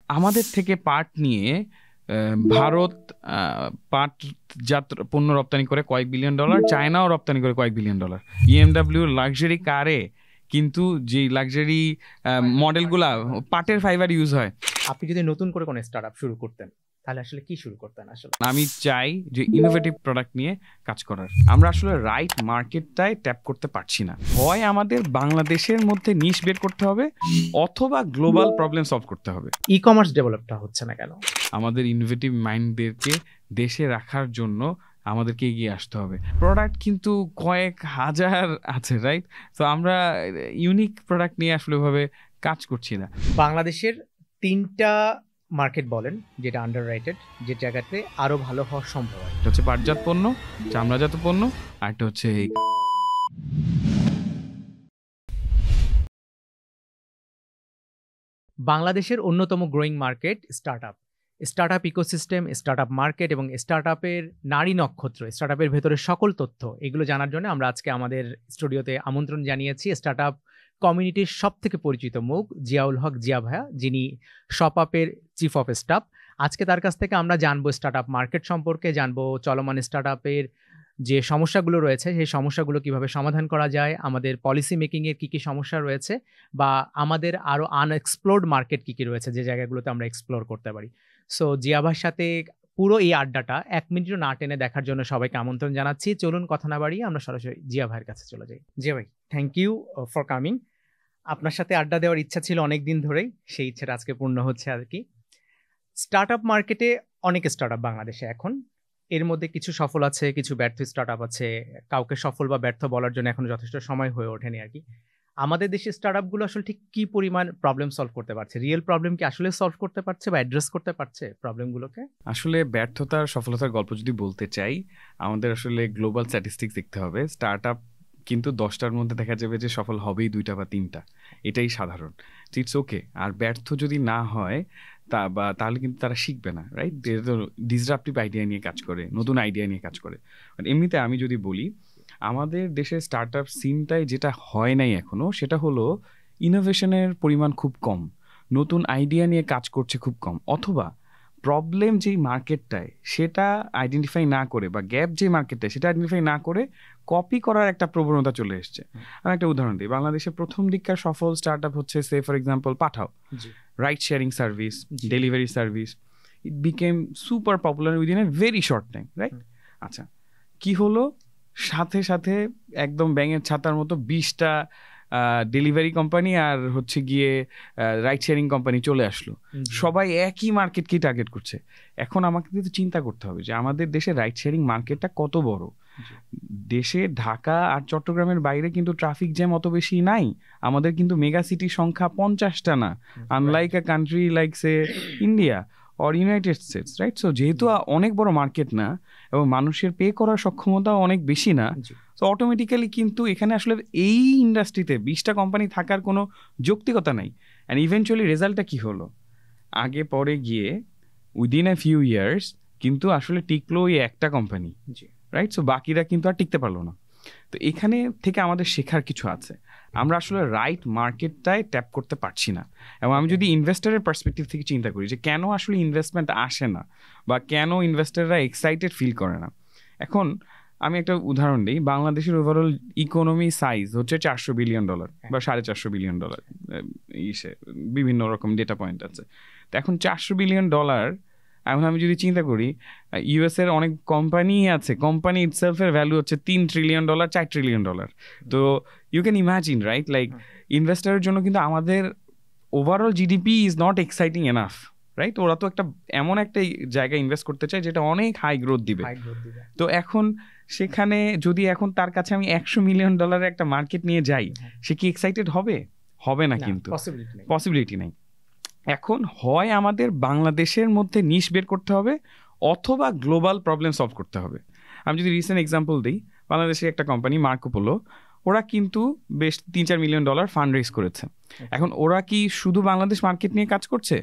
আমাদের থেকে পাট নিয়ে ভারত পাটজাত পণ্য রপ্তানি করে কয়েক বিলিয়ন ডলার, চায়নাও রপ্তানি করে কয়েক বিলিয়ন ডলার। BMW লাক্সারি কারে কিন্তু যে লাক্সারি মডেলগুলা পাটের ফাইবার ইউজ হয়। আপনি যদি নতুন করে কোনো স্টার্টআপ শুরু করতেন তাহলে আসলে কি শুরু করতেন? আসলে আমি চাই যে ইনোভেটিভ প্রোডাক্ট নিয়ে কাজ করার। আমরা আসলে রাইট মার্কেটটায় ট্যাপ করতে পারছি না। হয় আমাদের বাংলাদেশের মধ্যে নিশ বের করতে হবে, অথবা গ্লোবাল প্রবলেম সলভ করতে হবে। ই কমার্স ডেভেলপটা হচ্ছে না কেন? আমাদের ইনোভেটিভ মাইন্ডদেরকে দেশে রাখার জন্য আমাদেরকে এগিয়ে আসতে হবে। প্রোডাক্ট কিন্তু কয়েক হাজার আছে, রাইট? তো আমরা ইউনিক প্রোডাক্ট নিয়ে আসলে ভাবে কাজ করছি না। বাংলাদেশের 3টা মার্কেট বলেন যেটা আন্ডার রাইটেড, যে জায়গাতে আরো ভালো হওয়া সম্ভব হয়। এটা হচ্ছে পাটজাত পণ্য, চামড়াজাত পণ্য, আর একটা হচ্ছে বাংলাদেশের অন্যতম growing market startup ecosystem, startup market এবং স্টার্টআপের নারী নক্ষত্র, স্টার্টআপের ভেতরে সকল তথ্য এগুলো জানার জন্য আমরা আজকে আমাদের স্টুডিওতে আমন্ত্রণ জানিয়েছি স্টার্টআপ কমিউনিটির সব থেকে পরিচিত মুখ জিয়াউল হক জিয়া ভাইয়া, যিনি শপআপের চিফ অফ স্টাফ। আজকে তার কাছ থেকে আমরা জানবো স্টার্টআপ মার্কেট সম্পর্কে, জানবো চলমান স্টার্টআপের যে সমস্যাগুলো রয়েছে সেই সমস্যাগুলো কিভাবে সমাধান করা যায়, আমাদের পলিসি মেকিংয়ের কী কী সমস্যা রয়েছে, বা আমাদের আরও আনএক্সপ্লোরড মার্কেট কী কী রয়েছে যে জায়গাগুলোতে আমরা এক্সপ্লোর করতে পারি। সো জিয়া ভাইয়ের সাথে পুরো এই আড্ডাটা 1 মিনিটও না টেনে দেখার জন্য সবাইকে আমন্ত্রণ জানাচ্ছি। চলুন কথা না বাড়িয়ে আমরা সরাসরি জিয়া ভাইয়ের কাছে চলে যাই। জিয়া ভাই, থ্যাংক ইউ ফর কামিং। আপনার সাথে আড্ডা দেওয়ার ইচ্ছা ছিল অনেক দিন ধরেই, সেই ইচ্ছাটা আজকে পূর্ণ হচ্ছে আর কি। স্টার্টআপ মার্কেটে অনেক স্টার্টআপ বাংলাদেশে এখন, এর মধ্যে কিছু সফল আছে, কিছু ব্যর্থ স্টার্টআপ আছে। কাউকে সফল বা ব্যর্থ বলার জন্য এখনো যথেষ্ট সময় হয়ে ওঠেনি আর কি। আমাদের দেশের স্টার্টআপগুলো আসলে ঠিক কি পরিমাণ প্রবলেম সলভ করতে পারছে? রিয়েল প্রবলেম কি আসলে সলভ করতে পারছে বা অ্যাড্রেস করতে পারছে প্রবলেমগুলোকে? আসলে ব্যর্থতার সফলতার গল্প যদি বলতে চাই, আমাদের আসলে গ্লোবাল স্ট্যাটিস্টিক্স দেখতে হবে। স্টার্টআপ কিন্তু 10টার মধ্যে দেখা যাবে যে সফল হবেই 2টা বা 3টা, এটাই সাধারণ। It's okay. আর ব্যর্থ যদি না হয় তাহলে কিন্তু তারা শিখবে না, রাইট? ডিসরাপটিভ আইডিয়া নিয়ে কাজ করে, নতুন আইডিয়া নিয়ে কাজ করে। এমনিতে আমি যদি বলি, আমাদের দেশের স্টার্টআপ সিনটাই যেটা হয় নাই এখনো, সেটা হলো ইনোভেশনের পরিমাণ খুব কম, নতুন আইডিয়া নিয়ে কাজ করছে খুব কম, অথবা প্রবলেম যেই মার্কেটটায় সেটা আইডেন্টিফাই না করে, বা গ্যাপ যে মার্কেটটায় সেটা আইডেন্টিফাই না করে কপি করার একটা প্রবণতা চলে এসছে। আমি একটা উদাহরণ দিই। বাংলাদেশের প্রথম দিককার সফল স্টার্টআপ হচ্ছে, say for example Pathao, ride sharing service, delivery service. It became super popular within a very short time, right? আচ্ছা, কি হলো? সাথে সাথে একদম ব্যাঙের ছাতার মতো 20টা ডেলিভারি কোম্পানি আর হচ্ছে গিয়ে রাইড শেয়ারিং কোম্পানি চলে আসলো। সবাই একই মার্কেটকেই টার্গেট করছে। এখন আমাকে কিন্তু চিন্তা করতে হবে যে আমাদের দেশে রাইড শেয়ারিং মার্কেটটা কত বড়। দেশে ঢাকা আর চট্টগ্রামের বাইরে কিন্তু ট্রাফিক জ্যাম অত বেশি নাই। আমাদের কিন্তু মেগা সিটির সংখ্যা 50টা না, unlike a country like say India or United states, right? So যেহেতু অনেক বড় মার্কেট না এবং মানুষের পে করার সক্ষমতা অনেক বেশি না, তো অটোমেটিক্যালি কিন্তু এখানে আসলে এই ইন্ডাস্ট্রিতে 20টা কোম্পানি থাকার কোনো যৌক্তিকতা নাই। অ্যান্ড ইভেনচুয়ালি রেজাল্টটা কি হলো? আগে পরে গিয়ে উইদিন এ ফিউ ইয়ার্স কিন্তু আসলে টিকলো ওই একটা কোম্পানি, রাইট? সো বাকিরা কিন্তু আর টিকতে পারলো না। তো এখানে থেকে আমাদের শেখার কিছু আছে। আমরা আসলে রাইট মার্কেটটায় ট্যাপ করতে পারছি না। এবং আমি যদি ইনভেস্টরের পার্সপেক্টিভ থেকে চিন্তা করি যে কেন আসলে ইনভেস্টমেন্ট আসে না, বা কেন ইনভেস্টররা এক্সাইটেড ফিল করে না। এখন আমি একটা উদাহরণ দিই। বাংলাদেশের ওভারঅল ইকোনমি সাইজ হচ্ছে $400 বিলিয়ন বা $450 বিলিয়ন, বিভিন্ন রকম ডেটা পয়েন্ট আছে। তো এখন $400 বিলিয়ন, এখন আমি যদি চিন্তা করি ইউএস এর অনেক কোম্পানি আছে, কোম্পানি ইটসেলফের ভ্যালু হচ্ছে $3 ট্রিলিয়ন, $4 ট্রিলিয়ন। তো you can imagine, right? Like ইনভেস্টারের জন্য কিন্তু আমাদের overall GDP is not exciting enough, right? ওরা তো একটা এমন একটা জায়গায় ইনভেস্ট করতে চায় যেটা অনেক হাই গ্রোথ দিবে। তো এখন সেখানে যদি এখন তার কাছে আমি $100 মিলিয়ন একটা মার্কেট নিয়ে যাই, সে কি এক্সাইটেড হবে? হবে না, কিন্তু পসিবিলিটি নেই। এখন হয় আমাদের বাংলাদেশের মধ্যে নিশ বের করতে হবে, অথবা গ্লোবাল প্রবলেম সলভ করতে হবে। আমি যদি রিসেন্ট এক্সাম্পল দিই, বাংলাদেশের একটা কোম্পানি মার্কো পোলো, ওরা কিন্তু বেশ $3-4 মিলিয়ন ফান্ড রেজ করেছে। এখন ওরা কি শুধু বাংলাদেশ মার্কেট নিয়ে কাজ করছে?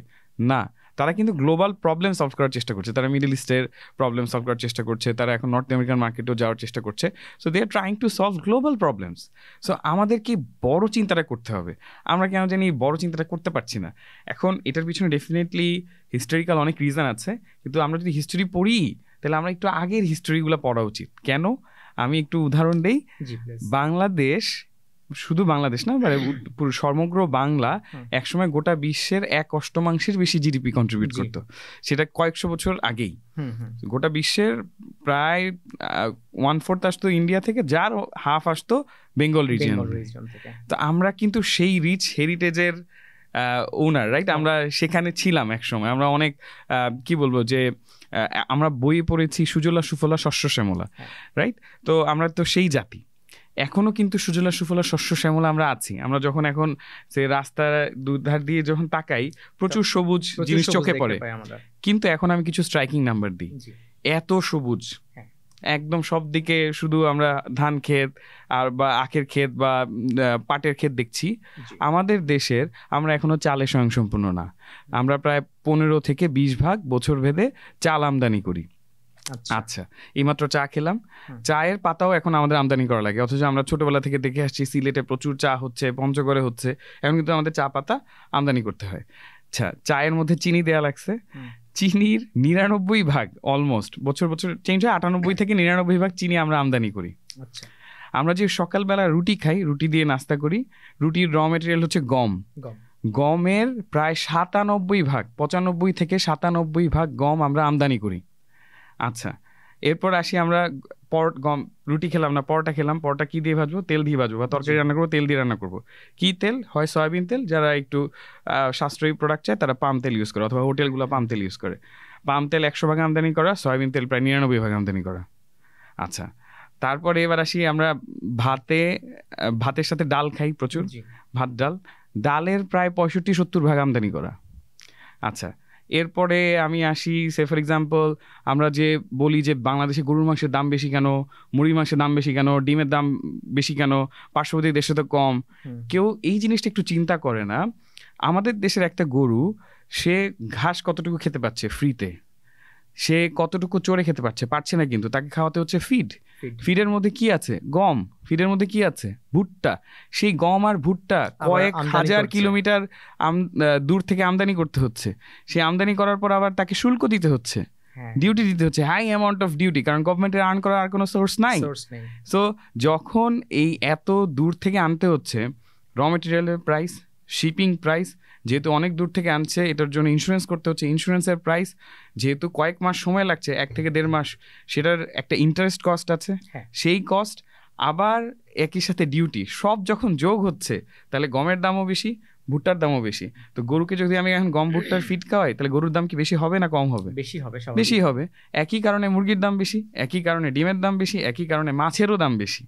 না, তারা কিন্তু গ্লোবাল প্রবলেম সলভ করার চেষ্টা করছে, তারা মিডল ইস্টের প্রবলেম সলভ করার চেষ্টা করছে, তারা এখন নর্থ আমেরিকান মার্কেটেও যাওয়ার চেষ্টা করছে। So they are trying to solve global problems. So আমাদেরকে বড় চিন্তাটা করতে হবে, আমরা কেন জানি বড় চিন্তাটা করতে পারছি না। এখন এটার পিছনে ডেফিনেটলি হিস্টোরিক্যাল অনেক রিজন আছে, কিন্তু আমরা যদি হিস্টোরি পড়ি তাহলে আমরা একটু আগের হিস্টোরিগুলো পড়া উচিত। কেন, আমি একটু উদাহরণ দেই। বাংলাদেশ, শুধু বাংলাদেশ না, মানে পুরো সমগ্র বাংলা একসময় গোটা বিশ্বের 1/8 বেশি জিডিপি কন্ট্রিবিউট করতো, সেটা কয়েকশো বছর আগেই। গোটা বিশ্বের প্রায় 1/4 আসতো ইন্ডিয়া থেকে, যার হাফ আসতো বেঙ্গল রিজিয়ন থেকে। তো আমরা কিন্তু সেই রিচ হেরিটেজের ওনার, রাইট? আমরা সেখানে ছিলাম এক সময়, আমরা অনেক কি বলবো যে আমরা বই পড়েছি সুজলা সুফলা শস্য শ্যামলা, রাইট? তো আমরা তো সেই জাতি, এখনো কিন্তু সুজলা সুফলা শস্য শ্যামলা আমরা আছি। আমরা যখন এখন সে রাস্তার দুধার দিয়ে যখন তাকাই, প্রচুর সবুজ জিনিস চোখে পড়ে, কিন্তু এখন আমি কিছু স্ট্রাইকিং নাম্বার দিই, এত সবুজ একদম সব দিকে, শুধু আমরা ধান ক্ষেত আর বা আখের ক্ষেত বা পাটের ক্ষেত দেখছি। আমাদের দেশের আমরা এখনো চালে স্বয়ংসম্পূর্ণ না, আমরা প্রায় 15 থেকে 20 ভাগ বছর ভেদে চাল আমদানি করি। আচ্ছা, এইমাত্র চা খেলাম, চায়ের পাতাও এখন আমাদের আমদানি করা লাগে, অথচ আমরা ছোটবেলা থেকে দেখে আসছি সিলেটে প্রচুর চা হচ্ছে, পঞ্চগড়ে হচ্ছে, এখন কিন্তু আমাদের চা পাতা আমদানি করতে হয়। আচ্ছা, চায়ের মধ্যে চিনি দেয়া লাগছে, চিনির 99 ভাগ অলমোস্ট বছর বছর চেঞ্জ হয়, 98 থেকে 99 ভাগ চিনি আমরা আমদানি করি। আচ্ছা, আমরা যে সকালবেলা রুটি খাই, রুটি দিয়ে নাস্তা করি, রুটির র মেটেরিয়াল হচ্ছে গম, গমের প্রায় 97 ভাগ, 95 থেকে 97 ভাগ গম আমরা আমদানি করি। আচ্ছা, এরপর আসি আমরা গম রুটি খেলাম না, পরোটা খেলাম, পরোটা কি দিয়ে ভাজবো? তেল দিয়ে ভাজবো, বা তরকারি রান্না করবো তেল দিয়ে রান্না করবো। কি তেল? হয় সয়াবিন তেল, যারা একটু সাশ্রয়ী প্রোডাক্ট চায় তারা পাম তেল ইউজ করে, অথবা হোটেলগুলো পাম তেল ইউজ করে। পাম তেল 100 ভাগ আমদানি করা, সয়াবিন তেল প্রায় 99 ভাগ আমদানি করা। আচ্ছা, তারপরে এবার আসি আমরা ভাতের সাথে ডাল খাই প্রচুর, ভাত ডাল, ডালের প্রায় 65-70 ভাগ আমদানি করা। আচ্ছা, এরপরে আমি আসি, সে ফর এক্সাম্পল আমরা যে বলি যে বাংলাদেশে গরুর মাংসের দাম বেশি কেন, মুরগির মাংসের দাম বেশি কেন, ডিমের দাম বেশি কেন, পার্শ্ববর্তী দেশে তো কম। কেউ এই জিনিসটা একটু চিন্তা করে না। আমাদের দেশের একটা গরু, সে ঘাস কতটুকু খেতে পাচ্ছে ফ্রিতে, সে কতটুকু চড়ে খেতে পারছে না, কিন্তু তাকে খাওয়াতে হচ্ছে ফিড। ফিডের মধ্যে কি আছে? গম। ফিডের মধ্যে কি আছে? ভুট্টা। সেই গম আর ভুট্টা কয়েক হাজার কিলোমিটার দূর থেকে আমদানি করতে হচ্ছে। সেই আমদানি করার পর আবার তাকে শুল্ক দিতে হচ্ছে, ডিউটি দিতে হচ্ছে, হাই অ্যামাউন্ট অফ ডিউটি, কারণ গভর্নমেন্টের আর্ন করার আর কোনো সোর্স নাই। সো যখন এই এত দূর থেকে আনতে হচ্ছে, র মেটেরিয়ালের প্রাইস, শিপিং প্রাইস, যেহেতু অনেক দূর থেকে আনছে এটার জন্য ইন্স্যুরেন্স করতে হচ্ছে, ইন্স্যুরেন্সের প্রাইস, যেহেতু কয়েক মাস সময় লাগছে, 1 থেকে 1.5 মাস, সেটার একটা ইন্টারেস্ট কস্ট আছে, সেই কস্ট, আবার একই সাথে ডিউটি, সব যখন যোগ হচ্ছে, তাহলে গমের দামও বেশি, ভুট্টার দামও বেশি। তো গরুকে যদি আমি এখন গম ভুট্টার ফিড খাওয়াই, তাহলে গরুর দাম কি বেশি হবে না কম হবে? বেশি হবে। একই কারণে মুরগির দাম বেশি, একই কারণে ডিমের দাম বেশি, একই কারণে মাছেরও দাম বেশি।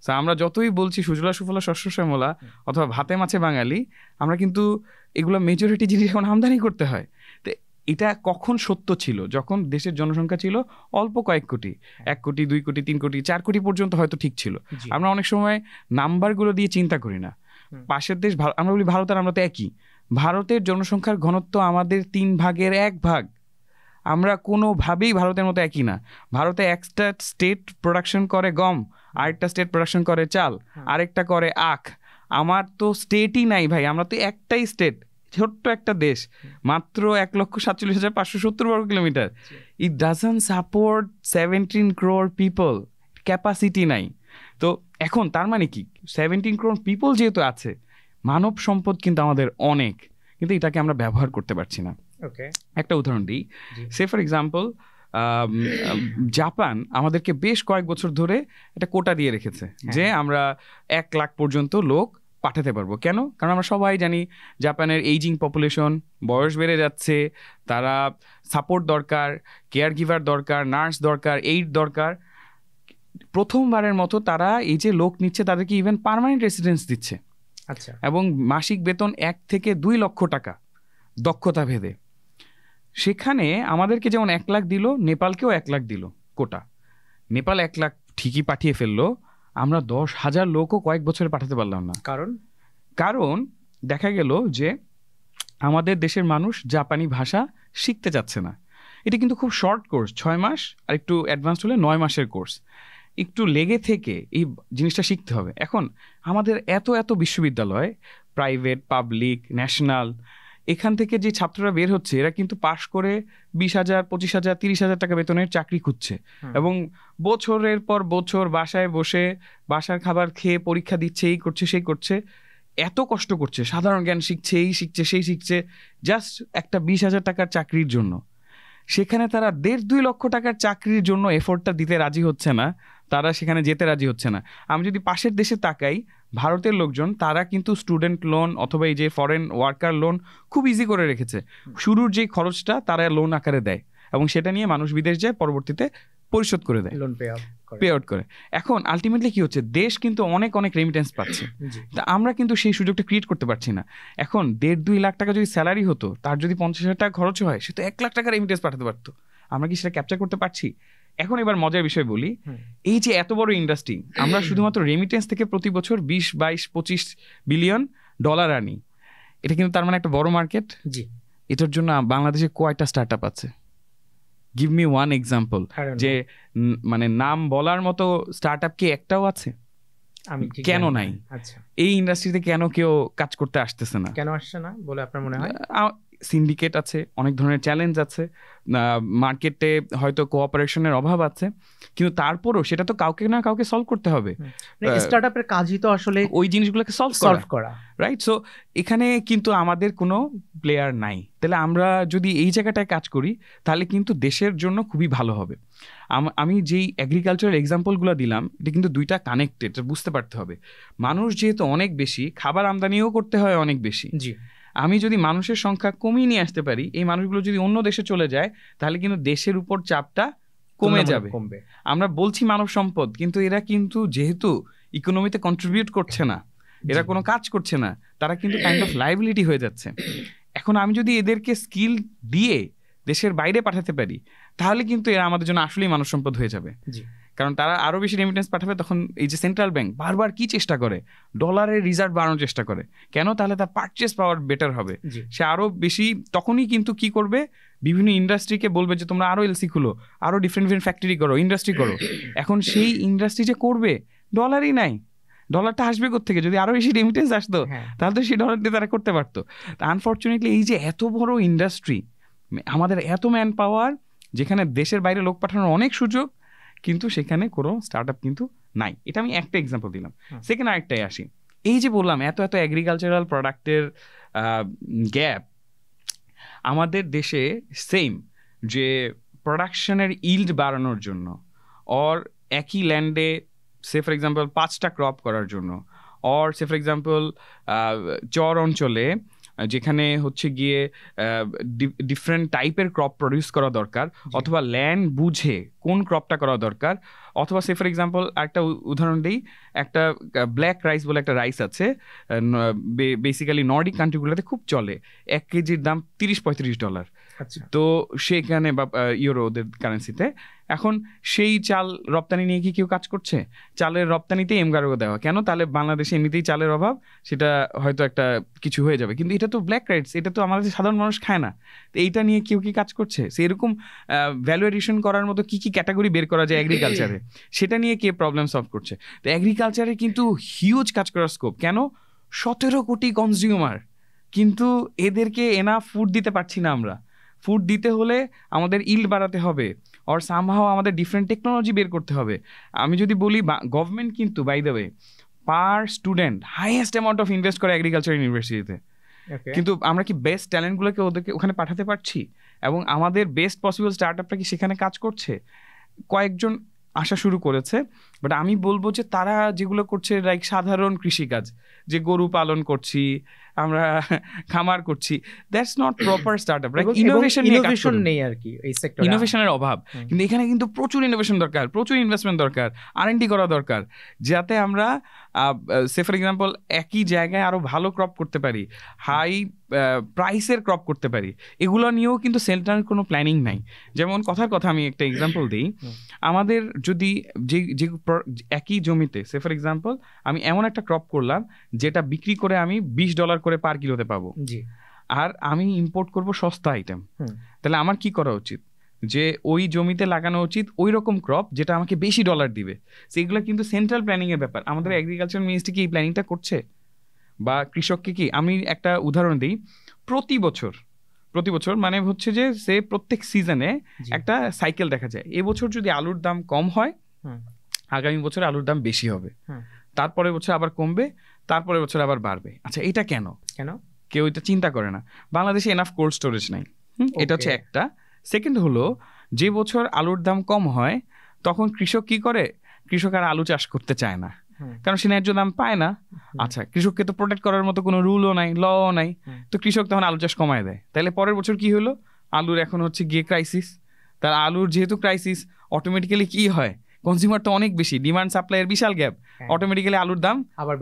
তো আমরা যতই বলছি সুজলা সুফলা শস্য শ্যামলা অথবা ভাতে মাছে বাঙালি, আমরা কিন্তু এগুলো মেজরিটি জিনিস এখন আমদানি করতে হয়। তো এটা কখন সত্য ছিল? যখন দেশের জনসংখ্যা ছিল অল্প কয়েক কোটি, 1 কোটি, 2 কোটি, 3 কোটি, 4 কোটি পর্যন্ত হয়তো ঠিক ছিল। আমরা অনেক সময় নাম্বারগুলো দিয়ে চিন্তা করি না। পাশের দেশ, আমরা বলি ভারত আর আমরা তো একই। ভারতের জনসংখ্যার ঘনত্ব আমাদের 3 ভাগের 1 ভাগ। আমরা কোনোভাবেই ভারতের মতো একই না। ভারতে একটা স্টেট প্রোডাকশন করে গম, আরেকটা স্টেট প্রোডাকশন করে চাল, আরেকটা করে আখ। আমার তো স্টেটই নাই ভাই, আমরা তো একটাই স্টেট, ছোট্ট একটা দেশ, মাত্র 1,47,570 বর্গ kilometre. It doesn't support 17 crore people, capacity নাই। তো এখন তার মানে কি, 17 crore পিপল যেহেতু আছে, মানব সম্পদ কিন্তু আমাদের অনেক, কিন্তু এটাকে আমরা ব্যবহার করতে পারছি না। একটা উদাহরণ দিই, সে ফর এক্সাম্পল জাপান আমাদেরকে বেশ কয়েক বছর ধরে একটা কোটা দিয়ে রেখেছে যে আমরা 1 লাখ পর্যন্ত লোক পাঠাতে পারবো। কেন? কারণ আমরা সবাই জানি জাপানের এইজিং পপুলেশন, বয়স বেড়ে যাচ্ছে, তারা সাপোর্ট দরকার, কেয়ার গিভার দরকার, নার্স দরকার, এইড দরকার। প্রথমবারের মতো তারা এই যে লোক নিচ্ছে তাদেরকে ইভেন পার্মানেন্ট রেসিডেন্স দিচ্ছে। আচ্ছা, এবং মাসিক বেতন 1 থেকে 2 লক্ষ টাকা দক্ষতা ভেদে। সেখানে আমাদেরকে যেমন 1 লাখ দিল, নেপালকেও 1 লাখ দিল কোটা। নেপাল 1 লাখ ঠিকই পাঠিয়ে ফেললো, আমরা 10,000 লোকও কয়েক বছরে পাঠাতে পারলাম না। কারণ দেখা গেল যে আমাদের দেশের মানুষ জাপানি ভাষা শিখতে চাচ্ছে না। এটা কিন্তু খুব শর্ট কোর্স, 6 মাস, আর একটু অ্যাডভান্স হলে 9 মাসের কোর্স। একটু লেগে থেকে এই জিনিসটা শিখতে হবে। এখন আমাদের এত এত বিশ্ববিদ্যালয়, প্রাইভেট, পাবলিক, ন্যাশনাল, এখান থেকে যে ছাত্ররা বের হচ্ছে এরা কিন্তু পাশ করে 20,000, 25,000, 30,000 টাকা বেতনের চাকরি খুঁজছে, এবং বছরের পর বছর বাসায় বসে বাসার খাবার খেয়ে পরীক্ষা দিচ্ছে, এই করছে সেই করছে, এত কষ্ট করছে, সাধারণ জ্ঞান শিখছে, এই শিখছে সেই শিখছে, জাস্ট একটা 20,000 টাকার চাকরির জন্য। সেখানে তারা 1.5-2 লক্ষ টাকার চাকরির জন্য এফোর্টটা দিতে রাজি হচ্ছে না, তারা সেখানে যেতে রাজি হচ্ছে না। আমি যদি পাশের দেশে তাকাই, ভারতের লোকজন তারা কিন্তু স্টুডেন্ট লোন অথবা এই যে ফরেন ওয়ার্কার লোন খুব ইজি করে রেখেছে। শুরুর যে খরচটা তারা লোন আকারে দেয়, এবং সেটা নিয়ে মানুষ বিদেশ যায়, পরবর্তীতে পরিশোধ করে দেয়, লোন পে আউট করে। এখন আলটিমেটলি কি হচ্ছে, দেশ কিন্তু অনেক অনেক রেমিটেন্স পাচ্ছে, তা আমরা কিন্তু সেই সুযোগটা ক্রিয়েট করতে পারছি না। এখন 1.5-2 লাখ টাকা যদি স্যালারি হতো, তার যদি 50,000 টাকা খরচ হয়, সে তো 1 লাখ টাকা রেমিটেন্স পাঠাতে পারতো। আমরা কি সেটা ক্যাপচার করতে পারছি? এখন এবার মজার বিষয় বলি, এই যে এত বড় ইন্ডাস্ট্রি, আমরা শুধুমাত্র রেমিটেন্স থেকে প্রতি বছর 20, 22, 25 বিলিয়ন ডলার আনি। এটা কিন্তু তার মানে একটা বড় মার্কেট। জি, এটার জন্য বাংলাদেশে কয়টা স্টার্ট আপ আছে? গিভ মি ওয়ান এক্সাম্পল, যে মানে নাম বলার মতো স্টার্ট আপ কি একটাও আছে? কেন নাই? আচ্ছা, এই ইন্ডাস্ট্রিতে কেন কেউ কাজ করতে আসতেছে না? কেন আসছে না বলে আপনার মনে হয়? সিন্ডিকেট আছে, অনেক ধরনের চ্যালেঞ্জ আছে, মার্কেটে হয়তো কোঅপারেশনের অভাব আছে, কিন্তু তারপরও সেটা তো কাউকে না কাউকে সলভ করতে হবে। স্টার্টআপের কাজই তো আসলে ওই জিনিসগুলোকে সলভ করা, রাইট? সো এখানে কিন্তু আমাদের কোনো প্লেয়ার নাই। তাহলে আমরা যদি এই জায়গাটায় কাজ করি, তাহলে কিন্তু দেশের জন্য খুবই ভালো হবে। আমি যেই এগ্রিকালচারাল এক্সাম্পলগুলো দিলাম, এটা কিন্তু দুইটা কানেক্টেড, বুঝতে পারতে হবে। মানুষ যেহেতু অনেক বেশি, খাবার আমদানিও করতে হয় অনেক বেশি। জি, আমি যদি মানুষের সংখ্যা কমিয়ে নিয়ে আসতে পারি, এই মানুষগুলো যদি অন্য দেশে চলে যায়, তাহলে কিন্তু দেশের উপর চাপটা কমে যাবে। আমরা বলছি মানব সম্পদ, কিন্তু এরা কিন্তু যেহেতু ইকোনমিতে কন্ট্রিবিউট করছে না, এরা কোনো কাজ করছে না, তারা কিন্তু কাইন্ড অফ লাইবিলিটি হয়ে যাচ্ছে। এখন আমি যদি এদেরকে স্কিল দিয়ে দেশের বাইরে পাঠাতে পারি, তাহলে কিন্তু এরা আমাদের জন্য আসলেই মানব সম্পদ হয়ে যাবে। কারণ তারা আরো বেশি রেমিটেন্স পাঠাবে। তখন এই যে সেন্ট্রাল ব্যাংক বারবার কি চেষ্টা করে, ডলারের রিজার্ভ বাড়ানোর চেষ্টা করে, কেন? তাহলে তার পারচেস পাওয়ার বেটার হবে, সে আরো বেশি। তখনই কিন্তু কি করবে, বিভিন্ন ইন্ডাস্ট্রিকে বলবে যে তোমরা আরো এলসি খুলো, আরো ডিফারেন্ট ফ্যাক্টরি করো, ইন্ডাস্ট্রি করো। এখন সেই ইন্ডাস্ট্রি যে করবে, ডলারই নাই, ডলারটা আসবে কোত্থেকে? যদি আরো বেশি রেমিটেন্স আসতো, তাহলে তো সেই ডলার দিয়ে তারা করতে পারতো। আনফর্চুনেটলি এই যে এত বড় ইন্ডাস্ট্রি, আমাদের এত ম্যান পাওয়ার, যেখানে দেশের বাইরে লোক পাঠানোর অনেক সুযোগ, কিন্তু সেখানে কোনো স্টার্ট আপ কিন্তু নাই। এটা আমি একটা এক্সাম্পল দিলাম। সেকেন্ড আরেকটাই আসি, এই যে বললাম এত এত এগ্রিকালচারাল প্রোডাক্টের গ্যাপ আমাদের দেশে, সেম যে প্রোডাকশনের ইল্ড বাড়ানোর জন্য, অর একই ল্যান্ডে সে ফর এক্সাম্পল 5টা ক্রপ করার জন্য, অর সে ফর এক্সাম্পল চর অঞ্চলে যেখানে হচ্ছে গিয়ে ডিফারেন্ট টাইপের ক্রপ প্রডিউস করা দরকার, অথবা ল্যান্ড বুঝে কোন ক্রপটা করা দরকার, অথবা সে ফর এক্সাম্পল একটা উদাহরণ দিই, একটা ব্ল্যাক রাইস বলে একটা রাইস আছে, বেসিক্যালি নর্ডিক কান্ট্রিগুলোতে খুব চলে, 1 কেজির দাম $30-35। তো সেখানে বা ইউরো ওদের কারেন্সিতে, এখন সেই চাল রপ্তানি নিয়ে কি কেউ কাজ করছে? চালের রপ্তানিতে এমবার্গো দেওয়া কেন? তাহলে বাংলাদেশে এমনিতেই চালের অভাব, সেটা হয়তো একটা কিছু হয়ে যাবে, কিন্তু এটা তো ব্ল্যাক রাইস, এটা তো আমাদের সাধারণ মানুষ খায় না। তো এইটা নিয়ে কেউ কি কাজ করছে? সেরকম ভ্যালু এডিশন করার মতো কি কি ক্যাটাগরি বের করা যায় এগ্রিকালচারে, সেটা নিয়ে কে প্রবলেম সলভ করছে? তো এগ্রিকালচারে কিন্তু হিউজ কাজ করার স্কোপ। কেন? 17 কোটি কনজিউমার, কিন্তু এদেরকে এনাফ ফুড দিতে পারছি না আমরা। ফুড দিতে হলে আমাদের ইল্ড বাড়াতে হবে, আর সামহাও আমাদের ডিফারেন্ট টেকনোলজি বের করতে হবে। আমি যদি বলি, গভর্নমেন্ট কিন্তু by the way per student highest amount of invest করে এগ্রিকালচার ইউনিভার্সিটিতে, কিন্তু আমরা কি বেস্ট ট্যালেন্টগুলোকে ওদেরকে ওখানে পাঠাতে পারছি? এবং আমাদের বেস্ট পসিবল স্টার্ট আপটা কি সেখানে কাজ করছে? কয়েকজন আসা শুরু করেছে, বাট আমি বলবো যে তারা যেগুলো করছে লাইক সাধারণ কৃষিকাজ, যে গরু পালন করছি আমরা, খামার করছি, that's not proper startup. Innovation নেই আর কি, এই সেক্টরে ইনোভেশনের অভাব। কিন্তু এখানে কিন্তু প্রচুর ইনোভেশন দরকার, প্রচুর ইনভেস্টমেন্ট দরকার, R&D করা দরকার, যাতে আমরা সে ফর এক্সাম্পল একই জায়গায় আরো ভালো ক্রপ করতে পারি, হাই প্রাইসের ক্রপ করতে পারি। এগুলো নিয়েও কিন্তু সেন্ট্রাল কোনো প্ল্যানিং নাই। যেমন কথার কথা আমি একটা এক্সাম্পল দিই, আমাদের যদি যে একই জমিতে সে ফর এক্সাম্পল আমি এমন একটা ক্রপ করলাম যেটা বিক্রি করে আমি $20 করে পার কিলোতে পাবো, আর আমি ইম্পোর্ট করব সস্তা আইটেম, তাহলে আমার কি করা উচিত? যে ওই জমিতে লাগানো উচিত ওই রকম ক্রপ যেটা আমাকে বেশি ডলার দিবে। সেগুলো কিন্তু সেন্ট্রাল প্ল্যানিং এর ব্যাপার। আমাদের এগ্রিকালচার মিনিস্ট্রি কি এই প্ল্যানিংটা করছে? বা কৃষককে কি, আমি একটা উদাহরণ দিই, প্রতি বছর মানে হচ্ছে যে সে প্রত্যেক সিজনে একটা সাইকেল দেখা যায়। এবছর যদি আলুর দাম কম হয়, আগামী বছর আলুর দাম বেশি হবে, তারপরে বছর আবার কমবে, তারপরে বছর আবার বাড়বে। আচ্ছা, এটা কেন কেউ এটা চিন্তা করে না? বাংলাদেশে এনাফ কোল্ড স্টোরেজ নাই, এটা হচ্ছে একটা। সেকেন্ড হলো, যে বছর আলুর দাম কম হয় তখন কৃষক কি করে? কৃষক আর আলু চাষ করতে চায় না, কারণ সে ন্যায্য দাম পায় না। আচ্ছা, কৃষককে তো প্রোটেক্ট করার মতো কোনো রুলও নাই, লও নাই, তো কৃষক তখন আলু চাষ কমায় দেয়। তাহলে পরের বছর কি হলো? আলুর এখন হচ্ছে গিয়ে ক্রাইসিস। তার আলুর যেহেতু ক্রাইসিস, অটোমেটিক্যালি কি হয়? কনজিউমার তো অনেক বেশি, ডিমান্ড সাপ্লাইয়ের বিশাল গ্যাপ, অটোমেটিক্যালি আলুর দাম আবার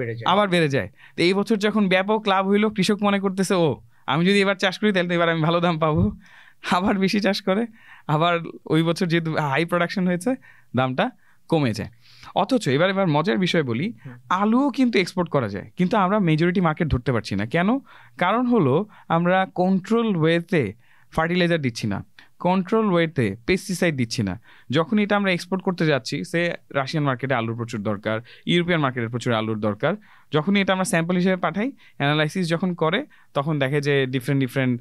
বেড়ে যায়। তো এই বছর যখন ব্যাপক লাভ হইলো, কৃষক মনে করতেছে ও আমি যদি এবার চাষ করি তাহলে তো এবার আমি ভালো দাম পাবো, আবার বেশি চাষ করে, আবার ওই বছর যেহেতু হাই প্রোডাকশন হয়েছে দামটা কমে যায়। অথচ এবার মজার বিষয় বলি, আলুও কিন্তু এক্সপোর্ট করা যায়, কিন্তু আমরা মেজরিটি মার্কেট ধরতে পারছি না। কেন? কারণ হলো আমরা কন্ট্রোল ওয়েতে ফার্টিলাইজার দিচ্ছি না, কন্ট্রোল ওয়েতে পেস্টিসাইড দিচ্ছি না। যখন এটা আমরা এক্সপোর্ট করতে যাচ্ছি, সে রাশিয়ান মার্কেটে আলুর প্রচুর দরকার, ইউরোপিয়ান মার্কেটে প্রচুর আলুর দরকার, যখনই এটা আমরা স্যাম্পল হিসেবে পাঠাই, অ্যানালাইসিস যখন করে, তখন দেখে যে ডিফারেন্ট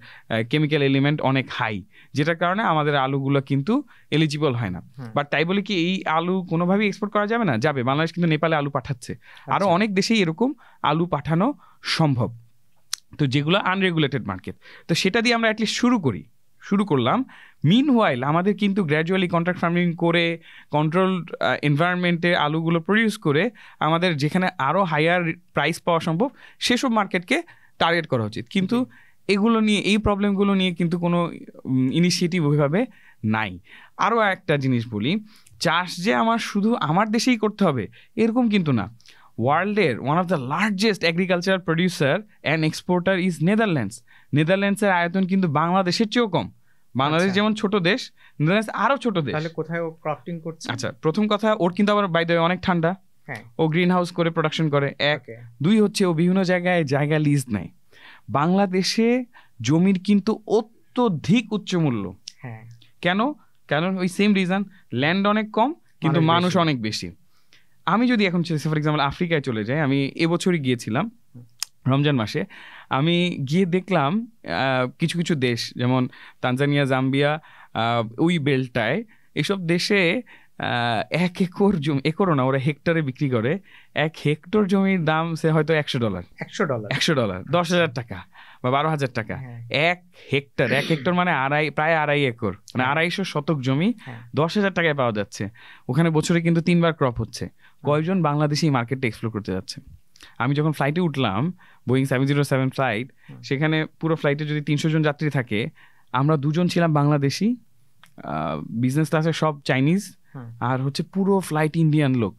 কেমিক্যাল এলিমেন্ট অনেক হাই, যেটার কারণে আমাদের আলুগুলো কিন্তু এলিজিবল হয় না। বাট তাই বলে কি এই আলু কোনোভাবেই এক্সপোর্ট করা যাবে না? যাবে। বাংলাদেশ কিন্তু নেপালে আলু পাঠাচ্ছে, আরও অনেক দেশেই এরকম আলু পাঠানো সম্ভব। তো যেগুলো আনরেগুলেটেড মার্কেট, তো সেটা দিয়ে আমরা অ্যাটলিস্ট শুরু করলাম। মিনওয়াইল আমাদের কিন্তু গ্র্যাজুয়ালি কন্ট্রাক্ট ফার্মিং করে, কন্ট্রোলড এনভায়রনমেন্টে আলুগুলো প্রডিউস করে আমাদের যেখানে আরও হায়ার প্রাইস পাওয়া সম্ভব সেসব মার্কেটকে টার্গেট করা উচিত। কিন্তু এগুলো নিয়ে, এই প্রবলেমগুলো নিয়ে কিন্তু কোনো ইনিশিয়েটিভ ওইভাবে নাই। আরও একটা জিনিস বলি, চাষ যে আমার শুধু আমার দেশেই করতে হবে এরকম কিন্তু না। ওয়ার্ল্ডের one of the largest agriculture producer and exporter is নেদারল্যান্ডসের আয়তন কিন্তু বাংলাদেশের চেয়েও কম। বাংলাদেশ যেমন ছোট দেশ, নেদারল্যান্ডস আরো ছোট দেশ। তাহলে কোথায় ও ক্রাফটিং করছে? আচ্ছা, প্রথম কথা, ওর কিন্তু আবার বাই দ্য ওয়ে অনেক ঠান্ডা, ও গ্রিন হাউস করে প্রোডাকশন করে, এক। দুই হচ্ছে ও বিভিন্ন জায়গা লিজ নেয়। বাংলাদেশে জমির কিন্তু অত্যধিক উচ্চ মূল্য। কেন? কারণ ওই সেম রিজন, ল্যান্ড অনেক কম কিন্তু মানুষ অনেক বেশি। আমি যদি এখন ফর এক্সাম্পল আফ্রিকায় চলে যাই, আমি এবছরই গিয়েছিলাম রমজান মাসে, আমি গিয়ে দেখলাম কিছু কিছু দেশ যেমন তানজানিয়া, জাম্বিয়া, ওই বেল্টটায়, এসব দেশে 1 একর জমি, একরও না, ওরা হেক্টরে বিক্রি করে। 1 হেক্টর জমির দাম সে হয়তো $100, $10,000 টাকা বা 12,000 টাকা। 1 হেক্টর মানে প্রায় 2.5 একর, মানে 250 শতক জমি 10,000 টাকায় পাওয়া যাচ্ছে। ওখানে বছরে কিন্তু 3 বার ক্রপ হচ্ছে। কয়জন বাংলাদেশি এই মার্কেটটা এক্সপ্লোর করতে যাচ্ছে? আমি যখন ফ্লাইটে উঠলাম, বোয়িং 707 ফ্লাইট, সেখানে পুরো ফ্লাইটে যদি 300 জন যাত্রী থাকে, আমরা 2 জন ছিলাম বাংলাদেশি, বিজনেস ক্লাসে সব চাইনিজ, আর হচ্ছে পুরো ফ্লাইট ইন্ডিয়ান লোক।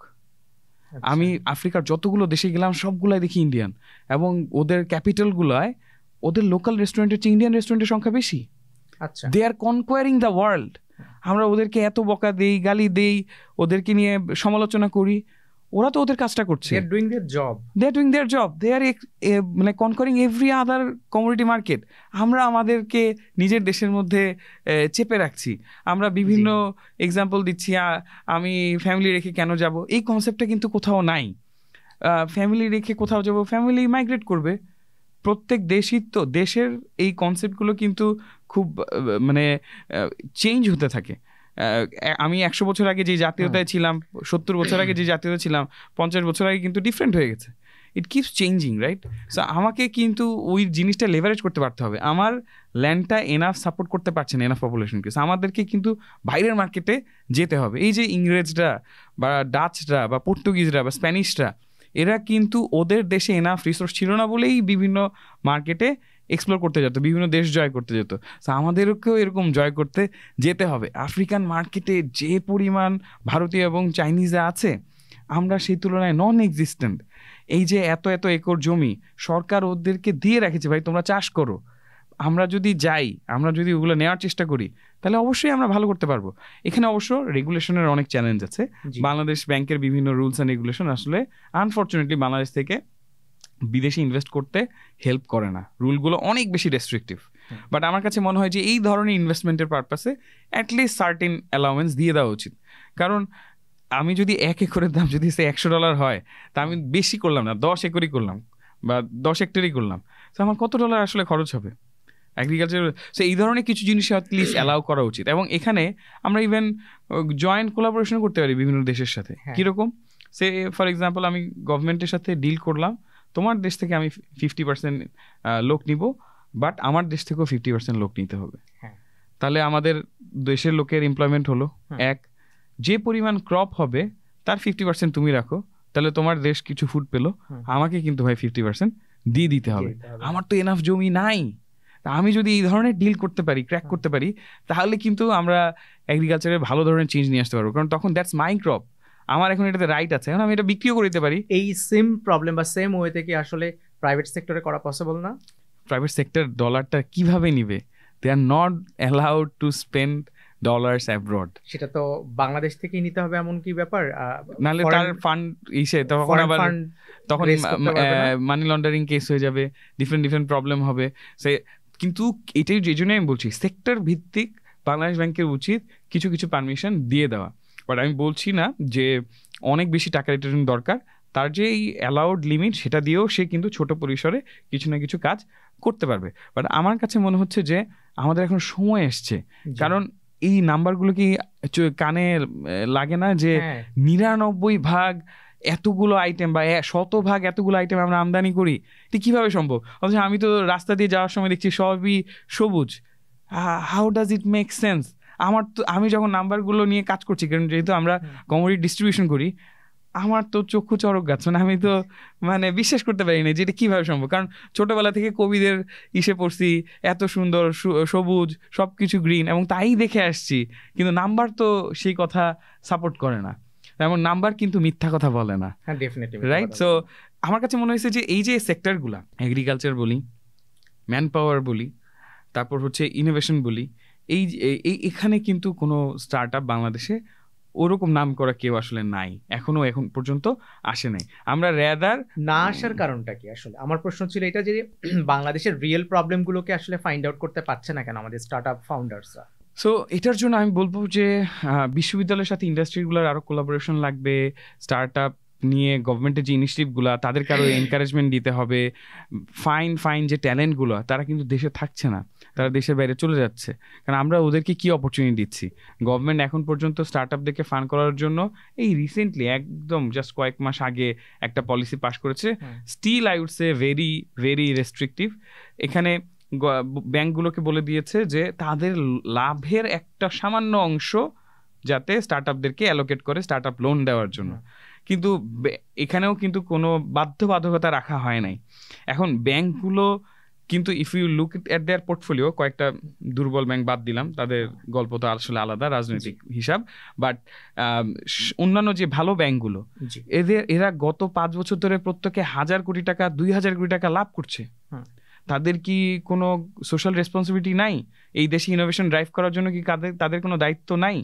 আমি আফ্রিকার যতগুলো দেশে গেলাম সবগুলাই দেখি ইন্ডিয়ান, এবং ওদের ক্যাপিটালগুলোয় ওদের লোকাল রেস্টুরেন্টের চেয়ে ইন্ডিয়ান রেস্টুরেন্টের সংখ্যা বেশি। দে আর কনকোয়ারিং দ্য ওয়ার্ল্ড। আমরা ওদেরকে এত বকা দেই, গালি দেই, ওদেরকে নিয়ে সমালোচনা করি, ওরা তো ওদের কাজটা করছে। They are doing their job. They are মানে conquering every other commodity market. আমরা আমাদেরকে নিজের দেশের মধ্যে চেপে রাখছি। আমরা বিভিন্ন এক্সাম্পল দিচ্ছি, আমি ফ্যামিলি রেখে কেন যাব, এই কনসেপ্টটা কিন্তু কোথাও নাই। ফ্যামিলি রেখে কোথাও যাব, ফ্যামিলি মাইগ্রেট করবে। প্রত্যেক দেশই তো, দেশের এই কনসেপ্টগুলো কিন্তু খুব মানে চেঞ্জ হতে থাকে। আমি 100 বছর আগে যে জাতীয়তায় ছিলাম, 70 বছর আগে যে জাতীয়তা ছিলাম, 50 বছর আগে কিন্তু ডিফারেন্ট হয়ে গেছে। ইট কিপস চেঞ্জিং, রাইট? সো আমাকে কিন্তু ওই জিনিসটা লেভারেজ করতে পারতে হবে। আমার ল্যান্ডটা এনাফ সাপোর্ট করতে পারছে না এনাফ পপুলেশনকে, আমাদেরকে কিন্তু বাইরের মার্কেটে যেতে হবে। এই যে ইংরেজরা বা ডাচরা বা পর্তুগিজরা বা স্প্যানিশরা, এরা কিন্তু ওদের দেশে এনাফ রিসোর্স ছিল না বলেই বিভিন্ন মার্কেটে এক্সপ্লোর করতে যেত, বিভিন্ন দেশ জয় করতে যেত। সো আমাদেরকেও এরকম জয় করতে যেতে হবে। আফ্রিকান মার্কেটে যে পরিমাণ ভারতীয় এবং চাইনিজরা আছে, আমরা সেই তুলনায় নন এক্সিস্টেন্ট। এই যে এত একর জমি সরকার ওদেরকে দিয়ে রেখেছে, ভাই তোমরা চাষ করো। আমরা যদি যাই, আমরা যদি ওগুলো নেওয়ার চেষ্টা করি, তাহলে অবশ্যই আমরা ভালো করতে পারবো। এখানে অবশ্য রেগুলেশনের অনেক চ্যালেঞ্জ আছে। বাংলাদেশ ব্যাংকের বিভিন্ন রুলস অ্যান্ড রেগুলেশন আসলে আনফর্চুনেটলি বাংলাদেশ থেকে বিদেশে ইনভেস্ট করতে হেল্প করে না, রুলগুলো অনেক বেশি রেস্ট্রিকটিভ। বাট আমার কাছে মনে হয় যে এই ধরনের ইনভেস্টমেন্টের পারপাসে অ্যাটলিস্ট সার্টেন অ্যালাউয়েন্স দিয়ে দেওয়া উচিত। কারণ আমি যদি 1 একরের দাম যদি সে $100 হয়, তা আমি বেশি করলাম না, 10 একরই করলাম বা 10 হেক্টরই করলাম, তো আমার কত ডলার আসলে খরচ হবে অ্যাগ্রিকালচার? সো এই ধরনের কিছু জিনিস অ্যাটলিস্ট অ্যালাউ করা উচিত। এবং এখানে আমরা ইভেন জয়েন্ট কোলাবোরেশন করতে পারি বিভিন্ন দেশের সাথে। কীরকম? সে ফর এক্সাম্পল আমি গভর্নমেন্টের সাথে ডিল করলাম, তোমার দেশ থেকে আমি 50% লোক নিব, বাট আমার দেশ থেকেও 50% লোক নিতে হবে। তাহলে আমাদের দেশের লোকের এমপ্লয়মেন্ট হলো এক, যে পরিমাণ ক্রপ হবে তার 50% তুমি রাখো, তাহলে তোমার দেশ কিছু ফুড পেলো, আমাকে কিন্তু ভাই 50% দিয়ে দিতে হবে। আমার তো এনাফ জমি নাই। আমি যদি এই ধরনের ডিল করতে পারি, ক্র্যাক করতে পারি, তাহলে কিন্তু আমরা এগ্রিকালচারে ভালো ধরনের চেঞ্জ নিয়ে আসতে পারবো। কারণ তখন দ্যাটস মাই ক্রপ, আমার এখন এটাতে রাইট আছে, এখন আমি এটা বিক্রিও করে দিতে পারি। এই সেম প্রবলেম বা সেম ওয়েতে কি আসলে প্রাইভেট সেক্টরে করা পসিবল না? প্রাইভেট সেক্টর ডলারটা কিভাবে নিবে? They are not allowed to spend dollars abroad. সেটা তো বাংলাদেশ থেকেই নিতে হবে এমন কি ব্যাপার? নাহলে তার ফান্ড ইসে তখন আবার তখন মানি লন্ডারিং কেস হয়ে যাবে, ডিফারেন্ট প্রবলেম হবে। সে কিন্তু এটাই যে জন্য আমি বলছি সেক্টর ভিত্তিক বাংলাদেশ ব্যাংকের উচিত কিছু কিছু পারমিশন দিয়ে দেওয়া। বাট আমি বলছি না যে অনেক বেশি টাকা রিটার্ন দরকার, তার যে এই অ্যালাউড লিমিট সেটা দিয়েও সে কিন্তু ছোট পরিসরে কিছু না কিছু কাজ করতে পারবে। বাট আমার কাছে মনে হচ্ছে যে আমাদের এখন সময় এসছে, কারণ এই নাম্বারগুলো কি কানে লাগে না যে 99% এতগুলো আইটেম বা 100% এতগুলো আইটেম আমরা আমদানি করি, এটা কিভাবে সম্ভব? অথচ আমি তো রাস্তা দিয়ে যাওয়ার সময় দেখছি সবই সবুজ। How does it make sense? আমার তো আমি যখন নাম্বারগুলো নিয়ে কাজ করছি, কারণ যেহেতু আমরা কমোডিটি ডিস্ট্রিবিউশন করি, আমার তো চক্ষু চড়ক গাছ, আমি তো বিশ্বাস করতে পারি না যে এটা কীভাবে সম্ভব। কারণ ছোটোবেলা থেকে কবিদের ইসে পড়ছি, এত সুন্দর সবুজ সব কিছু গ্রিন, এবং তাই দেখে আসছি, কিন্তু নাম্বার তো সেই কথা সাপোর্ট করে না। এমন নাম্বার কিন্তু মিথ্যা কথা বলে না, রাইট? সো আমার কাছে মনে হয়েছে যে এই যে সেক্টরগুলা, এগ্রিকালচার বলি, ম্যান পাওয়ার বলি, তারপর হচ্ছে ইনোভেশন বলি, এখানে কিন্তু কোনো স্টার্ট আপ বাংলাদেশে ওরকম নাম করা কেউ আসলে নাই, এখন পর্যন্ত আসে নাই। আমরা রেদার না আসার কারণটা কি আসলে? আমার প্রশ্ন ছিল এটা যে বাংলাদেশের রিয়েল প্রবলেমগুলোকে আসলে ফাইন্ড আউট করতে পারছে না কেন আমাদের স্টার্ট আপ ফাউন্ডার্সরা? সো এটার জন্য আমি বলবো যে বিশ্ববিদ্যালয়ের সাথে ইন্ডাস্ট্রিগুলোর আরও কোলাবোরেশন লাগবে। স্টার্ট আপ নিয়ে গভর্নমেন্টের যে ইনিশিয়েটিভগুলো, তাদেরকে আরও এনকারেজমেন্ট দিতে হবে। ফাইন যে ট্যালেন্টগুলো, তারা কিন্তু দেশে থাকছে না, তারা দেশের বাইরে চলে যাচ্ছে। কারণ আমরা ওদেরকে কি অপরচুনিটি দিচ্ছি? গভর্নমেন্ট এখন পর্যন্ত স্টার্ট আপদেরকে ফান্ড করার জন্য এই রিসেন্টলি একদম জাস্ট কয়েক মাস আগে একটা পলিসি পাস করেছে। Still I would say very very restrictive. এখানে ব্যাংকগুলোকে বলে দিয়েছে যে তাদের লাভের একটা সামান্য অংশ যাতে স্টার্ট আপদেরকে অ্যালোকেট করে স্টার্ট আপ লোন দেওয়ার জন্য। কিন্তু এখানেও কিন্তু কোনো বাধ্যবাধকতা রাখা হয় নাই। এখন ব্যাংকগুলো কিন্তু if you look at their portfolio, কয়েকটা দুর্বল ব্যাংক বাদ দিলাম, তাদের গল্প তো আসলে আলাদা রাজনৈতিক হিসাব, বাট অন্যান্য যে ভালো ব্যাংকগুলো, এরা গত 5 বছর ধরে প্রত্যেকে 1000 কোটি টাকা 2000 কোটি টাকা লাভ করছে। তাদের কি কোনো সোশ্যাল রেসপন্সিবিলিটি নাই? এই দেশে ইনোভেশন ড্রাইভ করার জন্য কি তাদের কোনো দায়িত্ব নাই?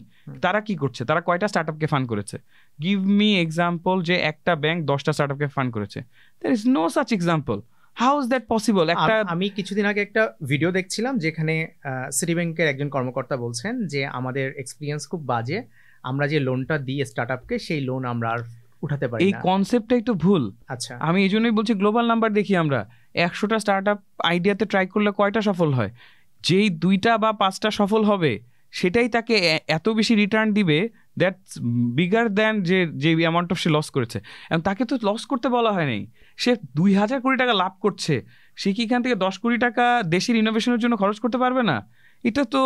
তারা কি করছে? তারা কয়টা স্টার্ট আপকে ফান্ড করেছে? গিভ মি এক্সাম্পল যে একটা ব্যাংক 10টা স্টার্ট আপকে ফান্ড করেছে। There is no such example. How is that possible? আমি কিছুদিন আগে একটা ভিডিও দেখছিলাম যেখানে সিটি ব্যাংকের একজন কর্মকর্তা বলছেন যে আমাদের এক্সপিরিয়েন্স খুব বাজে, আমরা যে লোনটা দিই স্টার্ট আপকে সেই লোন আমরা আর উঠাতে পারি না। এই কনসেপ্টটা একটু ভুল। আচ্ছা, আমি এই জন্যই বলছি গ্লোবাল নাম্বার দেখি আমরা 100টা স্টার্ট আপ আইডিয়াতে ট্রাই করলে কয়টা সফল হয়? যেই 2টা বা 5টা সফল হবে সেটাই তাকে এত বেশি রিটার্ন দিবে দ্যাটস বিগার দ্যান যে অ্যামাউন্ট অফ সে লস করেছে। এবং তাকে তো লস করতে বলা হয় নাই, সে 2000 কোটি টাকা লাভ করছে, সে কি এখান থেকে 10 কোটি টাকা দেশের ইনোভেশনের জন্য খরচ করতে পারবে না? এটা তো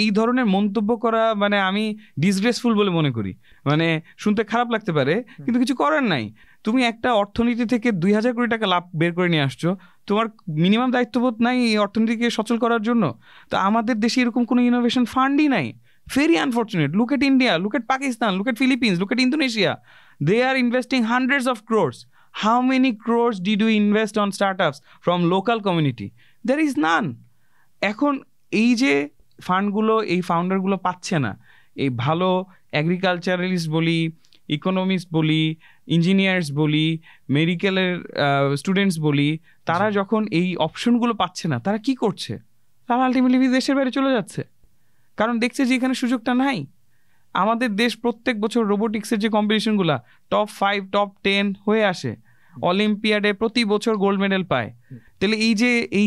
এই ধরনের মন্তব্য করা আমি ডিসগ্রেসফুল বলে মনে করি। শুনতে খারাপ লাগতে পারে, কিন্তু কিছু করার নাই। তুমি একটা অর্থনীতি থেকে 2000 কোটি টাকা লাভ বের করে নিয়ে আসছো, তোমার মিনিমাম দায়িত্ববোধ নাই এই অর্থনীতিকে সচল করার জন্য? তো আমাদের দেশে এরকম কোনো ইনোভেশন ফান্ডই নাই। Very unfortunate. Look at India, look at Pakistan, look at Philippines, look at Indonesia. They are investing hundreds of crores. How many crores did you invest on startups from local community? There is none. এখন এই যে ফান্ডগুলো এই ফাউন্ডারগুলো পাচ্ছে না, এই ভালো এগ্রিকালচারালিস্ট বলি, economist বলি, ইঞ্জিনিয়ার্স বলি, মেডিকেলের স্টুডেন্টস বলি, তারা যখন এই অপশনগুলো পাচ্ছে না, তারা কি করছে? তারা আলটিমেটলি দেশের বাইরে চলে যাচ্ছে, কারণ দেখছে যে এখানে সুযোগটা নাই। আমাদের দেশ প্রত্যেক বছর রোবোটিক্সের যে কম্পিটিশনগুলো টপ 5 টপ 10 হয়ে আসে, অলিম্পিয়াডে প্রতি বছর গোল্ড মেডেল পায়। তাহলে এই যে এই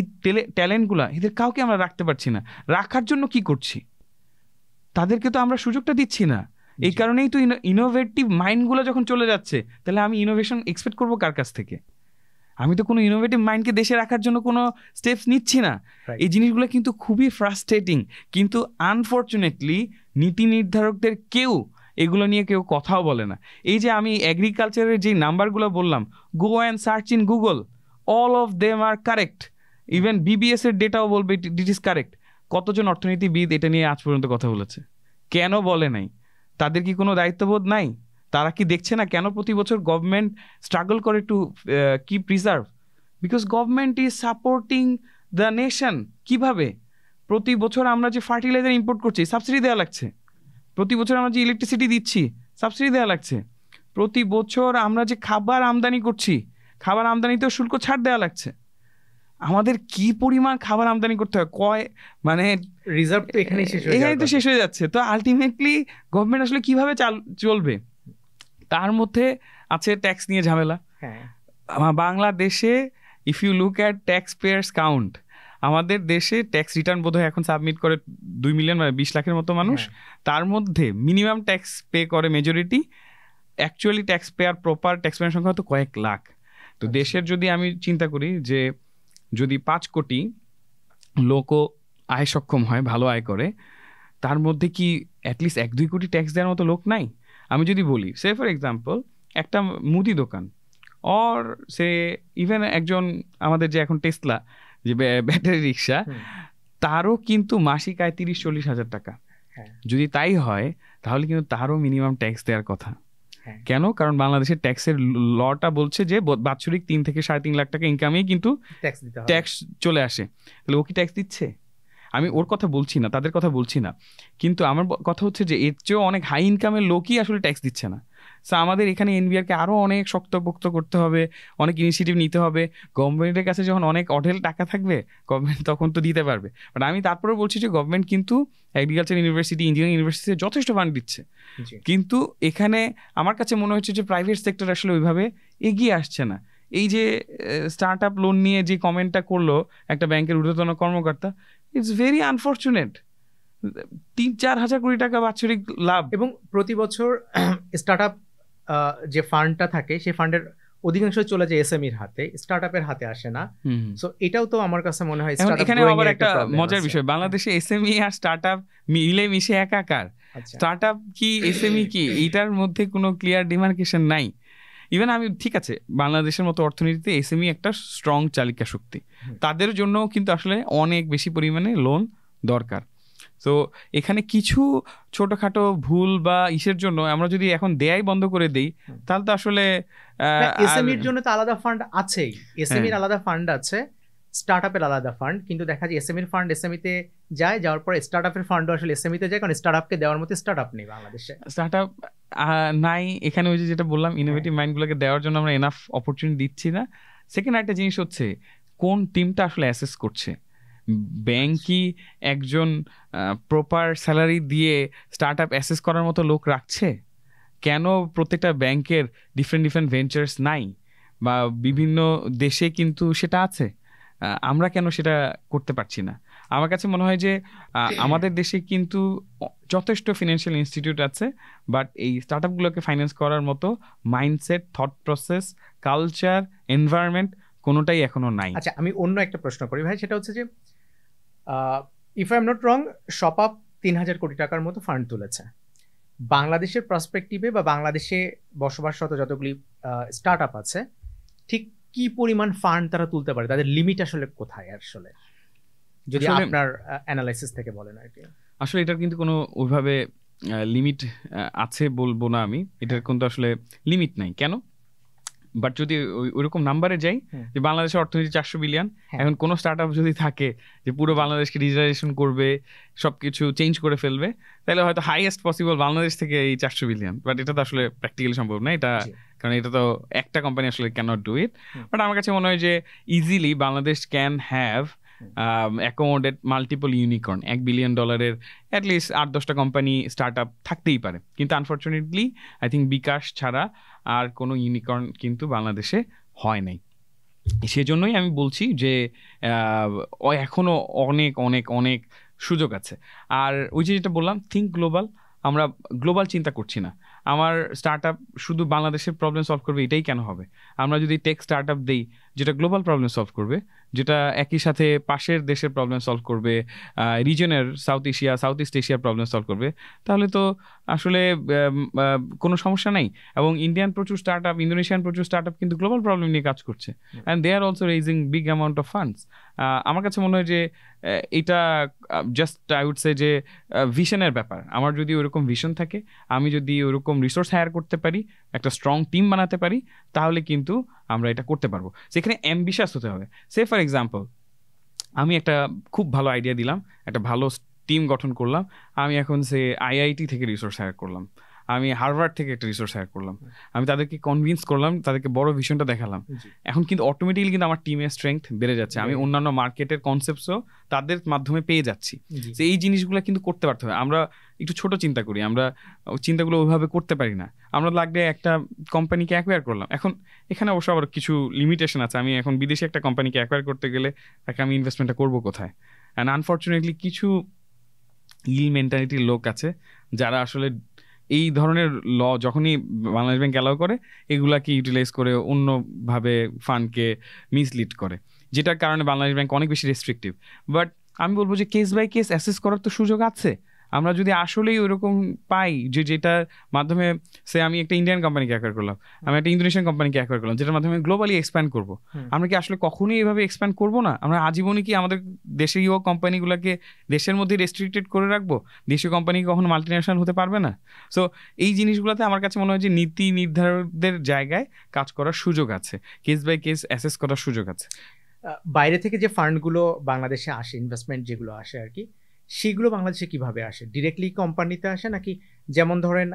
ট্যালেন্টগুলা, এদের কাউকে আমরা রাখতে পারছি না। রাখার জন্য কি করছি? তাদেরকে তো আমরা সুযোগটা দিচ্ছি না। এই কারণেই তো ইনোভেটিভ মাইন্ডগুলো যখন চলে যাচ্ছে, তাহলে আমি ইনোভেশন এক্সপেক্ট করবো কার কাছ থেকে? আমি তো কোনো ইনোভেটিভ মাইন্ডকে দেশে রাখার জন্য কোনো স্টেপস নিচ্ছি না। এই জিনিসগুলো কিন্তু খুবই ফ্রাস্ট্রেটিং। কিন্তু আনফর্চুনেটলি নীতি নির্ধারকদের কেউ এগুলো নিয়ে কেউ কথাও বলে না। এই যে আমি এগ্রিকালচারের যে নাম্বারগুলো বললাম, go and search in Google, all of them are correct. Even BBS এর ডেটাও বলবে ইট ইজ কারেক্ট। কতজন অর্থনীতিবিদ এটা নিয়ে আজ পর্যন্ত কথা বলেছে? কেন বলে নাই? তাদের কি কোনো দায়িত্ববোধ নাই? তারা কি দেখছে না কেন প্রতি বছর গভর্নমেন্ট স্ট্রাগল করে টু কি preserve? Because government is supporting the nation. কিভাবে? প্রতি বছর আমরা যে ফার্টিলাইজার ইম্পোর্ট করছি, সাবসিডি দেওয়া লাগছে। প্রতি বছর আমরা যে ইলেকট্রিসিটি দিচ্ছি, সাবসিডি দেওয়া লাগছে। প্রতি বছর আমরা যে খাবার আমদানি করছি, খাবার আমদানিতেও শুল্ক ছাড় দেওয়া লাগছে। আমাদের কি পরিমাণ খাবার আমদানি করতে হয়, মানে রিজার্ভ তো এখানেই শেষ হয়ে যাচ্ছে। তো আলটিমেটলি গভর্নমেন্ট আসলে কিভাবে চলবে? তার মধ্যে আছে ট্যাক্স নিয়ে ঝামেলা। বাংলাদেশে if you look at tax payers count, আমাদের দেশে ট্যাক্স রিটার্ন বোধহয় এখন সাবমিট করে 2 মিলিয়ন, মানে 20 লাখের মতো মানুষ। তার মধ্যে মিনিমাম ট্যাক্স পে করে majority, actually tax payer proper tax payer সংখ্যা হয়তো কয়েক লাখ। তো দেশের যদি আমি চিন্তা করি যে যদি 5 কোটি লোকও আয় সক্ষম হয়, ভালো আয় করে, তার মধ্যে কি অ্যাটলিস্ট 1-2 কোটি ট্যাক্স দেওয়ার মতো লোক নাই? আমি যদি বলি, সে ফর এক্সাম্পল একটা মুদি দোকান, অর সে ইভেন একজন আমাদের যে এখন টেসলা যে ব্যাটারি রিক্সা, তারও কিন্তু মাসিক আয় 30-40 হাজার টাকা। যদি তাই হয় তাহলে কিন্তু তারও মিনিমাম ট্যাক্স দেওয়ার কথা। কেন? কারণ বাংলাদেশের ট্যাক্সের লটা বলছে যে বাৎসরিক 3 থেকে 3.5 লাখ টাকা ইনকামেই কিন্তু ট্যাক্স চলে আসে। তাহলে ও কি ট্যাক্স দিচ্ছে? আমি ওর কথা বলছি না, তাদের কথা বলছি না, কিন্তু আমার কথা হচ্ছে যে এর চেয়েও অনেক হাই ইনকামের লোকই আসলে ট্যাক্স দিচ্ছে না। সো আমাদের এখানে এনবিআরকে আরও অনেক শক্তপোক্ত করতে হবে, অনেক ইনিশিয়েটিভ নিতে হবে। গভর্নমেন্টের কাছে যখন অনেক অঢেল টাকা থাকবে, গভর্নমেন্ট তখন তো দিতে পারবে। বাট আমি তারপরেও বলছি যে গভর্নমেন্ট কিন্তু এগ্রিকালচার ইউনিভার্সিটি, ইঞ্জিনিয়ারিং ইউনিভার্সিটিতে যথেষ্ট ফান্ড দিচ্ছে, কিন্তু এখানে আমার কাছে মনে হচ্ছে যে প্রাইভেট সেক্টর আসলে ওইভাবে এগিয়ে আসছে না। এই যে স্টার্ট আপ লোন নিয়ে যে কমেন্টটা করলো একটা ব্যাংকের ঊর্ধ্বতন কর্মকর্তা, ইটস ভেরি আনফর্চুনেট। 3-4 হাজার কোটি টাকা বাৎসরিক লাভ, এবং প্রতি বছর স্টার্ট আপ যে ফান্ডটা থাকে সেই ফান্ডের অধিকাংশ চলে যায় এসএমইর হাতে, স্টার্ট আপের হাতে আসে না। সো এটাও তো আমার কাছে মনে হয় এখানে আবার একটা মজার বিষয়, বাংলাদেশে এসএমই আর স্টার্ট আপ মিলে মিশে একাকার। স্টার্ট আপ কি এসএমই কি, এইটার মধ্যে কোনো ক্লিয়ার ডিমার্কেশন নাই। ইভেন আমি ঠিক আছে, বাংলাদেশের মতো অর্থনীতিতে এসএমই একটা স্ট্রং চালিকা শক্তি, তাদের জন্য কিন্তু আসলে অনেক বেশি পরিমাণে লোন দরকার। তো এখানে কিছু ছোটখাটো ভুল বা ইসের জন্য আমরা যদি এখন দেয়াই বন্ধ করে দেই, তাহলে তো আসলে এসএমইর জন্য তো আলাদা ফান্ড আছেই, এসএমইর আলাদা ফান্ড আছে, স্টার্ট আপের আলাদা ফান্ড, কিন্তু দেখা যায় এসএমইর ফান্ড এসএমইতে যায়, যাওয়ার পরে স্টার্ট আপের ফান্ডও আসলে এসএমইতে যায়, কারণ স্টার্ট আপকে দেওয়ার মতো স্টার্ট আপ নেই বাংলাদেশে। স্টার্ট আপ নাই এখানে, ওই যে যেটা বললাম, ইনোভেটিভ মাইন্ডগুলোকে দেওয়ার জন্য আমরা এনাফ অপরচুনিটি দিচ্ছি না। সেকেন্ড একটা জিনিস হচ্ছে কোন টিমটা আসলে অ্যাসেস করছে। ব্যাংক কি একজন প্রপার স্যালারি দিয়ে স্টার্ট আপ অ্যাসেস করার মতো লোক রাখছে? কেন প্রত্যেকটা ব্যাংকের ডিফারেন্ট ডিফারেন্ট ভেঞ্চার্স নাই? বা বিভিন্ন দেশে কিন্তু সেটা আছে, আমরা কেন সেটা করতে পারছি না? আমার কাছে মনে হয় যে আমাদের দেশে কিন্তু যথেষ্ট ফিনান্সিয়াল ইনস্টিটিউট আছে, বাট এই স্টার্ট আপগুলোকে ফাইন্যান্স করার মতো mindset, thought process, culture, environment কোনোটাই এখনো নাই। আচ্ছা, আমি অন্য একটা প্রশ্ন করি ভাই, সেটা হচ্ছে যে if I am not wrong, shop up 3,000 কোটি টাকার মতো ফান্ড তুলেছে। বাংলাদেশের পার্সপেক্টিভে বা বাংলাদেশে বসবাসরত যতগুলি স্টার্ট আপ আছে, ঠিক কি পরিমাণ ফান্ড তারা তুলতে পারে? তাদের লিমিট আসলে কোথায় আসলে, যদি আপনার অ্যানালাইসিস থেকে বলেন আর কি? আসলে এটার কিন্তু কোনো ওইভাবে লিমিট আছে বলবো না আমি, এটার কিন্তু আসলে লিমিট নাই। কেন? বাট যদি ওইরকম নাম্বারে যাই যে বাংলাদেশের অর্থনীতি 400 বিলিয়ন, এখন কোনো স্টার্ট আপ যদি থাকে যে পুরো বাংলাদেশকে ডিজিটালাইজেশন করবে, সবকিছু চেঞ্জ করে ফেলবে, তাহলে হয়তো হাইয়েস্ট পসিবল বাংলাদেশ থেকে এই 400 বিলিয়ন। বাট এটা তো আসলে প্র্যাকটিক্যালি সম্ভব না, এটা কারণ এটা তো একটা কোম্পানি আসলে ক্যানট ডু ইট। বাট আমার কাছে মনে হয় যে easily Bangladesh can have accommodate multiple unicorn. $1 billion at least 8-10টা কোম্পানি স্টার্ট আপ থাকতেই পারে, কিন্তু আনফর্চুনেটলি আই থিঙ্ক বিকাশ ছাড়া আর কোনো ইউনিকর্ন কিন্তু বাংলাদেশে হয় নাই। সেজন্যই আমি বলছি যে এখনো অনেক অনেক অনেক সুযোগ আছে। আর ওই যে যেটা বললাম, থিঙ্ক গ্লোবাল, আমরা গ্লোবাল চিন্তা করছি না। আমার স্টার্ট আপ শুধু বাংলাদেশের প্রবলেম সলভ করবে এটাই কেন হবে? আমরা যদি টেক স্টার্ট আপ দিই যেটা গ্লোবাল প্রবলেম সলভ করবে, যেটা একই সাথে পাশের দেশের প্রবলেম সলভ করবে, রিজনের সাউথ ইস্ট এশিয়ার প্রবলেম সলভ করবে, তাহলে তো আসলে কোনো সমস্যা নাই। এবং ইন্ডিয়ান প্রচুর স্টার্ট আপ, ইন্দোনেশিয়ান প্রচুর স্টার্ট আপ কিন্তু গ্লোবাল প্রবলেম নিয়ে কাজ করছে, and they are also raising big amount of funds. আমার কাছে মনে হয় যে এটা জাস্ট আই উড সে যে ভিশনের ব্যাপার। আমার যদি ওরকম ভিশন থাকে, আমি যদি ওরকম রিসোর্স হায়ার করতে পারি, একটা স্ট্রং টিম বানাতে পারি, তাহলে কিন্তু আমরা এটা করতে পারবো। সেখানে অ্যাম্বিশাস হতে হবে। সে ফর এক্সাম্পল, আমি একটা খুব ভালো আইডিয়া দিলাম, একটা ভালো টিম গঠন করলাম, আমি এখন সে আইআইটি থেকে রিসোর্স হায়ার করলাম, আমি হার্ভার্ড থেকে একটা রিসোর্স হায়ার করলাম, আমি তাদেরকে কনভিন্স করলাম, তাদেরকে বড় ভিশনটা দেখালাম। এখন কিন্তু অটোমেটিক্যালি কিন্তু আমার টিমের স্ট্রেংথ বেড়ে যাচ্ছে, আমি অন্যান্য মার্কেটের কনসেপ্টসও তাদের মাধ্যমে পেয়ে যাচ্ছি। এই জিনিসগুলো কিন্তু করতে পারতে হবে। আমরা একটু ছোট চিন্তা করি, আমরা চিন্তাগুলো ওইভাবে করতে পারি না। আমরা লাগলে একটা কোম্পানিকে অ্যাকোয়ার করলাম, এখন এখানে অবশ্য আবার কিছু লিমিটেশন আছে। আমি এখন বিদেশে একটা কোম্পানিকে অ্যাকোয়ার করতে গেলে তাকে আমি ইনভেস্টমেন্টটা করবো কোথায়? অ্যান্ড আনফর্চুনেটলি কিছু ইল মেন্টালিটির লোক আছে যারা আসলে এই ধরনের ল যখনই বাংলাদেশ ব্যাংক অ্যালাউ করে, এগুলাকে ইউটিলাইজ করে অন্যভাবে ফান্ডকে মিসলিড করে, যেটার কারণে বাংলাদেশ ব্যাংক অনেক বেশি রেস্ট্রিকটিভ। বাট আমি বলবো যে কেস বাই কেস অ্যাসেস করার তো সুযোগ আছে। আমরা যদি আসলেই ওইরকম পাই যে যেটার মাধ্যমে সে আমি একটা ইন্ডিয়ান কোম্পানিকে অ্যাকোয়ার করলাম, আমি একটা ইন্দোনেশিয়ান কোম্পানিকে অ্যাকোয়ার করলাম, যেটার মাধ্যমে গ্লোবালি এক্সপ্যান্ড করবো, আমরা কি আসলে কখনোই এইভাবে এক্সপ্যান্ড করবো না? আমরা আজীবনই কি আমাদের দেশীয় কোম্পানিগুলোকে দেশের মধ্যে রেস্ট্রিক্টেড করে রাখবো? দেশীয় কোম্পানি কখনো মাল্টিন্যাশনাল হতে পারবে না? সো এই জিনিসগুলোতে আমার কাছে মনে হয় যে নীতি নির্ধারকদের জায়গায় কাজ করার সুযোগ আছে, কেস বাই কেস অ্যাসেস করার সুযোগ আছে। বাইরে থেকে যে ফান্ডগুলো বাংলাদেশে আসে, ইনভেস্টমেন্ট যেগুলো আসে আর কি, সেগুলো বাংলাদেশে কিভাবে আসে? ডিরেক্টলি কোম্পানিতে আসে নাকি, যেমন ধরেন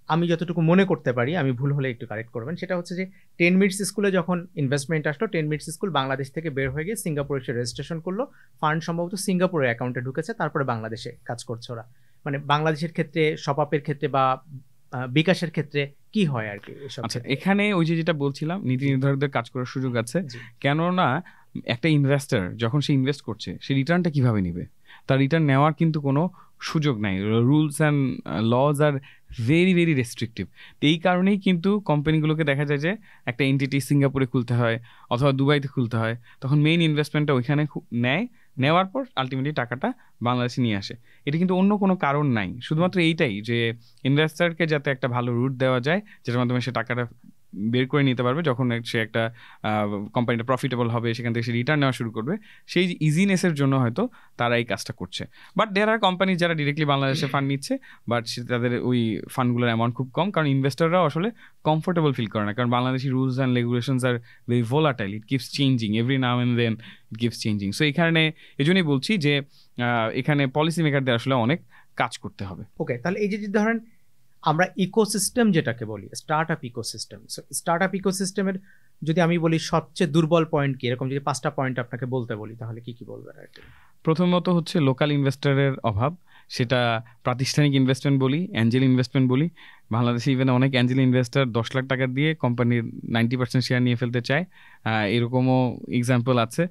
আমি যতটুকু মনে করতে পারি, আমি ভুল হলে একটু কারেক্ট করবেন, সেটা হচ্ছে যে 10 মিনিটস স্কুলে যখন ইনভেস্টমেন্ট আসলো, 10 মিনিটস স্কুল বাংলাদেশ থেকে বের হয়ে গিয়ে সিঙ্গাপুরে এসে রেজিস্ট্রেশন করলো, ফান্ড সম্ভবত সিঙ্গাপুরের অ্যাকাউন্টে ঢুকেছে, তারপরে বাংলাদেশে কাজ করছে ওরা। মানে বাংলাদেশের ক্ষেত্রে, শপাপের ক্ষেত্রে বা বিকাশের ক্ষেত্রে কি হয় আর কি? আচ্ছা, এখানে ওই যে যেটা বলছিলাম, নীতি নির্ধারকদের কাজ করার সুযোগ আছে। কেননা একটা ইনভেস্টর যখন সে ইনভেস্ট করছে, সে রিটার্নটা কিভাবে নিবে? তার রিটার্ন নেওয়ার কিন্তু কোনো সুযোগ নাই। Rules and laws are very very restrictive. তো এই কারণেই কিন্তু কোম্পানিগুলোকে দেখা যায় যে একটা এন্টিটি সিঙ্গাপুরে খুলতে হয় অথবা দুবাইতে খুলতে হয়, তখন মেইন ইনভেস্টমেন্টটা ওইখানে নেয়, নেওয়ার পর আলটিমেটলি টাকাটা বাংলাদেশে নিয়ে আসে। এটা কিন্তু অন্য কোনো কারণ নাই, শুধুমাত্র এইটাই যে ইনভেস্টরকে যাতে একটা ভালো রুট দেওয়া যায়, যেটার মাধ্যমে সে টাকাটা বের করে নিতে পারবে, যখন সে একটা কোম্পানিটা প্রফিটেবল হবে, সেখান থেকে সে রিটার্ন নেওয়া শুরু করবে। সেই ইজিনেসের জন্য হয়তো তারা এই কাজটা করছে। বাট দেয়ার আর কোম্পানি যারা ডিরেক্টলি বাংলাদেশে ফান্ড নিচ্ছে, বাট তাদের ওই ফান্ডগুলোর অ্যামাউন্ট খুব কম, কারণ ইনভেস্টররাও আসলে কমফোর্টেবল ফিল করে না, কারণ Bangladeshi rules and regulations are very volatile, it keeps changing every now and then, it keeps changing. So এখানে এই জন্যই বলছি যে এখানে পলিসি মেকারদের আসলে অনেক কাজ করতে হবে। ওকে, তাহলে এই যে ধরেন আমরা ইকোসিস্টেম যেটাকে বলি, startup ecosystem, startup ইকোসিস্টেমের যদি আমি বলি সবচেয়ে দুর্বল পয়েন্ট কি, এরকম যদি 5টা পয়েন্ট আপনাকে বলতে বলি, তাহলে কি কি বলবেন আর কি? প্রথমত হচ্ছে লোকাল ইনভেস্টরের অভাব, সেটা প্রাতিষ্ঠানিক ইনভেস্টমেন্ট বলি, অ্যাঞ্জেল ইনভেস্টমেন্ট বলি। বাংলাদেশে ইভেন অনেক অ্যাঞ্জেল ইনভেস্টর 10 লাখ টাকা দিয়ে কোম্পানির 90% শেয়ার নিয়ে ফেলতে চায়, এরকমও এক্সাম্পল আছে।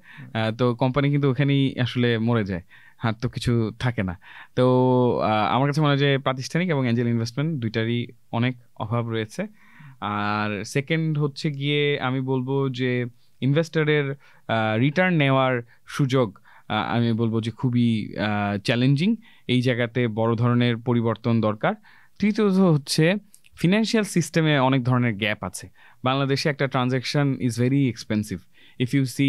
তো কোম্পানি কিন্তু ওখানেই আসলে মরে যায়, হাত তো কিছু থাকে না। তো আমার কাছে মনে হয় যে প্রাতিষ্ঠানিক এবং অ্যাঞ্জেল ইনভেস্টমেন্ট দুইটারই অনেক অভাব রয়েছে। আর সেকেন্ড হচ্ছে গিয়ে আমি বলবো যে ইনভেস্টরের রিটার্ন নেওয়ার সুযোগ আমি বলবো যে খুবই চ্যালেঞ্জিং, এই জায়গাতে বড় ধরনের পরিবর্তন দরকার। তৃতীয়ত হচ্ছে ফিনান্সিয়াল সিস্টেমে অনেক ধরনের গ্যাপ আছে। বাংলাদেশে একটা transaction is very expensive, if you see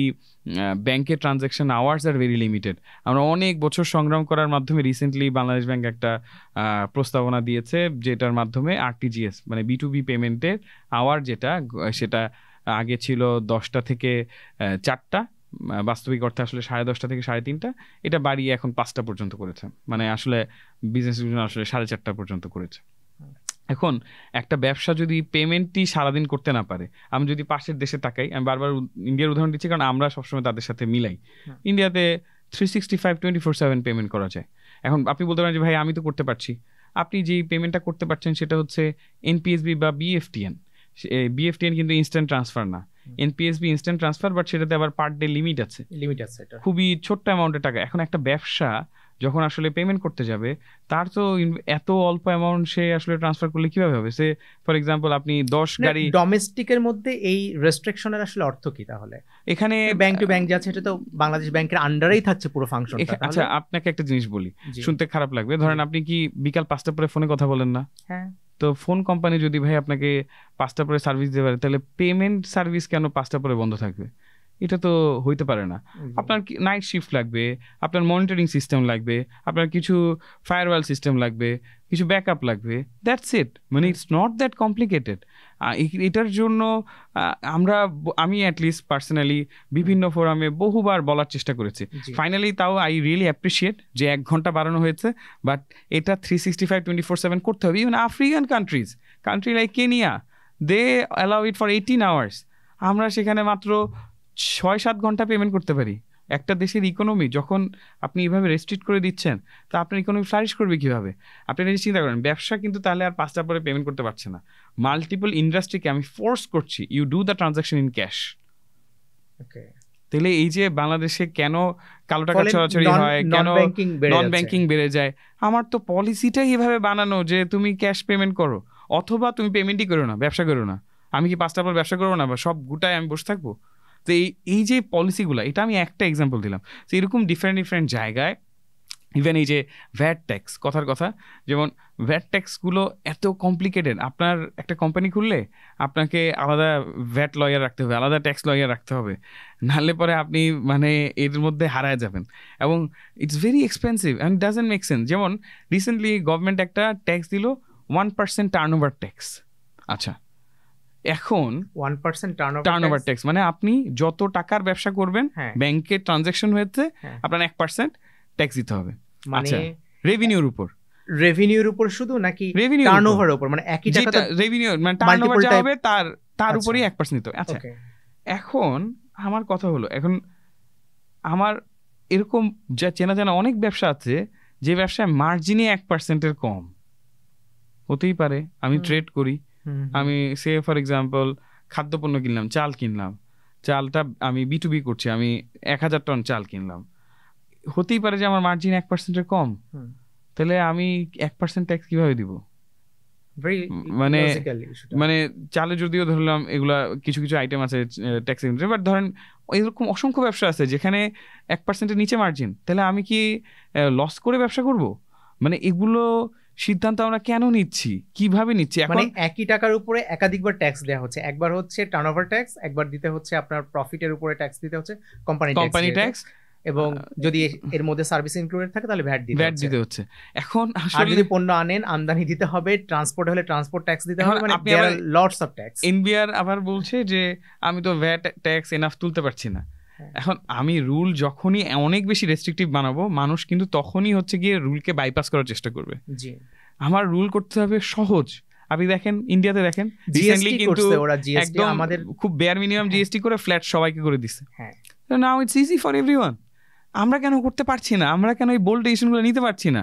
ব্যাংকের transaction hours are very limited. আমরা অনেক বছর সংগ্রাম করার মাধ্যমে রিসেন্টলি বাংলাদেশ ব্যাংক একটা প্রস্তাবনা দিয়েছে যেটার মাধ্যমে আরটিজিএস মানে B2B পেমেন্টের আওয়ার যেটা সেটা আগে ছিল 10টা থেকে 4টা, বাস্তবিক অর্থে আসলে 10:30 থেকে 3:30, এটা বাড়িয়ে এখন 5টা পর্যন্ত করেছে, মানে আসলে বিজনেস আসলে 4:30 পর্যন্ত করেছে। এখন একটা ব্যবসা যদি পেমেন্টই সারাদিন করতে না পারে, আমি যদি পাশের দেশে তাকাই, আমি বারবার ইন্ডিয়ার উদাহরণ দিচ্ছি কারণ আমরা সবসময় তাদের সাথে মিলাই, ইন্ডিয়াতে 365 24/7 পেমেন্ট করা যায়। এখন আপনি বলতে পারেন যে ভাই আমি তো করতে পারছি, আপনি যে পেমেন্টটা করতে পারছেন সেটা হচ্ছে এনপিএসবি বা বিএফটিএন। বিএফটিএন কিন্তু ইনস্ট্যান্ট ট্রান্সফার না, এনপিএসবি ইনস্ট্যান্ট ট্রান্সফার, বাট সেটাতে আবার পার ডে লিমিট আছে, খুবই ছোট্ট অ্যামাউন্টের টাকা। এখন একটা ব্যবসা যখন আসলে পেমেন্ট করতে যাবে তার তো এত অল্প অ্যামাউন্ট সে আসলে ট্রান্সফার করলে কিভাবে হবে? সে ফর এক্সাম্পল আপনি 10 গাড়ি ডোমেস্টিকের মধ্যে এই রেস্ট্রিকশনের আসলে অর্থ কি তাহলে? এখানে ব্যাংক টু ব্যাংক যাচ্ছে, এটা তো বাংলাদেশ ব্যাংকের আন্ডারেই থাকছে পুরো ফাংশনটা। আচ্ছা আপনাকে একটা জিনিস বলি, শুনতে খারাপ লাগবে, ধরেন আপনি কি বিকাল 5টা পরে ফোনে কথা বলেন না? হ্যাঁ। তো ফোন কোম্পানি যদি ভাই আপনাকে 5টা পরে সার্ভিস দিতে পারে, তাহলে পেমেন্ট সার্ভিস কেন 5টা পরে বন্ধ থাকবে? এটা তো হইতে পারে না। আপনার নাইট শিফট লাগবে, আপনার মনিটরিং সিস্টেম লাগবে, আপনার কিছু ফায়ারওয়াল সিস্টেম লাগবে, কিছু ব্যাকআপ লাগবে, দ্যাটস ইট। মানে ইটস নট দ্যাট কমপ্লিকেটেড। এটার জন্য আমি অ্যাটলিস্ট পার্সোনালি বিভিন্ন ফোরামে বহুবার বলার চেষ্টা করেছি, ফাইনালি তাও আই রিয়েলি অ্যাপ্রিসিয়েট যে 1 ঘন্টা বাড়ানো হয়েছে, বাট এটা 365 24/7 করতে হবে। Even African country like Kenya, they allow it for 18 hours. আমরা সেখানে মাত্র 6-7 ঘন্টা পেমেন্ট করতে পারি। একটা দেশের ইকোনমি যখন আপনি এইভাবে রেস্ট্রিক্ট করে দিচ্ছেন, তা আপনার ইকোনমি ফ্লারিশ করবে কিভাবে? আপনি নিজে চিন্তা করেন, ব্যবসা কিন্তু তাহলে আর 5টা পরে পেমেন্ট করতে পারছে না। মাল্টিপল ইন্ডাস্ট্রিকে আমি ফোর্স করছি, you do the transaction in cash. তাহলে এই যে বাংলাদেশে কেন কালো টাকা ছড়াছড়ি হয়, কেন নন ব্যাংকিং বেড়ে যায়, আমার তো পলিসিটাই এভাবে বানানো যে তুমি ক্যাশ পেমেন্ট করো, অথবা তুমি পেমেন্টই করো না, ব্যবসা করো না। আমি কি 5টা পর ব্যবসা করবো না বা সব গোটায় আমি বসে থাকবো? তো এই যে পলিসিগুলো, এটা আমি একটা এক্সাম্পল দিলাম। তো এরকম ডিফারেন্ট জায়গায় ইভেন এই যে ভ্যাট ট্যাক্স, কথার কথা, যেমন ভ্যাট ট্যাক্সগুলো এত কমপ্লিকেটেড। আপনার একটা কোম্পানি খুললে আপনাকে আলাদা ভ্যাট লয়ার রাখতে হবে, আলাদা ট্যাক্স লয়ার রাখতে হবে, নাহলে পরে আপনি মানে এর মধ্যে হারায় যাবেন, এবং it's very expensive and doesn't make sense. যেমন রিসেন্টলি গভর্নমেন্ট একটা ট্যাক্স দিল 1% টার্নওভার ট্যাক্স। আচ্ছা, এখন 1% টার্নওভার ট্যাক্স মানে আপনি যত টাকার ব্যবসা করবেন, ব্যাংকে ট্রানজাকশন হয়েছে, আপনার 1% ট্যাক্স দিতে হবে। আচ্ছা, রেভিনিউর উপর শুধু নাকি টার্নওভারের উপর? মানে একই টাকা রেভিনিউ মানে টার্নওভার যা হবে তার উপরই 1% দিতে হবে। আচ্ছা, এখন আমার কথা হলো, এখন আমার এরকম যা চেনা অনেক ব্যবসা আছে যে ব্যবসায় মার্জিনই 1%-এর কম। হতেই পারে আমি ট্রেড করি, আমি সে ফর এক্সাম্পল খাদ্যপণ্য কিনলাম, চাল কিনলাম, চালটা আমি B2B করছি, আমি 1000 টন চাল কিনলাম, হতেই পারে যে আমার মার্জিন 1%-এর কম, তাহলে আমি 1% ট্যাক্স কিভাবে দিব? মানে চালে যদিও ধরলাম এগুলা কিছু আইটেম আছে ট্যাক্স, বাট ধরেন এরকম অসংখ্য ব্যবসা আছে যেখানে 1%-এর নিচে মার্জিন, তাহলে আমি কি লস করে ব্যবসা করব? মানে এগুলো সিদ্ধান্ত আমরা কেন নিচ্ছি, কিভাবে নিচ্ছি? এখন একই টাকার উপরে একাধিকবার ট্যাক্স দেওয়া হচ্ছে, একবার হচ্ছে টার্নওভার ট্যাক্স, একবার দিতে হচ্ছে আপনার প্রফিটের উপরে ট্যাক্স দিতে হচ্ছে কোম্পানি ট্যাক্স, এবং যদি এর মধ্যে সার্ভিস ইনক্লুডেড থাকে তাহলে ভ্যাট দিতে হচ্ছে। এখন আসলে যদি পণ্য আনেন আমদানি দিতে হবে, ট্রান্সপোর্ট হলে ট্রান্সপোর্ট ট্যাক্স দিতে হবে, মানে there are lots of tax. NBR আবার বলছে যে আমি তো ভ্যাট ট্যাক্স এনাফ তুলতে পারছি না। এখন আমি রুল যখনই অনেক বেশি রেস্ট্রিকটিভ বানাবো, মানুষ কিন্তু তখনই হচ্ছে গিয়ে রুলকে বাইপাস করার চেষ্টা করবে। জি, আমার রুল করতে হবে সহজ। আপনি দেখেন ইন্ডিয়াতে দেখেন রিসেন্টলি কিন্তু একদম আমাদের খুব বেয়ার মিনিমাম জিএসটি করে ফ্ল্যাট সবাইকে করে দিচ্ছে। হ্যাঁ, now it's easy for everyone. আমরা কেন করতে পারছি না? আমরা কেন এই বোল্ড ডিসিশনগুলো নিতে পারছি না?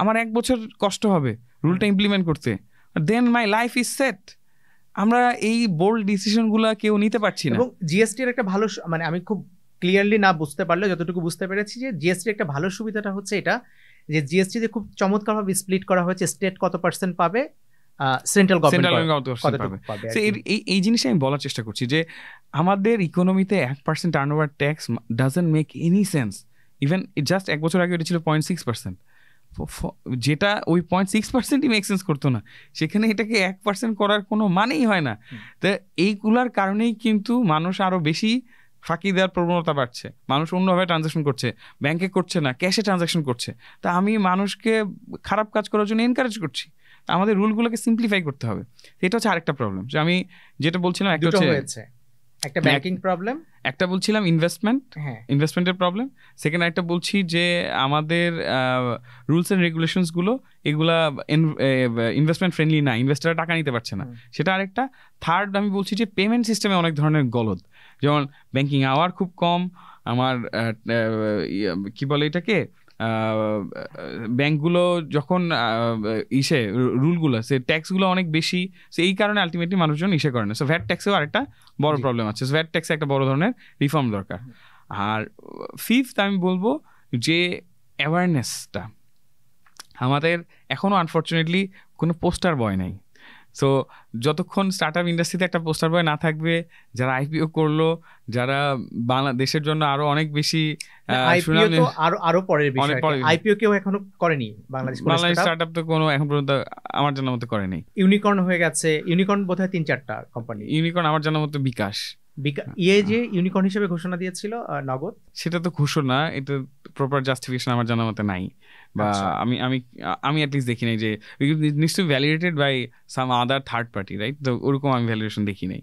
আমার 1 বছর কষ্ট হবে রুলটা ইমপ্লিমেন্ট করতে, দেন মাই লাইফ ইজ সেট। আমরা এই বোল্ড ডিসিশনগুলো কেউ নিতে পারছি না। এবং জিএসটি এর একটা ভালো, মানে আমি খুব ক্লিয়ারলি না বুঝতে পারলে যতটুকু বুঝতে পেরেছি যে জিএসটি একটা ভালো সুবিধাটা হচ্ছে এটা যে জিএসটি তে খুব চমৎকারভাবে স্প্লিট করা হয়েছে, স্টেট কত পার্সেন্ট পাবে, সেন্ট্রাল গভর্নমেন্ট কত পাবে। এই জিনিসটা আমি বলার চেষ্টা করছি যে আমাদের ইকোনমিতে 1% turnover tax doesn't make any sense. Even just 1 বছর আগে এটা ছিল 0.6%, যেটা ওই 0.6%ই মেক সেন্স করতো না, সেখানে এটাকে 1% করার কোনো মানেই হয় না। তো এইগুলার কারণেই কিন্তু মানুষ আরো বেশি ফাঁকি দেওয়ার প্রবণতা বাড়ছে, মানুষ অন্যভাবে ট্রানজাকশন করছে, ব্যাংকে করছে না, ক্যাশে ট্রানজাকশন করছে। তা আমি মানুষকে খারাপ কাজ করার জন্য এনকারেজ করছি। আমাদের রুলগুলোকে সিম্পলিফাই করতে হবে। এটা হচ্ছে আরেকটা প্রবলেম, যে আমি যেটা বলছিলাম, একটা হচ্ছে একটা ব্যাংকিং প্রবলেম, একটা বলছিলাম ইনভেস্টমেন্টের প্রবলেম, সেকেন্ড একটা বলছি যে আমাদের রুলস অ্যান্ড রেগুলেশনস গুলো এগুলা ইনভেস্টমেন্ট ফ্রেন্ডলি না, ইনভেস্টাররা টাকা নিতে পারছে না, সেটা আরেকটা। থার্ড আমি বলছি যে পেমেন্ট সিস্টেমে অনেক ধরনের গলদ, যেমন ব্যাংকিং আওয়ার খুব কম, আমার কি বলে এটাকে, ব্যাংকগুলো যখন রুলগুলো সে ট্যাক্সগুলো অনেক বেশি, সো এই কারণে আলটিমেটলি মানুষজন করে না। সো ভ্যাট ট্যাক্সেও আরেকটা বড় প্রবলেম আছে, ভ্যাট ট্যাক্সে একটা বড় ধরনের রিফর্ম দরকার। আর ফিফথ আমি বলবো যে অ্যাওয়ারনেসটা আমাদের এখনও আনফর্চুনেটলি কোনো পোস্টার বয় নাই। সো যতক্ষণ স্টার্ট আপ ইন্ডাস্ট্রিতে একটা পোস্টার বয় না থাকবে, যারা আইপিও করলো, যারা বাংলাদেশের জন্য আরো অনেক বেশি আরো পরের বিষয়, আইপিও কেউ এখনো করেনি বাংলাদেশ স্টার্টআপ তো কোনো এখন পর্যন্ত আমার জানার মতো করেনি। ইউনিকর্ন হয়ে গেছে, ইউনিকর্ন বোধহয় 3-4টা কোম্পানি। ইউনিকর্ন আমার জানার মতো বিকাশ যে ইউনিকর্ন হিসেবে ঘোষণা দিয়েছিল নগদ, সেটা তো ঘোষণা, এটা প্রপার জাস্টিফিকেশন আমার জানার মতো নাই, বা আমি অ্যাটলিস্ট দেখি নাই যে needs to validated by some other third party, right? তো ওরকম আমি ভ্যালিডেশন দেখি নাই।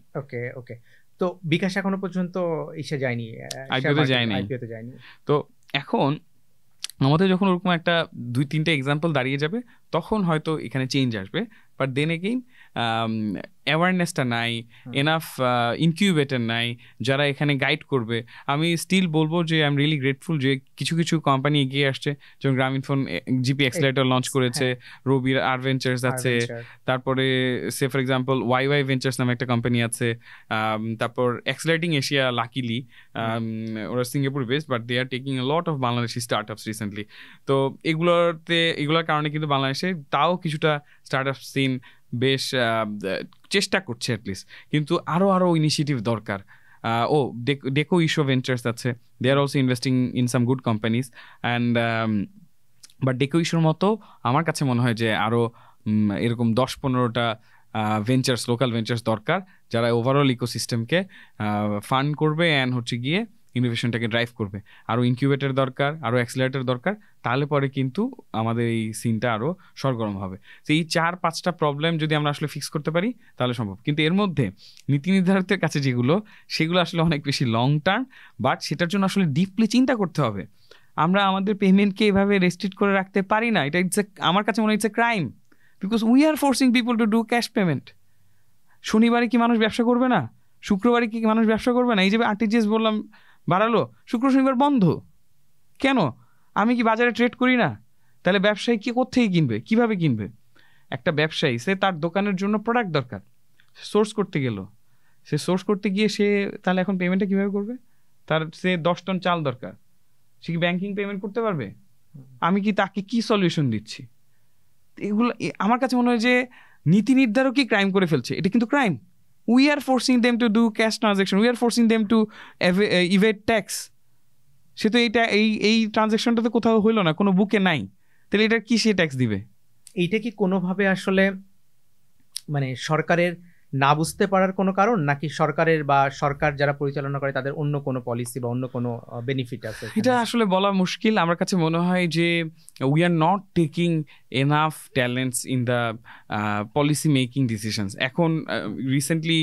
ওকে তো বিকাশ এখনো পর্যন্ত ইসে যায়নি, আইপিওতে যায়নি। তো এখন আমাদের যখন ওরকম একটা 2-3টা এক্সাম্পল দাঁড়িয়ে যাবে, তখন হয়তো এখানে চেঞ্জ আসবে। বাট দেন এগেইন অ্যাওয়ারনেসটা নাই, এনাফ ইনকিউবেটর নাই যারা এখানে গাইড করবে। আমি স্টিল বলবো যে আই এম রিয়েলি গ্রেটফুল যে কিছু কিছু কোম্পানি এগিয়ে আসছে, যেমন গ্রামীণফোন জিপি অ্যাক্সেলারেটর লঞ্চ করেছে, রবির আর ভেঞ্চার্স আছে, তারপরে say for example Y ventures নামে একটা কোম্পানি আছে, তারপর অ্যাক্সেলারেটিং এশিয়া, লাকিলি ওরা Singapore based, but they are taking a lot of Bangladeshi start ups recently. তো এগুলোর কারণে কিন্তু বাংলাদেশে তাও কিছুটা স্টার্ট আপ সিন বেশ চেষ্টা করছে অ্যাটলিস্ট, কিন্তু আরো ইনিশিয়েটিভ দরকার। ডেকো ইস্যু ভেঞ্চার্স আছে, they are also investing in some good companies and but ডেকো ইস্যুর মতো আমার কাছে মনে হয় যে আরো এরকম 10-15টা ভেঞ্চার্স, লোকাল ভেঞ্চার্স দরকার, যারা ওভারঅল ইকোসিস্টেমকে ফান্ড করবে অ্যান্ড হচ্ছে গিয়ে ইনোভেশনটাকে ড্রাইভ করবে। আরও ইনকিউবেটর দরকার, আরও অ্যাক্সিলারেটর দরকার, তাহলে পরে কিন্তু আমাদের এই সিনটা আরও সরগরম হবে। তো এই 4-5টা প্রবলেম যদি আমরা আসলে ফিক্স করতে পারি তাহলে সম্ভব। কিন্তু এর মধ্যে নীতি নির্ধারকদের কাছে সেগুলো আসলে অনেক বেশি লং টার্ম, বাট সেটার জন্য আসলে ডিপলি চিন্তা করতে হবে। আমরা আমাদের পেমেন্টকে এভাবে রেস্ট্রিক্ট করে রাখতে পারি না, এটা আমার কাছে মনে হয় it's a crime, because we are forcing people to do cash payment. শনিবারে কি মানুষ ব্যবসা করবে না? শুক্রবারে কি মানুষ ব্যবসা করবে না? এই যে আরটিজিএস বললাম বাড়ালো, শুক্র শনিবার বন্ধ কেন? আমি কি বাজারে ট্রেড করি না? তাহলে ব্যবসায়ী কি কোত্থেকে কিনবে, কিভাবে কিনবে? একটা ব্যবসায়ী সে তার দোকানের জন্য প্রোডাক্ট দরকার, সোর্স করতে গেল, সে সোর্স করতে গিয়ে সে তাহলে এখন পেমেন্টটা কিভাবে করবে? তার সে 10 টন চাল দরকার, সে কি ব্যাংকিং পেমেন্ট করতে পারবে? আমি কি তাকে কি সলিউশন দিচ্ছি? এগুলো আমার কাছে মনে হয় যে নীতি নির্ধারকই ক্রাইম করে ফেলছে। এটা কিন্তু crime. We are forcing them to do cash transaction. We are forcing them to evade tax. সে তো এই ট্রানজাকশনটা তো কোথাও হইলো না, কোনো বুকে নাই, তাহলে এটা কি সে ট্যাক্স দিবে? এইটা কি কোনোভাবে আসলে মানে সরকারের না বুঝতে পারার কোনো কারণ, নাকি সরকারের বা সরকার যারা পরিচালনা করে তাদের অন্য কোনো পলিসি বা অন্য কোনো বেনিফিট আছে? এটা আসলে বলা মুশকিল। আমার কাছে মনে হয় যে we are not taking enough talents in the policy making decisions. এখন রিসেন্টলি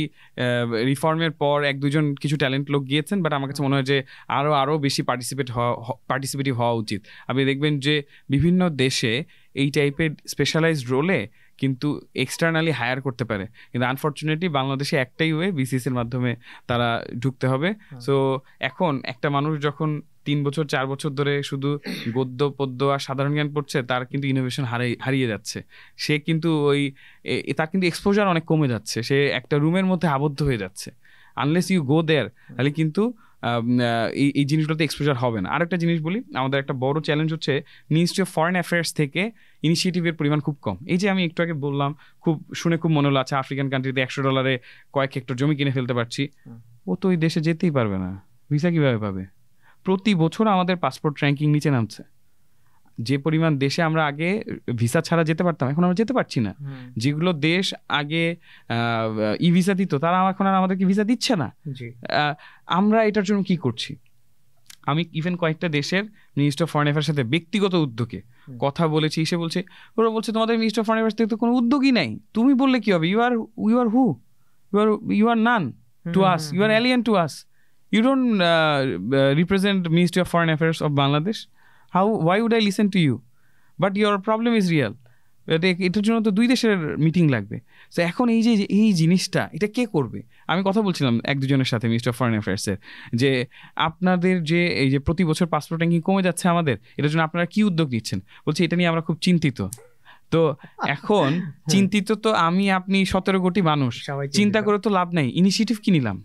রিফর্মের পর 1-2জন কিছু ট্যালেন্ট লোক গিয়েছেন, বাট আমার কাছে মনে হয় যে আরও বেশি পার্টিসিপেটিভ হওয়া উচিত। আপনি দেখবেন যে বিভিন্ন দেশে এই টাইপের স্পেশালাইজড রোলে কিন্তু এক্সটার্নালি হায়ার করতে পারে, কিন্তু আনফর্চুনেটলি বাংলাদেশে একটাই ওয়ে, বিসিএসের মাধ্যমে তারা ঢুকতে হবে। সো এখন একটা মানুষ যখন 3 বছর 4 বছর ধরে শুধু গদ্য পদ্য আর সাধারণ জ্ঞান পড়ছে, তার কিন্তু ইনোভেশন হারিয়ে যাচ্ছে। সে কিন্তু তার কিন্তু এক্সপোজার অনেক কমে যাচ্ছে, সে একটা রুমের মধ্যে আবদ্ধ হয়ে যাচ্ছে। আনলেস ইউ গো দেয়ার, তাহলে কিন্তু এই জিনিসগুলোতে এক্সপোজার হবে না। আরেকটা জিনিস বলি, আমাদের একটা বড় চ্যালেঞ্জ হচ্ছে মিনিস্ট্রি অফ ফরেন অ্যাফেয়ার্স থেকে ইনিশিয়েটিভের পরিমাণ খুব কম। এই যে আমি একটু আগে বললাম, শুনে খুব মনে হলো, আচ্ছা আফ্রিকান কান্ট্রিতে $100 কয়েক হেক্টর জমি কিনে ফেলতে পারছি, ও তো ওই দেশে যেতেই পারবে না, ভিসা কিভাবে পাবে? প্রতি বছর আমাদের পাসপোর্ট র্যাঙ্কিং নিচে নামছে। যে পরিমাণ দেশে আমরা আগে ভিসা ছাড়া যেতে পারতাম, এখন আমরা যেতে পারছি না। যেগুলো দেশ আগে ই ভিসা দিত, তারা এখন আর আমাদেরকে ভিসা দিচ্ছে না। আমরা এটার জন্য কি করছি? আমি ইভেন কয়েকটা দেশের মিনিস্টার অফ ফরেন অ্যাফেয়ার্স সাথে ব্যক্তিগত উদ্যোগে কথা বলেছি, সে বলছে, ওরা বলছে তোমাদের মিনিস্টার অফ ফরেন অ্যাফেয়ার্স থেকে তো কোনো উদ্যোগই নাই, তুমি বললে কি হবে? You are who? You are none to us, you are alien to us, you don't represent Ministry of Foreign Affairs of Bangladesh. Why would I listen to you? But your problem is real. এটার জন্য তো দুই দেশের meeting লাগবে। তো এখন এই জিনিসটা এটা কে করবে? আমি কথা বলছিলাম এক দুজনের সাথে মিনিস্টার অফ ফরেন অ্যাফেয়ার্সের, যে আপনাদের যে এই যে প্রতি বছর পাসপোর্ট র্যাঙ্কিং কমে যাচ্ছে আমাদের, এটার জন্য আপনারা কি উদ্যোগ নিচ্ছেন? বলছে এটা নিয়ে আমরা খুব চিন্তিত। তো এখন চিন্তিত তো আমি আপনি 17 কোটি মানুষ, চিন্তা করে তো লাভ নাই, ইনিশিয়েটিভ কি নিলাম?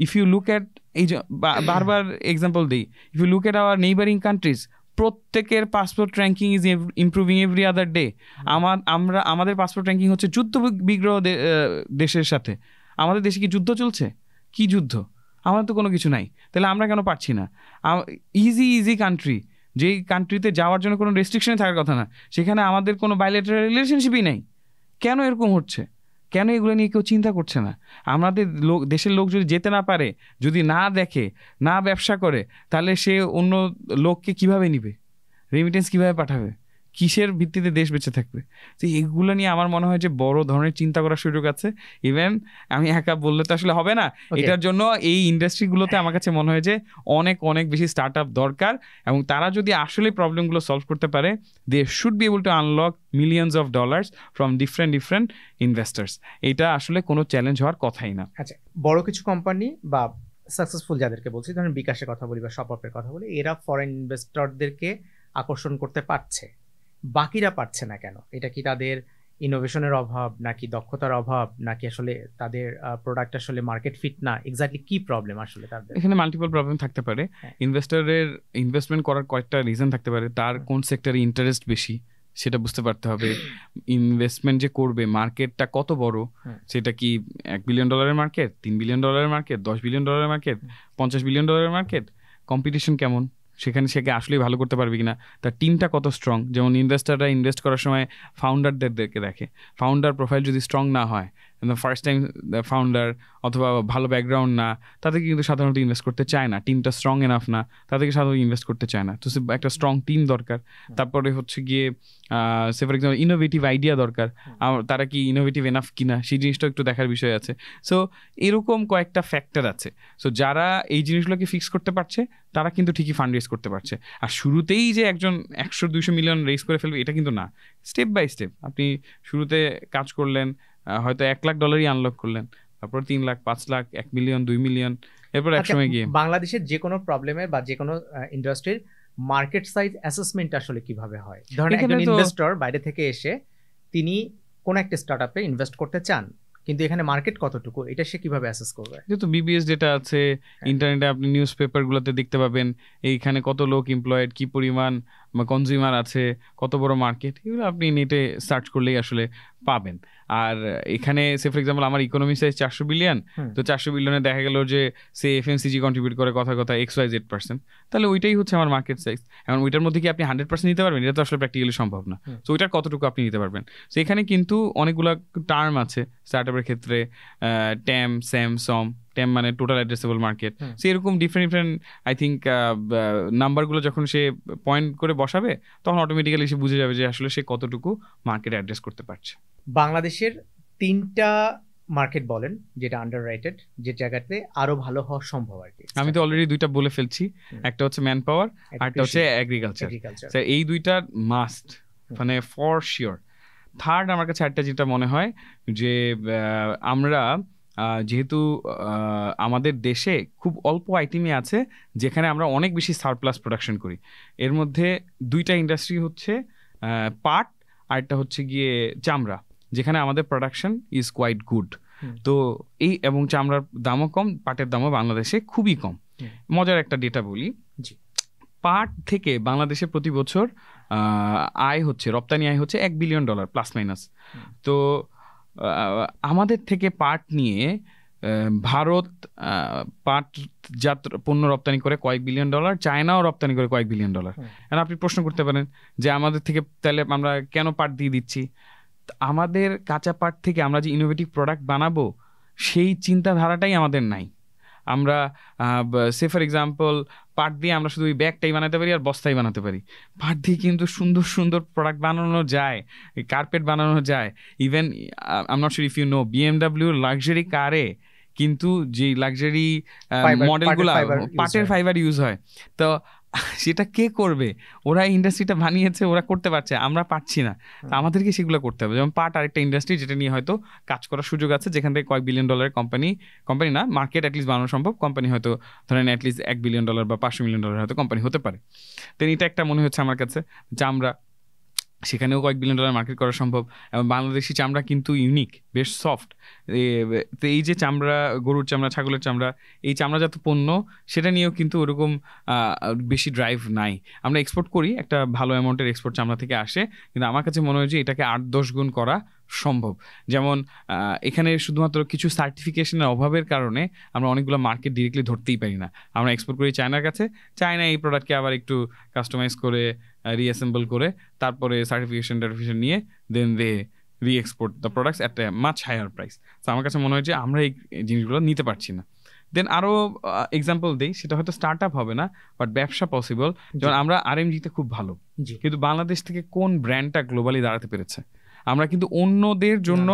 ইফ ইউ লুক অ্যাট, এই যে বারবার এক্সাম্পল দিই, if you look at our neighbouring countries, প্রত্যেকের passport ranking is improving every other day. আমাদের পাসপোর্ট র্যাঙ্কিং হচ্ছে যুদ্ধ বিগ্রহ দেশের সাথে। আমাদের দেশে কি যুদ্ধ চলছে? কি যুদ্ধ? আমাদের তো কোনো কিছু নাই, তাহলে আমরা কেন পারছি না? ইজি কান্ট্রি, যেই কান্ট্রিতে যাওয়ার জন্য কোনো রেস্ট্রিকশনে থাকার কথা না, সেখানে আমাদের কোনো বাইলেটারাল রিলেশনশিপই নেই। কেন এরকম হচ্ছে? কেন এগুলো নিয়ে কেউ চিন্তা করছে না? আমাদের দেশের লোক যদি যেতে না পারে, যদি না দেখে, না ব্যবসা করে, তাহলে সে অন্য লোককে কিভাবে নিবে? রেমিটেন্স কিভাবে পাঠাবে? কিসের ভিত্তিতে দেশ বেঁচে থাকবে? তো এগুলো নিয়ে আমার মনে হয় যে বড় ধরনের চিন্তা করার সুযোগ আছে। ইভেন আমি একা বললে তো আসলে হবে না, এটার জন্য এই ইন্ডাস্ট্রিগুলোতে আমার কাছে মনে হয় যে অনেক অনেক বেশি স্টার্ট আপ দরকার, এবং তারা যদি আসলে প্রবলেমগুলো সলভ করতে পারে, they should be able to unlock millions of dollars from different investors. এটা আসলে কোনো চ্যালেঞ্জ হওয়ার কথাই না। আচ্ছা, বড় কিছু কোম্পানি বা সাকসেসফুল যাদেরকে বলছি, ধরেন বিকাশের কথা বলি বা শপআপের কথা বলি, এরা ফরেন ইনভেস্টরদেরকে আকর্ষণ করতে পারছে, বাকিরা পারছে না কেন? এটা কি তাদের ইনোভেশনের অভাব, নাকি দক্ষতার অভাব, নাকি আসলে তাদের প্রোডাক্ট আসলে মার্কেট ফিট না? এক্স্যাক্টলি কি প্রবলেম আসলে তাদের? এখানে মাল্টিপল প্রবলেম থাকতে পারে। ইনভেস্টরের ইনভেস্টমেন্ট করার কয়েকটা রিজন থাকতে পারে। তার কোন সেক্টরে ইন্টারেস্ট বেশি সেটা বুঝতে পারতে হবে। ইনভেস্টমেন্ট যে করবে, মার্কেটটা কত বড়, সেটা কি $1 billion market, $3 billion market, $10 billion market, $50 billion market, competition কেমন, সেখানে সে আসলেই ভালো করতে পারবে কিনা, তার টিমটা কত স্ট্রং। যেমন ইনভেস্টাররা ইনভেস্ট করার সময় ফাউন্ডারদেরকে দেখে, ফাউন্ডার প্রোফাইল যদি স্ট্রং না হয়, ফার্স্ট টাইম ফাউন্ডার অথবা ভালো ব্যাকগ্রাউন্ড না, তাদেরকে কিন্তু সাধারণত ইনভেস্ট করতে চায় না। টিমটা স্ট্রং এনাফ না, তাদেরকে সাধারণত ইনভেস্ট করতে চায় না। তো একটা স্ট্রং টিম দরকার। তারপরে হচ্ছে গিয়ে সে ফর এক্সাম্পল ইনোভেটিভ আইডিয়া দরকার, তারা কি ইনোভেটিভ এনাফ কিনা সেই জিনিসটা একটু দেখার বিষয় আছে। সো এরকম কয়েকটা ফ্যাক্টর আছে। সো যারা এই জিনিসগুলোকে ফিক্স করতে পারছে, তারা কিন্তু ঠিকই ফান্ড রেজ করতে পারছে। আর শুরুতেই যে একজন 100-200 মিলিয়ন রেজ করে ফেলবে এটা কিন্তু না। স্টেপ বাই স্টেপ আপনি শুরুতে কাজ করলেন, হয়তো $1 লাখ আনলক করলেন, তারপর 3 লাখ, 5 লাখ, 1 মিলিয়ন, 2 মিলিয়ন, এরপর একসময় গিয়ে। বাংলাদেশের যে কোনো প্রবলেমের বা যে কোনো ইন্ডাস্ট্রির মার্কেট সাইজ অ্যাসেসমেন্ট আসলে কিভাবে হয়? ধরেন একজন ইনভেস্টর বাইরে থেকে এসে তিনি কোন একটা স্টার্টআপে ইনভেস্ট করতে চান, কিন্তু এখানে মার্কেট কতটুকু, এটা সে কিভাবে অ্যাসেস করবে? যেহেতু বিবিএস ডেটা আছে, ইন্টারনেটে আপনি নিউজ পেপারগুলোতে দেখতে পাবেন এইখানে কত লোক এমপ্লয়েড, কি পরিমাণ কনজিউমার আছে, কত বড় মার্কেট, এগুলো আপনি নেটে সার্চ করলেই আসলে পাবেন। আর এখানে সে ফর এক্সাম্পল আমার ইকোনমি সাইজ 400 বিলিয়ন, তো 400 বিলিয়নে দেখা গেল যে সে এফএমসিজি কন্ট্রিবিউট করে কথা XYZ%, তাহলে ওইটাই হচ্ছে আমার মার্কেট সাইজ। এখন ওইটার মধ্যে কি আপনি 100% নিতে পারবেন? এটা তো আসলে প্র্যাকটিক্যালি সম্ভব না। তো ওইটার কতটুকু আপনি নিতে পারবেন? তো এখানে কিন্তু অনেকগুলো টার্ম আছে স্টার্টআপের ক্ষেত্রে, ট্যাম, স্যাম, সম। ট্যাম মানে টোটাল অ্যাড্রেসেবল মার্কেট। সো এরকম ডিফারেন্ট আই থিঙ্ক নাম্বারগুলো যখন সে পয়েন্ট করে বসাবে, তখন অটোমেটিক্যালি সে বুঝে যাবে যে আসলে সে কতটুকু মার্কেট অ্যাড্রেস করতে পারছে। বাংলাদেশের 3টা মার্কেট বলেন যেটা আন্ডার রাইটেড, যে জায়গাতে আরো ভালো হওয়া সম্ভব আর কি। আমি তো অলরেডি 2টা বলে ফেলছি, একটা হচ্ছে ম্যান পাওয়ার, আরেকটা হচ্ছে এগ্রিকালচার। এই 2টা মাস্ট, মানে ফর শিওর। থার্ড আমার কাছে একটা যেটা মনে হয় যে আমরা যেহেতু আমাদের দেশে খুব অল্প আইটেমই আছে যেখানে আমরা অনেক বেশি সারপ্লাস প্রোডাকশন করি। এর মধ্যে 2টা ইন্ডাস্ট্রি হচ্ছে পাট, আরেকটা হচ্ছে গিয়ে চামড়া, যেখানে আমাদের প্রোডাকশন ইজ কোয়াইট গুড। তো এই এবং চামড়ার দামও কম, পাটের দামও বাংলাদেশে খুবই কম। মজার একটা ডেটা বলি, পাট থেকে বাংলাদেশে প্রতি বছর আয় হচ্ছে, রপ্তানি আয় হচ্ছে $1 বিলিয়ন প্লাস মাইনাস। তো আমাদের থেকে পাট নিয়ে ভারত পাটজাত পণ্য রপ্তানি করে কয়েক বিলিয়ন ডলার, চায়নাও রপ্তানি করে কয়েক বিলিয়ন ডলার। এখন আপনি প্রশ্ন করতে পারেন যে আমাদের থেকে তাহলে আমরা কেন পাট দিয়ে দিচ্ছি? আমাদের কাঁচা পাট থেকে আমরা যে ইনোভেটিভ প্রোডাক্ট বানাবো সেই চিন্তাধারাটাই আমাদের নাই। আমরা সে ফর এক্সাম্পল পাট দিয়ে আমরা শুধু ওই ব্যাগটাই বানাতে পারি আর বস্তাই বানাতে পারি। পাট দিয়ে কিন্তু সুন্দর সুন্দর প্রোডাক্ট বানানো যায়, কার্পেট বানানো যায়। Even I am not sure if you know, BMW luxury কারে কিন্তু যে লাক্সারি মডেলগুলো পাটের ফাইবার ইউজ হয়। তো সেটা কে করবে? ওরা ইন্ডাস্ট্রিটা বানিয়েছে, ওরা করতে পারছে, আমরা পারছি না। আমাদেরকে সেগুলো করতে হবে। যেমন পাট আরেকটা ইন্ডাস্ট্রি যেটা নিয়ে হয়তো কাজ করার সুযোগ আছে, যেখান থেকে কয়েক বিলিয়ন ডলারের কোম্পানি না, মার্কেট অ্যাটলিস্ট বানানো সম্ভব। কোম্পানি হয়তো ধরেন অ্যাটলিস্ট $1 বিলিয়ন বা $500 মিলিয়ন হয়তো কোম্পানি হতে পারে। তো এটা একটা মনে হচ্ছে আমার কাছে, চামড়া সেখানেও কয়েক বিলিয়ন ডলার মার্কেট করা সম্ভব। এবং বাংলাদেশি চামড়া কিন্তু ইউনিক, বেশ সফট। তো এই যে চামড়া, গরুর চামড়া, ছাগলের চামড়া, এই চামড়াজাত পণ্য, সেটা নিয়েও কিন্তু ওরকম বেশি ড্রাইভ নাই। আমরা এক্সপোর্ট করি, একটা ভালো অ্যামাউন্টের এক্সপোর্ট চামড়া থেকে আসে, কিন্তু আমার কাছে মনে হয় যে এটাকে 8-10 গুণ করা সম্ভব। যেমন এখানে শুধুমাত্র কিছু সার্টিফিকেশনের অভাবের কারণে আমরা অনেকগুলো মার্কেট ডিরেক্টলি ধরতেই পারি না। আমরা এক্সপোর্ট করি চায়নার কাছে, চায়না এই প্রোডাক্টকে আবার একটু কাস্টমাইজ করে রিঅ্যাসেম্বল করে তারপরে সার্টিফিকেশন নিয়ে then they re-export the products at a much higher price. তো আমার কাছে মনে হয় যে আমরা এই জিনিসগুলো নিতে পারছি না। দেন আরও এক্সাম্পল দিই, সেটা হয়তো স্টার্ট আপ হবে না, বাট ব্যবসা পসিবল। যেমন আমরা RMG-তে খুব ভালো, কিন্তু বাংলাদেশ থেকে কোন ব্র্যান্ডটা গ্লোবালি দাঁড়াতে পেরেছে? আমরা কিন্তু অন্যদের জন্য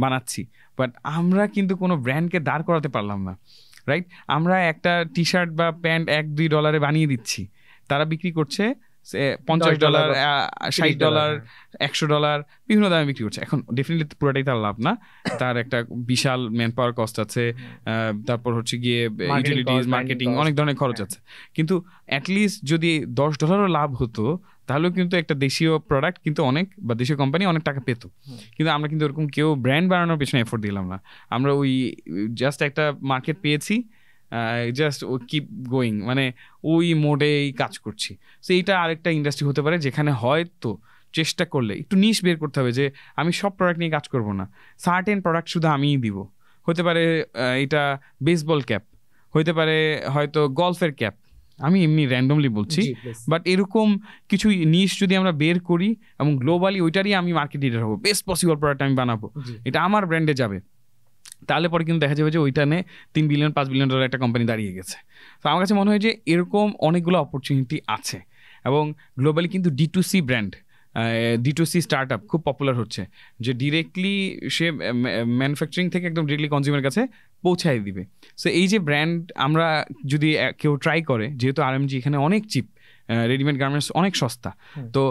বানাচ্ছি, বাট আমরা কিন্তু কোনো ব্র্যান্ডকে দাঁড় করাতে পারলাম না, রাইট? আমরা একটা টি-শার্ট বা প্যান্ট $1-2 বানিয়ে দিচ্ছি, তারা বিক্রি করছে $50, $60, $100, বিভিন্ন দামে বিক্রি করছে। এখন ডেফিনেটলি পুরোটাই তার লাভ না, তার একটা বিশাল ম্যান পাওয়ার কস্ট আছে, তারপর হচ্ছে গিয়ে ইউটিলিটিস, মার্কেটিং, অনেক ধরনের খরচ আছে। কিন্তু অ্যাটলিস্ট যদি $10 লাভ হতো, তাহলেও কিন্তু একটা দেশীয় প্রোডাক্ট কিন্তু অনেক, বা দেশীয় কোম্পানি অনেক টাকা পেত। কিন্তু আমরা কিন্তু ওরকম কেউ ব্র্যান্ড বানানোর পেছনে এফোর্ট দিলাম না। আমরা ওই জাস্ট একটা মার্কেট পেয়েছি, জাস্ট ও কিপ গোয়িং, মানে ওই মোডেই কাজ করছি। সো এইটা আরেকটা ইন্ডাস্ট্রি হতে পারে যেখানে হয়তো চেষ্টা করলে একটু নিশ বের করতে হবে, যে আমি সব প্রোডাক্ট নিয়ে কাজ করব না, সার্টেন প্রোডাক্ট শুধু আমিই দিব। হতে পারে এটা বেসবল ক্যাপ, হতে পারে হয়তো গলফের ক্যাপ, আমি এমনি র্যান্ডমলি বলছি, বাট এরকম কিছু নিশ যদি আমরা বের করি এবং গ্লোবালি ওইটারই আমি মার্কেট লিডার হবো, বেস্ট পসিবল প্রোডাক্ট আমি বানাবো, এটা আমার ব্র্যান্ডে যাবে, তাহলে পরে কিন্তু দেখা যাবে যে ওইটা নিয়ে $3 বিলিয়ন $5 বিলিয়ন একটা কোম্পানি দাঁড়িয়ে গেছে। তো আমার কাছে মনে হয় যে এরকম অনেকগুলো অপরচুনিটি আছে। এবং গ্লোবালি কিন্তু D2C brand, D2C start up খুব পপুলার হচ্ছে, যে ডিরেক্টলি সে ম্যানুফ্যাকচারিং থেকে একদম ডিরেক্টলি কনজিউমার কাছে পৌঁছায় দিবে। সো এই যে ব্র্যান্ড আমরা যদি কেউ ট্রাই করে, যেহেতু RMG এখানে অনেক চিপ, রেডিমেড গার্মেন্টস অনেক সস্তা, তো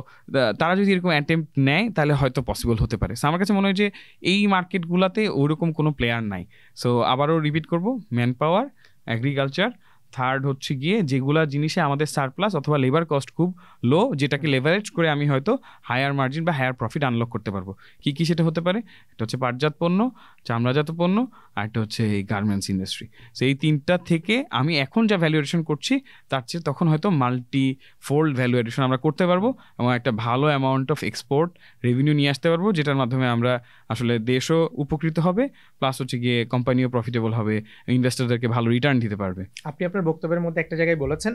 তারা যদি এরকম অ্যাটেম্প্ট নেয় তাহলে হয়তো পসিবল হতে পারে। সো আমার কাছে মনে হয় যে এই মার্কেটগুলোতে ওরকম কোনো প্লেয়ার নাই। সো আবারও রিপিট করব, ম্যান পাওয়ার, অ্যাগ্রিকালচার, থার্ড হচ্ছে গিয়ে যেগুলা জিনিসে আমাদের সারপ্লাস অথবা লেবার কস্ট খুব লো, যেটাকে লেভারেজ করে আমি হয়তো হায়ার মার্জিন বা হায়ার প্রফিট আনলক করতে পারবো। কি সেটা হতে পারে? একটা হচ্ছে পাটজাত পণ্য, চামড়াজাত পণ্য, আর একটা হচ্ছে এই গার্মেন্টস ইন্ডাস্ট্রি। সো এই তিনটা থেকে আমি এখন যা ভ্যালুয়েশন করছি তার চেয়ে তখন হয়তো মাল্টি ফোল্ড ভ্যালুয়েশন আমরা করতে পারবো এবং একটা ভালো অ্যামাউন্ট অফ এক্সপোর্ট রেভিনিউ নিয়ে আসতে পারবো, যেটার মাধ্যমে আমরা আসলে দেশও উপকৃত হবে, প্লাস হচ্ছে গিয়ে কোম্পানিও প্রফিটেবল হবে, ইনভেস্টরদেরকে ভালো রিটার্ন দিতে পারবে। আপনি আপনার বক্তব্যের মধ্যে একটা জায়গায় বলেছেন,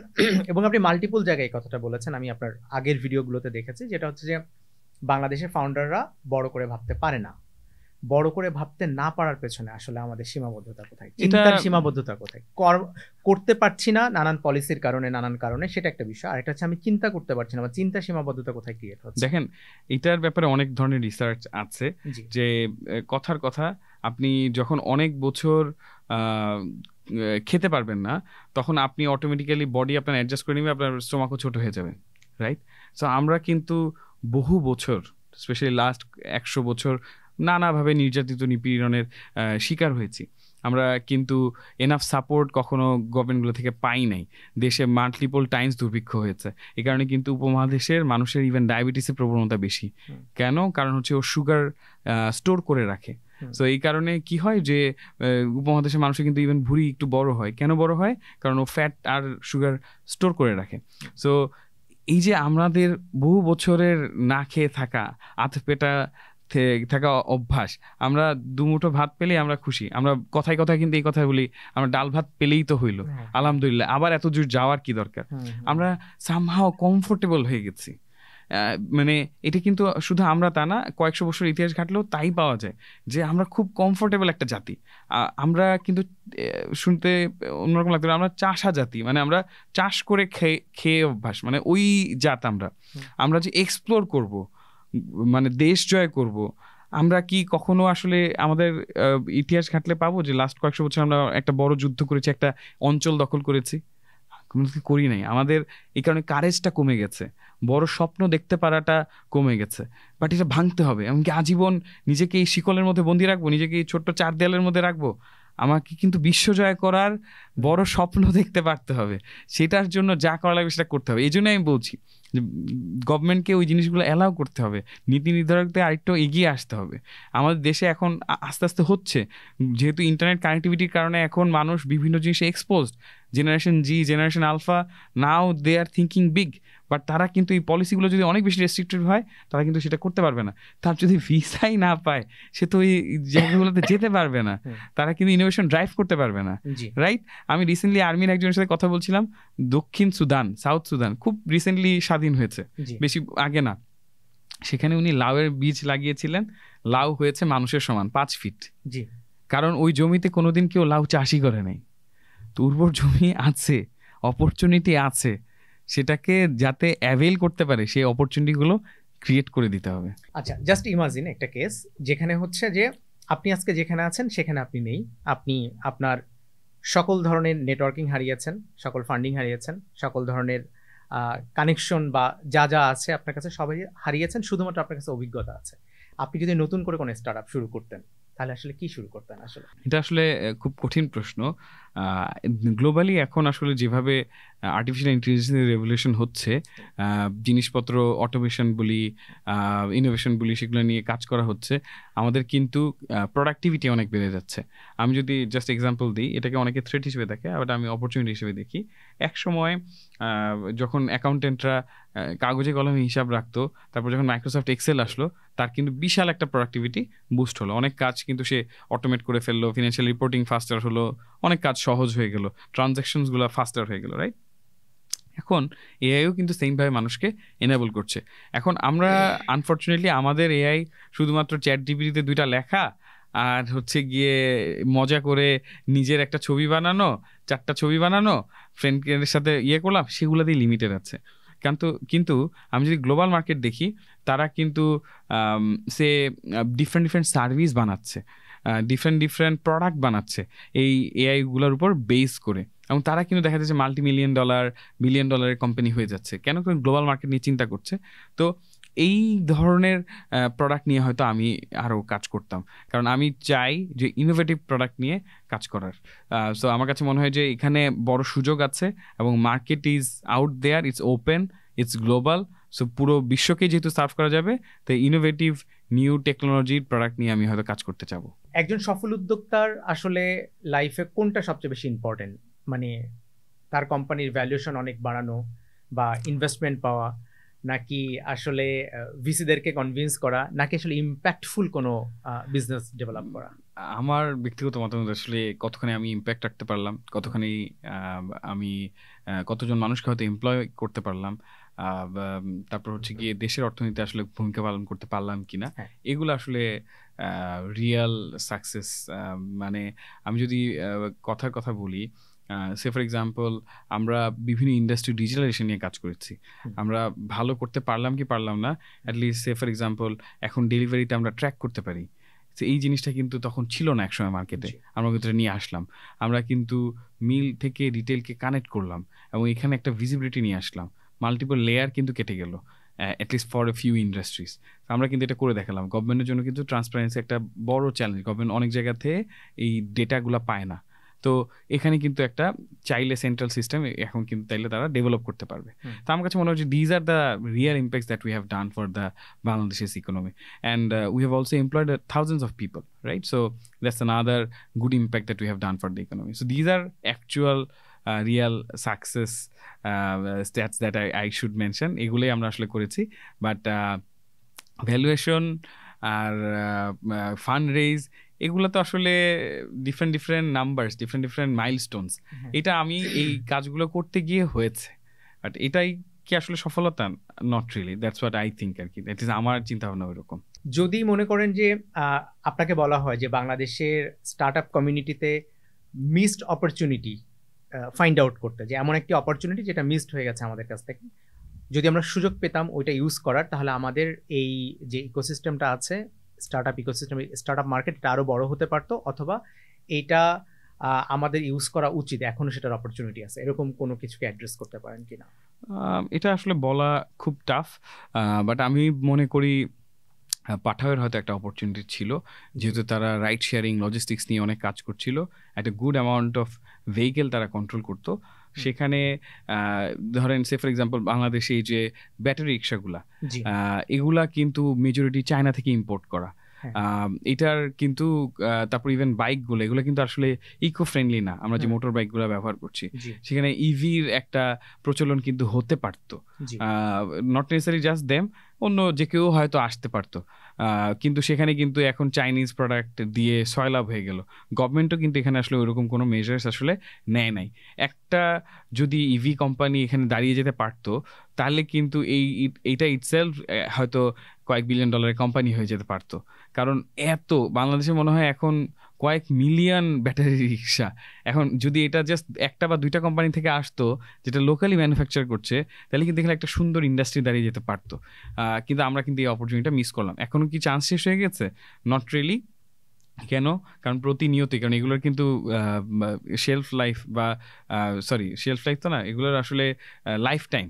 এবং আপনি মাল্টিপল জায়গায় কথাটা বলেছেন, আমি আপনার আগের ভিডিওগুলোতে দেখেছি, যেটা হচ্ছে যে বাংলাদেশের ফাউন্ডাররা বড় করে ভাবতে পারে না। বড় করে ভাবতে না পারার পেছনে আসলে আমাদের সীমাবদ্ধতা কোথায়, চিন্তার সীমাবদ্ধতা কোথায়? করতে পারছি না নানান পলিসির কারণে, নানান কারণে, সেটা একটা বিষয়। আর একটা হচ্ছে আমি চিন্তা করতে পারছি না, চিন্তার সীমাবদ্ধতা কোথায় ক্রিয়েট হচ্ছে। দেখেন, এটার ব্যাপারে অনেক ধরনের রিসার্চ আছে, যে কথার কথা, আপনি যখন অনেক বছর খেতে পারবেন না, তখন আপনি অটোমেটিক্যালি বডি আপনার অ্যাডজাস্ট করে নেবে, আপনার স্টোমাকও ছোট হয়ে যাবে, রাইট? সো আমরা কিন্তু বহু বছর, স্পেশালি লাস্ট 100 বছর নানাভাবে নির্যাতিত, নিপীড়নের শিকার হয়েছি। আমরা কিন্তু এনাফ সাপোর্ট কখনো গভর্নমেন্টগুলো থেকে পাই নাই। দেশে মাল্টিপল টাইমস দুর্ভিক্ষ হয়েছে। এই কারণে কিন্তু উপমহাদেশের মানুষের ইভেন ডায়াবেটিসের প্রবণতা বেশি। কেন? কারণ হচ্ছে ও সুগার স্টোর করে রাখে। সো এই কারণে কি হয় যে উপমহাদেশের মানুষের কিন্তু ইভেন ভুঁড়ি একটু বড় হয়। কেন বড় হয়? কারণ ও ফ্যাট আর সুগার স্টোর করে রাখে। সো এই যে আমাদের বহু বছরের না খেয়ে থাকা, আধপেটা থাকা অভ্যাস, আমরা দুমুঠো ভাত পেলেই আমরা খুশি, আমরা কথায় কথায় কিন্তু এই কথা বলি, আমরা ডাল ভাত পেলেই তো হইলো, আলহামদুলিল্লাহ, আবার এত দূর যাওয়ার কি দরকার। আমরা সামহাও কমফোর্টেবল হয়ে গেছি। মানে এটা কিন্তু শুধু আমরা তা না, কয়েকশো বছর ইতিহাস ঘাটলেও তাই পাওয়া যায় যে আমরা খুব কমফোর্টেবল একটা জাতি। আমরা কিন্তু শুনতে অন্যরকম লাগতো, আমরা চাষা জাতি, মানে আমরা চাষ করে খেয়ে অভ্যাস, মানে ওই জাত আমরা যে এক্সপ্লোর করব, মানে দেশ জয় করব, আমরা কি কখনো আসলে আমাদের ইতিহাস ঘাটলে পাবো যে লাস্ট কয়েকশো বছর আমরা একটা বড় যুদ্ধ করেছি, একটা অঞ্চল দখল করেছি? করি নাই। আমাদের এই কারণে কারেজটা কমে গেছে, বড় স্বপ্ন দেখতে পারাটা কমে গেছে। বাট এটা ভাঙতে হবে। এমনকি আজীবন নিজেকে এই শিকলের মধ্যে বন্দি রাখবো, নিজেকে এই ছোট্ট 4 দেয়ালের মধ্যে রাখবো? আমাকে কিন্তু বিশ্বজয় করার বড় স্বপ্ন দেখতে পারতে হবে, সেটার জন্য যা করা লাগবে সেটা করতে হবে। এই জন্য আমি বলছি যে গভর্নমেন্টকে ওই জিনিসগুলো অ্যালাউ করতে হবে, নীতি নির্ধারকদের আরেকটু এগিয়ে আসতে হবে। আমাদের দেশে এখন আস্তে আস্তে হচ্ছে, যেহেতু ইন্টারনেট কানেক্টিভিটির কারণে এখন মানুষ বিভিন্ন জিনিসে exposed, generation Z, generation alpha, now they are thinking big. But তারা কিন্তু এই পলিসিগুলো যদি অনেক বেশি রেস্ট্রিক্টেড হয়, তারা কিন্তু সেটা করতে পারবে না। তার যদি ভিসাই না পায়, সে তো ওই জায়গাগুলোতে যেতে পারবে না, তারা কিন্তু ইনোভেশন ড্রাইভ করতে পারবে না, রাইট? আমি রিসেন্টলি আর্মির একজনের সাথে কথা বলছিলাম, দক্ষিণ সুদান, সাউথ সুদান খুব রিসেন্টলি স্বাধীন হয়েছে, বেশি আগে না। সেখানে উনি লাউয়ের বীজ লাগিয়েছিলেন, লাউ হয়েছে মানুষের সমান 5 ফিট। কারণ ওই জমিতে কোনোদিন কেউ লাউ চাষই করে নাই। তো উর্বর জমি আছে, অপরচুনিটি আছে, সেটাকে যাতে অ্যাভেল করতে পারে সেই অপরচুনিটিগুলো ক্রিয়েট করে দিতে হবে। আচ্ছা, জাস্ট ইমাজিন একটা কেস যেখানে হচ্ছে যে আপনি আজকে যেখানে আছেন সেখানে আপনি নেই, আপনি আপনার সকল ধরনের নেটওয়ার্কিং হারিয়েছেন, সকল ফান্ডিং হারিয়েছেন, সকল ধরনের কানেকশন বা যা যা আছে আপনার কাছে সবাই হারিয়েছেন, শুধুমাত্র আপনার কাছে অভিজ্ঞতা আছে। আপনি যদি নতুন করে কোনো স্টার্ট আপ শুরু করতেন, তাহলে আসলে কি শুরু করতেন? আসলে এটা আসলে খুব কঠিন প্রশ্ন। গ্লোবালি এখন আসলে যেভাবে আর্টিফিশিয়াল ইন্টেলিজেন্সের রেভলিউশন হচ্ছে, জিনিসপত্র অটোমেশন বলি, ইনোভেশন বলি, সেগুলো নিয়ে কাজ করা হচ্ছে, আমাদের কিন্তু প্রোডাক্টিভিটি অনেক বেড়ে যাচ্ছে। আমি যদি জাস্ট এক্সাম্পল দিই, এটাকে অনেকে থ্রেট হিসেবে দেখে, আবার আমি অপরচুনিটি হিসেবে দেখি। এক সময় যখন অ্যাকাউন্টেন্টরা কাগজে কলমে হিসাব রাখতো, তারপর যখন মাইক্রোসফট এক্সেল আসলো, তার কিন্তু বিশাল একটা প্রোডাক্টিভিটি বুস্ট হলো। অনেক কাজ কিন্তু সে অটোমেট করে ফেললো, ফিনান্সিয়াল রিপোর্টিং ফাস্টার হলো, অনেক কাজ সহজ হয়ে গেল, ট্রানজ্যাকশনসগুলো ফাস্টার হয়ে গেল, রাইট? এখন এআইও কিন্তু সেমভাবে মানুষকে এনেবল করছে। এখন আমরা আনফর্চুনেটলি আমাদের এআই শুধুমাত্র চ্যাট জিপিটিতে 2টা লেখা আর হচ্ছে গিয়ে মজা করে নিজের একটা ছবি বানানো, 4টা ছবি বানানো, ফ্রেন্ডের সাথে করলাম, সেগুলোতেই লিমিটেড আছে। কিন্তু আমি যদি গ্লোবাল মার্কেট দেখি, তারা কিন্তু সে ডিফারেন্ট সার্ভিস বানাচ্ছে, ডিফারেন্ট প্রোডাক্ট বানাচ্ছে এই এআইগুলোর উপর বেস করে, এবং তারা কিন্তু দেখা যাচ্ছে $multi-million, $billion কোম্পানি হয়ে যাচ্ছে। কেন? কারণ গ্লোবাল মার্কেট নিয়ে চিন্তা করছে। তো এই ধরনের প্রোডাক্ট নিয়ে হয়তো আমি আরও কাজ করতাম, কারণ আমি চাই যে ইনোভেটিভ প্রোডাক্ট নিয়ে কাজ করার। সো আমার কাছে মনে হয় যে এখানে বড় সুযোগ আছে, এবং market is out there, it's open, it's global. So পুরো বিশ্বকে যেহেতু সার্ভ করা যাবে, তাই ইনোভেটিভ নিউ টেকনোলজির প্রোডাক্ট নিয়ে আমি হয়তো কাজ করতে চাবো। একজন সফল উদ্যোক্তার আসলে লাইফে কোনটা সবচেয়ে বেশি ইম্পর্টেন্ট? মানে তার কোম্পানির ভ্যালুয়েশন অনেক বাড়ানো, বা ইনভেস্টমেন্ট পাওয়া, নাকি আসলে ভিসিদেরকে কনভিন্স করা, নাকি আসলে ইম্প্যাক্টফুল কোনো বিজনেস ডেভেলপ করা? আমার ব্যক্তিগত মতামত আসলে কতখানি আমি ইম্প্যাক্ট রাখতে পারলাম, কতখানি আমি কতজন মানুষকে হয়তো এমপ্লয় করতে পারলাম, তারপর হচ্ছে গিয়ে দেশের অর্থনীতিতে আসলে ভূমিকা পালন করতে পারলাম কিনা, এগুলো আসলে রিয়েল সাকসেস। মানে আমি যদি কথার কথা বলি, সে ফর এক্সাম্পল আমরা বিভিন্ন ইন্ডাস্ট্রি ডিজিটালাইজেশন নিয়ে কাজ করেছি, আমরা ভালো করতে পারলাম কি পারলাম না, অ্যাটলিস্ট সে ফর এক্সাম্পল এখন ডেলিভারিটা আমরা ট্র্যাক করতে পারি। তো এই জিনিসটা কিন্তু তখন ছিল না একসময় মার্কেটে, আমরা ভিতরে নিয়ে আসলাম। আমরা কিন্তু মিল থেকে রিটেলকে কানেক্ট করলাম, এবং এখানে একটা ভিজিবিলিটি নিয়ে আসলাম, মাল্টিপল লেয়ার কিন্তু কেটে গেল, at least for a few industries. আমরা কিন্তু এটা করে দেখালাম। গভর্নমেন্টের জন্য কিন্তু ট্রান্সপারেন্সি একটা বড় চ্যালেঞ্জ, গভর্নমেন্ট অনেক জায়গা থেকে এই ডেটাগুলো পায় না। তো এখানে কিন্তু একটা চাইলে সেন্ট্রাল সিস্টেম এখন কিন্তু তাইলে তারা ডেভেলপ করতে পারবে। তো আমার কাছে মনে হয় যে these are the real impacts that we have done for the বাংলাদেশের economy, and we have also employed thousands of people, right? So that's another good impact that we have done for the economy. So these are actual real success stats that I should mention. এগুলোই আমরা আসলে করেছি। But valuation আর fund raise, এগুলো তো আসলে different different numbers, different different milestones. এটা আমি এই কাজগুলো করতে গিয়ে হয়েছে, বাট এটাই কি আসলে সফলতা? Not really, that's what I think আর কি। দ্যাট ইজ আমার চিন্তা ভাবনা ওইরকম। যদি মনে করেন যে আপনাকে বলা হয় যে বাংলাদেশের স্টার্ট আপ কমিউনিটিতে মিসড অপরচুনিটি ফাইন্ড আউট করতে, যে এমন একটি অপরচুনিটি যেটা মিসড হয়ে গেছে আমাদের কাছ থেকে, যদি আমরা সুযোগ পেতাম ওইটা ইউজ করার, তাহলে আমাদের এই যে ইকোসিস্টেমটা আছে, start up ecosystem, start up market, এটা আরও বড় হতে পারতো, অথবা এইটা আমাদের ইউজ করা উচিত, এখনো সেটার অপরচুনিটি আছে, এরকম কোনো কিছুকে অ্যাড্রেস করতে পারেন কিনা? এটা আসলে বলা খুব টাফ, বাট আমি মনে করি পাঠাওয়ের হয়তো একটা অপরচুনিটি ছিল, যেহেতু তারা রাইড শেয়ারিং লজিস্টিক্স নিয়ে অনেক কাজ করছিল, একটা গুড অ্যামাউন্ট অফ ভেহিকেল তারা কন্ট্রোল করতো। সেখানে ধরেন সে ফর এক্সাম্পল বাংলাদেশে এই যে ব্যাটারি রিক্সাগুলা, এগুলা কিন্তু মেজরিটি চায়না থেকে ইম্পোর্ট করা। এটার কিন্তু তারপর ইভেন বাইকগুলো, এগুলো কিন্তু আসলে ইকো ফ্রেন্ডলি না। আমরা যে মোটর বাইকগুলো ব্যবহার করছি, সেখানে ইভির একটা প্রচলন কিন্তু হতে পারতো, নট নেসেসারি জাস্ট দেম, অন্য যে কেউ হয়তো আসতে পারতো। কিন্তু সেখানে কিন্তু এখন চাইনিজ প্রোডাক্ট দিয়ে সয়লাভ হয়ে গেল। গভর্নমেন্টও কিন্তু এখানে আসলে ওইরকম কোনো মেজার্স আসলে নেয় নাই। একটা যদি ইভি কোম্পানি এখানে দাঁড়িয়ে যেতে পারতো, তাহলে কিন্তু এইটা ইটসেলফ হয়তো কয়েক বিলিয়ন ডলারের কোম্পানি হয়ে যেতে পারতো। কারণ এত বাংলাদেশে মনে হয় এখন কয়েক মিলিয়ন ব্যাটারি রিক্সা, এখন যদি এটা জাস্ট একটা বা দুইটা কোম্পানি থেকে আসতো যেটা লোকালি ম্যানুফ্যাকচার করছে, তাহলে কিন্তু এখানে একটা সুন্দর ইন্ডাস্ট্রি দাঁড়িয়ে যেতে পারতো। কিন্তু আমরা কিন্তু এই অপরচুনিটিটা মিস করলাম। এখনো কি চান্স শেষ হয়ে গেছে? Not really. কেন? কারণ প্রতিনিয়তই, কারণ এগুলোর কিন্তু শেলফ লাইফ বা শেলফ লাইফ তো না, এগুলোর আসলে লাইফ টাইম,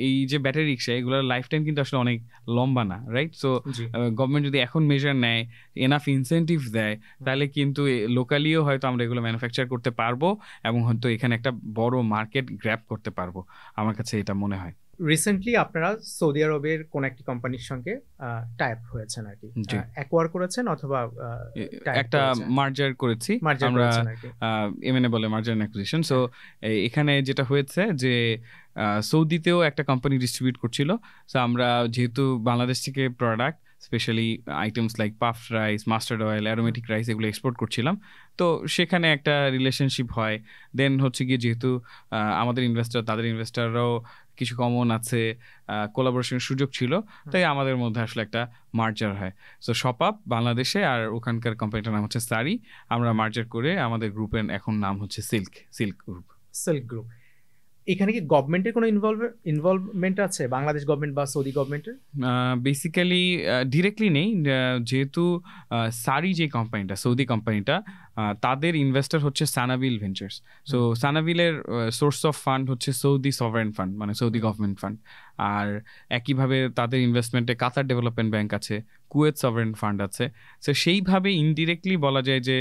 এই যে ব্যাটারি রিক্সা, এগুলোর লাইফ টাইম কিন্তু আসলে অনেক লম্বা না, রাইট? সো গভর্নমেন্ট যদি এখন মেজার নেয়, এনাফ ইনসেন্টিভ দেয়, তাহলে কিন্তু লোকালিও হয়তো আমরা এগুলো ম্যানুফ্যাকচার করতে পারবো এবং হয়তো এখানে একটা বড় মার্কেট গ্র্যাব করতে পারবো। আমার কাছে এটা মনে হয়। রিসেন্টলি আপনারা সৌদি আরবের কোন একটি কোম্পানির সঙ্গে টাই আপ হয়েছেন আর কি, অ্যাকোয়ার করেছেন অথবা একটা মার্জার করেছি আমরা, এমএনএ বলে, মার্জার এন্ড অ্যাকুইজিশন। সো এখানে যেটা হয়েছে যে সৌদিতেও একটা কোম্পানি ডিস্ট্রিবিউট করছিল। সো আমরা যেহেতু বাংলাদেশ থেকে product, specially items like puff rice, mustard oil, aromatic rice, এগুলো এক্সপোর্ট করছিলাম। তো সেখানে একটা রিলেশনশিপ হয়। দেন হচ্ছে গিয়ে যেহেতু আমাদের ইনভেস্টর, তাদের ইনভেস্টররাও কিছু কমন আছে, কোলাবোরেশনের সুযোগ ছিল, তাই আমাদের মধ্যে আসলে একটা মার্জার হয়। সো শপআপ বাংলাদেশে, আর ওখানকার কোম্পানিটার নাম হচ্ছে সারি। আমরা মার্জার করে আমাদের গ্রুপের এখন নাম হচ্ছে সিল্ক গ্রুপ। এখানে কি গভর্নমেন্টের কোনো ইনভলভমেন্ট আছে, বাংলাদেশ গভর্নমেন্ট বা সৌদি গভর্নমেন্টের? বেসিক্যালি ডিরেক্টলি নেই, যেহেতু সারি যে কোম্পানিটা, সৌদি কোম্পানিটা, তাদের ইনভেস্টর হচ্ছে সানাবিল ভেঞ্চার্স। সো সানাবিলের সোর্স অফ ফান্ড হচ্ছে সৌদি সভারেন ফান্ড, মানে সৌদি গভর্নমেন্ট ফান্ড। আর একইভাবে তাদের ইনভেস্টমেন্টে কাতার ডেভেলপমেন্ট ব্যাংক আছে, কুয়েত সভারেন ফান্ড আছে। সো সেইভাবে ইনডিরেক্টলি বলা যায় যে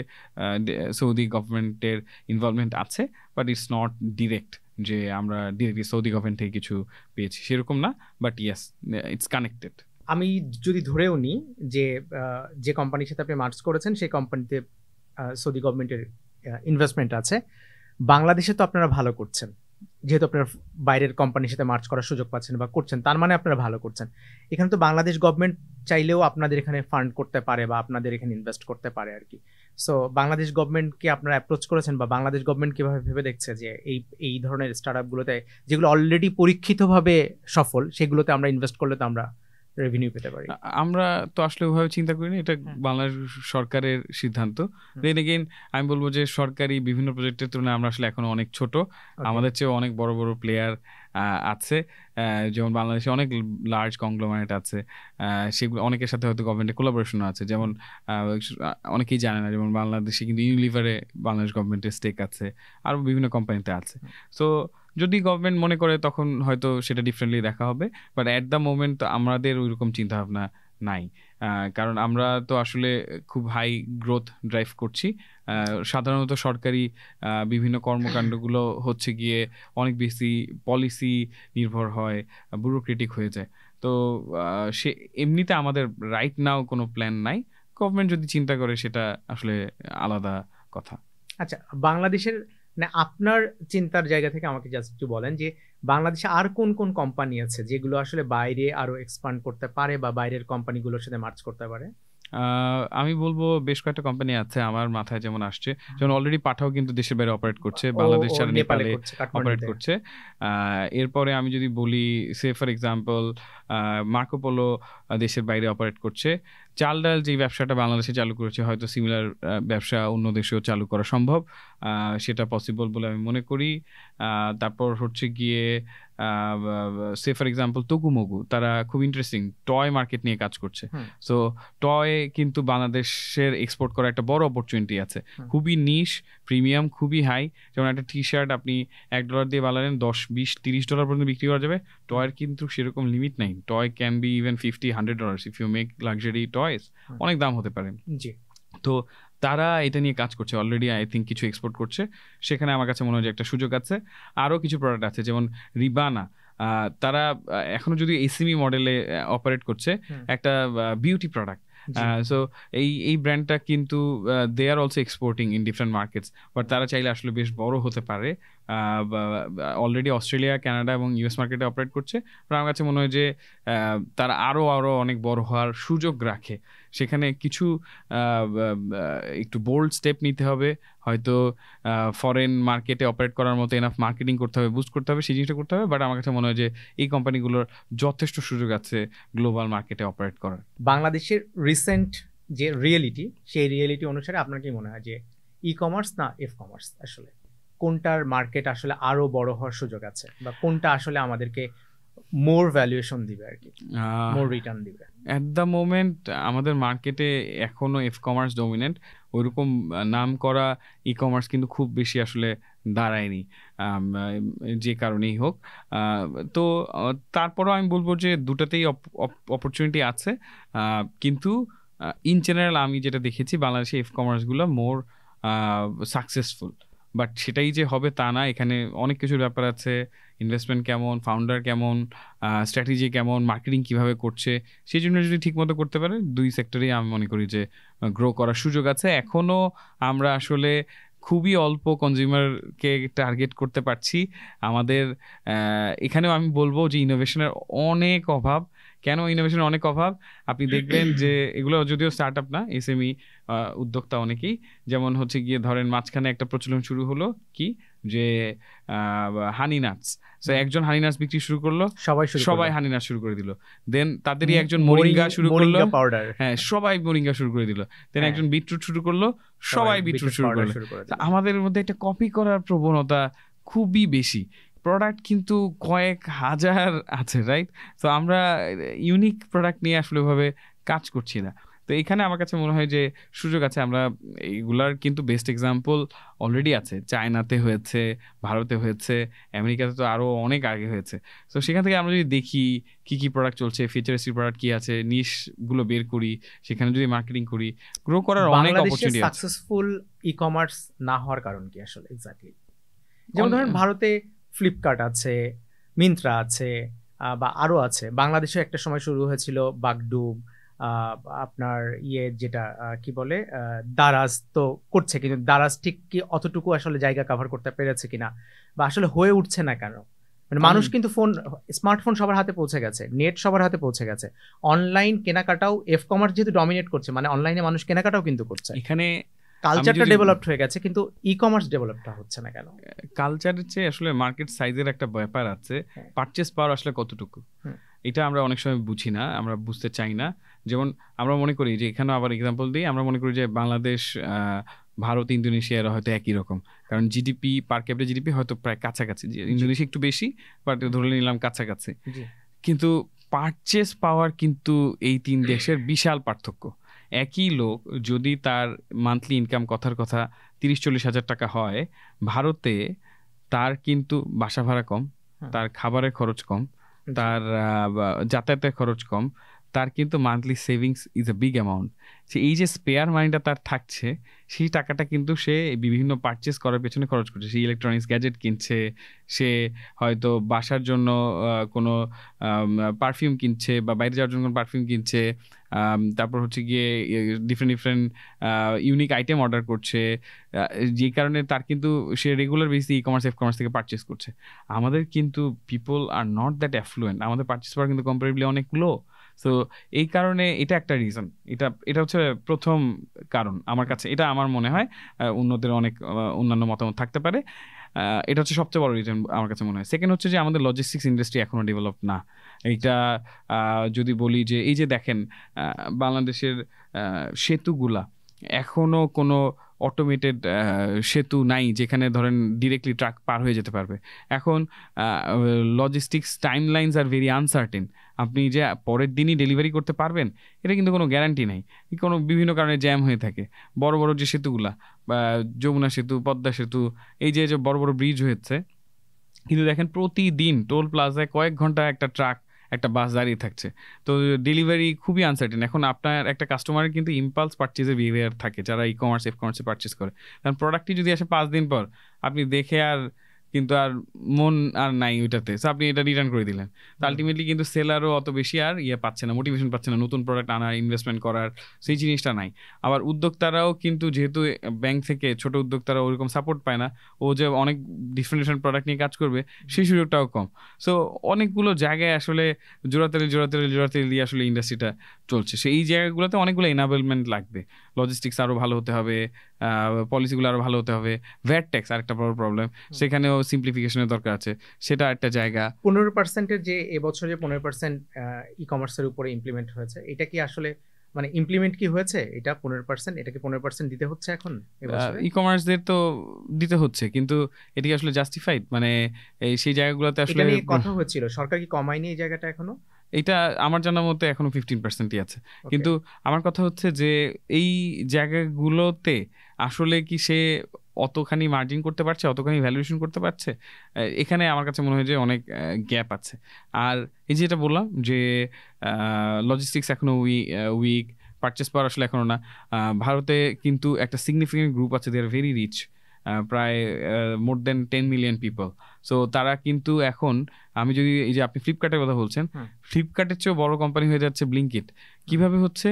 সৌদি গভর্নমেন্টের ইনভলভমেন্ট আছে, বাট ইটস নট ডিরেক্ট যে আমরা ডিরেক্টলি সৌদি গভর্নমেন্ট থেকে কিছু পেয়েছি, সেরকম না। But yes, it's connected. আমি যদি ধরেও নিই যে কোম্পানির সাথে আপনি মার্জ করেছেন সেই কোম্পানিতে সৌদি গভর্নমেন্টের ইনভেস্টমেন্ট আছে, বাংলাদেশে তো আপনারা ভালো করছেন, যেহেতু আপনারা বাইরের কোম্পানির সাথে মার্জ করার সুযোগ পাচ্ছেন বা করছেন, তার মানে আপনারা ভালো করছেন। এখানে তো বাংলাদেশ গভর্নমেন্ট চাইলেও আপনাদের এখানে ফান্ড করতে পারে বা আপনাদের এখানে ইনভেস্ট করতে পারে আর কি। সো বাংলাদেশ গভর্নমেন্টকে আপনারা অ্যাপ্রোচ করেছেন, বা বাংলাদেশ গভর্নমেন্ট কীভাবে ভেবে দেখছে যে এই ধরনের স্টার্ট আপগুলোতে, যেগুলো অলরেডি পরীক্ষিতভাবে সফল, সেগুলোতে আমরা ইনভেস্ট করলে তো আমরা রেভিনিউ পেতে পারি? আমরা তো আসলে ওইভাবে চিন্তা করিনি, এটা বাংলাদেশ সরকারের সিদ্ধান্ত। দেন এগেইন আমি বলবো যে সরকারি বিভিন্ন প্রজেক্টের তুলনায় আমরা আসলে এখনো অনেক ছোট, আমাদের চেয়ে অনেক বড় বড় প্লেয়ার আছে। যেমন বাংলাদেশে অনেক লার্জ কংগ্লোমারেট আছে, সেগুলো অনেকের সাথে হয়তো গভর্নমেন্টের কোলাবোরেশনও আছে। যেমন অনেকেই জানে না, যেমন বাংলাদেশে কিন্তু ইউনিলিভারে বাংলাদেশ গভর্নমেন্টের স্টেক আছে, আরও বিভিন্ন কোম্পানিতে আছে। সো যদি গভর্নমেন্ট মনে করে তখন হয়তো সেটা ডিফারেন্টলি দেখা হবে, বাট অ্যাট দ্য মোমেন্ট আমাদের ওইরকম চিন্তাভাবনা নাই। কারণ আমরা তো আসলে খুব হাই গ্রোথ ড্রাইভ করছি। সাধারণত সরকারি বিভিন্ন কর্মকাণ্ডগুলো হচ্ছে গিয়ে অনেক বেশি পলিসি নির্ভর হয়, ব্যুরোক্রেটিক হয়ে যায়। তো সে এমনিতে আমাদের রাইট নাও কোনো প্ল্যান নাই। গভর্নমেন্ট যদি চিন্তা করে সেটা আসলে আলাদা কথা। আচ্ছা, বাংলাদেশের মানে আপনার চিন্তার জায়গা থেকে আমাকে জাস্ট একটু বলেন যে বাংলাদেশে আর কোন কোন কোম্পানি আছে যেগুলো আসলে বাইরে আরো এক্সপান্ড করতে পারে বা বাইরের কোম্পানিগুলোর সাথে মার্চ করতে পারে? আমি বলবো বেশ কয়েকটা কোম্পানি আছে আমার মাথায় যেমন আসছে, যেমন অলরেডি পাঠাও কিন্তু দেশের বাইরে অপারেট করছে, বাংলাদেশ ছাড়া নেপালে অপারেট করছে। এরপরে আমি যদি বলি সে ফর এক্সাম্পল মার্কো পোলো দেশের বাইরে অপারেট করছে। চাল ডাল যে ব্যবসাটা বাংলাদেশে চালু করেছে, হয়তো সিমিলার ব্যবসা অন্য দেশেও চালু করা সম্ভব, সেটা পসিবল বলে আমি মনে করি। তারপর হচ্ছে গিয়ে সে ফর এক্সাম্পল তোকুমোগু, তারা খুব ইন্টারেস্টিং টয় মার্কেট নিয়ে কাজ করছে। সো টয় কিন্তু বাংলাদেশের এক্সপোর্ট করা একটা বড় অপরচুনিটি আছে, খুবই নিশ, প্রিমিয়াম খুবই হাই। যেমন একটা টি শার্ট আপনি $1 দিয়ে বানালেন, $10, $20 পর্যন্ত বিক্রি করা যাবে। টয়ের কিন্তু সেরকম লিমিট নাই, toy can be even $50-100 if you make luxury toys, অনেক দাম হতে পারে। তো তারা এটা নিয়ে কাজ করছে অলরেডি, আই থিঙ্ক কিছু এক্সপোর্ট করছে, সেখানে আমার কাছে মনে হয় যে একটা সুযোগ আছে। আরও কিছু প্রোডাক্ট আছে যেমন রিবানা, তারা এখনো যদি এসএমই মডেলে অপারেট করছে, একটা বিউটি প্রোডাক্ট। সো এই ব্র্যান্ডটা কিন্তু they are also exporting in different markets, but তারা চাইলে আসলে বেশ বড় হতে পারে। অলরেডি অস্ট্রেলিয়া, কানাডা এবং ইউএস মার্কেটে অপারেট করছে। আমার কাছে মনে হয় যে তারা আরও অনেক বড় হওয়ার সুযোগ রাখে। সেখানে কিছু একটু বোল্ড স্টেপ নিতে হবে, হয়তো ফরেন মার্কেটে অপারেট করার মতো এনাফ মার্কেটিং করতে হবে, বুস্ট করতে হবে, সেই জিনিসটা করতে হবে। বাট আমার কাছে মনে হয় যে এই কোম্পানিগুলোর যথেষ্ট সুযোগ আছে গ্লোবাল মার্কেটে অপারেট করার। বাংলাদেশের রিসেন্ট যে রিয়েলিটি, সেই রিয়েলিটি অনুসারে আপনার কি মনে হয় যে ই কমার্স না এফ কমার্স, আসলে কোনটার মার্কেট আসলে আরো বড় হওয়ার সুযোগ আছে, বা কোনটা আসলে আমাদেরকে মোর ভ্যালুয়েশন দিবে আর কি, মোর রিটার্ন দিবে? অ্যাট দ্য মোমেন্ট আমাদের মার্কেটে এখনো এফ কমার্স ডমিনেন্ট, ওইরকম নাম করা ই কমার্স কিন্তু খুব বেশি আসলে দাঁড়ায়নি, যে কারণেই হোক। তো তারপরও আমি বলবো যে দুটাতেই অপরচুনিটি আছে, কিন্তু ইন জেনারেল আমি যেটা দেখেছি বাংলাদেশে এফ কমার্সগুলো মোর সাকসেসফুল। বাট সেটাই যে হবে তা না, এখানে অনেক কিছুর ব্যাপার আছে, ইনভেস্টমেন্ট কেমন, ফাউন্ডার কেমন, স্ট্র্যাটেজি কেমন, মার্কেটিং কিভাবে করছে, সেই জন্য যদি ঠিকমতো করতে পারে দুই সেক্টরেই আমি মনে করি যে গ্রো করার সুযোগ আছে। এখনও আমরা আসলে খুবই অল্প কনজিউমারকে টার্গেট করতে পারছি। আমাদের এখানেও আমি বলবো যে ইনোভেশনের অনেক অভাব। কেন ইনোভেশনের অনেক অভাব? আপনি দেখবেন যে এগুলো যদিও স্টার্ট আপ না, এসএমই উদ্যোক্তা অনেকেই, যেমন হচ্ছে গিয়ে ধরেন মাঝখানে একটা প্রচলন শুরু হলো কি যে হানি নাটস, সো একজন হানি নাটস বিক্রি শুরু করলো, সবাই হানি নাটস শুরু করে দিল। দেন তাদেরই একজন মোরিঙ্গা শুরু করলো, হ্যাঁ সবাই মোরিঙ্গা শুরু করে দিল। দেন একজন বিটরুট শুরু করলো, সবাই বিটরুট শুরু করলো। আমাদের মধ্যে একটা কপি করার প্রবণতা খুবই বেশি, প্রোডাক্ট কিন্তু কয়েক হাজার আছে, রাইট? তো আমরা ইউনিক প্রোডাক্ট নিয়ে আসলে ভাবে কাজ করছি না। তো এখানে আমার কাছে মনে হয় যে সুযোগ আছে। আমরা এইগুলার কিন্তু বেস্ট এক্সাম্পল অলরেডি আছে, চায়নাতে হয়েছে, ভারতে হয়েছে, আমেরিকাতে তো আরও অনেক আগে হয়েছে। তো সেখান থেকে আমরা যদি দেখি কি কি প্রোডাক্ট চলছে, ফিচারিস্টিক প্রোডাক্ট কি আছে, নিশগুলো বের করি, সেখানে যদি মার্কেটিং করি, গ্রো করার অনেক অপরচুনিটি আছে। সাকসেসফুল ই কমার্স না হওয়ার কারণ কি আসলে এক্স্যাক্টলি? যেমন ধরেন ভারতে ফ্লিপকার্ট আছে, মিন্ত্রা আছে, বা আরো আছে। বাংলাদেশে একটা সময় শুরু হয়েছিল বাগডুগ, আপনার যেটা কি বলে দারাজ, তো করছে, কিন্তু দারাজ ঠিক কি অতটুকু আসলে জায়গা কভার করতে পেরেছে কিনা, বা আসলে হয়ে উঠছে না কেন? মানে মানুষ কিন্তু স্মার্টফোন সবার হাতে পৌঁছে গেছে, নেট সবার হাতে পৌঁছে গেছে, অনলাইন কেনাকাটাও এফ কমার্স যেহেতু ডমিনেট করছে, মানে অনলাইনে মানুষ কেনাকাটাও কিন্তু করছে, এখানে কালচারটা ডেভেলপড হয়ে গেছে, কিন্তু ই কমার্স ডেভেলপটা হচ্ছে না কেন? কালচারের চেয়ে আসলে মার্কেট সাইজের একটা ব্যাপার আছে, পারচেস পাওয়ার আসলে কতটুকু, এটা আমরা অনেক সময় বুঝি না, আমরা বুঝতে চাই না। যেমন আমরা মনে করি যে এখানেও আবার এক্সাম্পল দিই, আমরা মনে করি যে বাংলাদেশ, ভারত, ইন্দোনেশিয়ার হয়তো একই রকম, কারণ জিডিপি পার ক্যাপিটাল জিডিপি হয়তো প্রায় কাছাকাছি, ইন্দোনেশিয়া একটু বেশি, বাট ধরে নিলাম কাছাকাছি। কিন্তু পারচেস পাওয়ার কিন্তু এই তিন দেশের বিশাল পার্থক্য। একই লোক যদি তার মান্থলি ইনকাম কথার কথা 30-40 হাজার টাকা হয়, ভারতে তার কিন্তু বাসা ভাড়া কম, তার খাবারের খরচ কম, তার যাতায়াতের খরচ কম, তার কিন্তু monthly savings is a big amount. সে এই যে স্পেয়ার মানিটা তার থাকছে, সেই টাকাটা কিন্তু সে বিভিন্ন পারচেস করার পেছনে খরচ করছে। সে ইলেকট্রনিক্স গ্যাজেট কিনছে, সে হয়তো বাসার জন্য কোনো পারফিউম কিনছে, বা বাইরে যাওয়ার জন্য কোনো পারফিউম কিনছে, তারপর হচ্ছে গিয়ে different different unique item order করছে, যে কারণে তার কিন্তু সে রেগুলার বেসিসে ই কমার্স এফ কমার্স থেকে পারচেস করছে। আমাদের কিন্তু people are not that effluent, আমাদের পারচেস পাওয়ার কিন্তু কম্পারেটিভলি অনেক লো। সো এই কারণে এটা একটা রিজন, এটা হচ্ছে প্রথম কারণ আমার কাছে, এটা আমার মনে হয়। অন্যদের অনেক অন্যান্য মতামত থাকতে পারে, এটা হচ্ছে সবচেয়ে বড় রিজন আমার কাছে মনে হয়। সেকেন্ড হচ্ছে যে আমাদের লজিস্টিক্স ইন্ডাস্ট্রি এখনো ডেভেলপ না। এইটা যদি বলি যে এই যে দেখেন বাংলাদেশের সেতুগুলা এখনো কোনো অটোমেটেড সেতু নাই যেখানে ধরেন ডিরেক্টলি ট্রাক পার হয়ে যেতে পারবে। এখন logistics time lines are very uncertain. আপনি যে পরের দিনই ডেলিভারি করতে পারবেন এটা কিন্তু কোনো গ্যারান্টি নাই, কোনো বিভিন্ন কারণে জ্যাম হয়ে থাকে। বড় বড় যে সেতুগুলা, বা যমুনা সেতু, পদ্মা সেতু, এই যে বড় বড় ব্রিজ হয়েছে, কিন্তু দেখেন প্রতিদিন টোল প্লাজায় কয়েক ঘন্টা একটা ট্রাক, একটা বাস দাঁড়িয়ে থাকছে। তো ডেলিভারি খুবই আনসার্টেন। এখন আপনার একটা কাস্টমারের কিন্তু ইম্পালস পারচেজের বিহেভিয়ার থাকে যারা ই কমার্স এফ কমার্সে পারচেস করে। কারণ প্রোডাক্টটি যদি আসে 5 দিন পর, আপনি দেখে আর কিন্তু আর মন আর নাই ওইটাতে, সো আপনি এটা রিটার্ন করে দিলেন। তো আলটিমেটলি কিন্তু সেলারও অত বেশি আর পাচ্ছে না, মোটিভেশন পাচ্ছে না নতুন প্রোডাক্ট আনার, ইনভেস্টমেন্ট করার, সেই জিনিসটা নাই। আবার উদ্যোক্তারাও কিন্তু যেহেতু ব্যাংক থেকে ছোট উদ্যোক্তারা ওরকম সাপোর্ট পায় না, ও যে অনেক ডিফারেন্ট ডিফারেন্ট প্রোডাক্ট নিয়ে কাজ করবে সেই সুযোগটাও কম। সো অনেকগুলো জায়গায় আসলে জোড়াতালি দিয়ে আসলে ইন্ডাস্ট্রিটা চলছে। সেই জায়গাগুলোতে অনেকগুলো এনাবেলমেন্ট লাগবে। লজিস্টিক্স আরও ভালো হতে হবে, পলিসিগুলো আরও ভালো হতে হবে। ভ্যাট ট্যাক্স আরেকটা বড় প্রবলেম, সেখানেও সিম্পলিফিকেশনের দরকার আছে, সেটা একটা জায়গা। 15%-এর যে এবছরে 15% ই কমার্সের উপরে ইমপ্লিমেন্ট হয়েছে, এটা কি আসলে মানে ইমপ্লিমেন্ট কি হয়েছে? এটা 15%, এটাকে 15% দিতে হচ্ছে এখন ই কমার্সদের তো দিতে হচ্ছে, কিন্তু এটি আসলে জাস্টিফাইড? মানে এই সেই জায়গাগুলোতে আসলে কথা হচ্ছিল, সরকার কি কমায়নি এই জায়গাটা এখনো? এটা আমার জানার মতে এখনো 15%ই আছে। কিন্তু আমার কথা হচ্ছে যে এই জায়গাগুলোতে আসলে কি সে অতখানি মার্জিন করতে পারছে, অতখানি ভ্যালুয়েশন করতে পারছে? এখানে আমার কাছে মনে হয় যে অনেক গ্যাপ আছে। আর এই যেটা বললাম যে লজিস্টিক্স এখনো উইক, পারচেস পাওয়ার আসলে এখনো না। ভারতে কিন্তু একটা সিগনিফিকেন্ট গ্রুপ আছে, দে আর ভেরি রিচ, প্রায় মোর দেন 10 মিলিয়ন পিপল। সো তারা কিন্তু এখন, আমি যদি এই যে আপনি ফ্লিপকার্টের কথা বলছেন, ফ্লিপকার্টের চেয়েও বড় কোম্পানি হয়ে যাচ্ছে ব্লিঙ্কিট। কিভাবে হচ্ছে?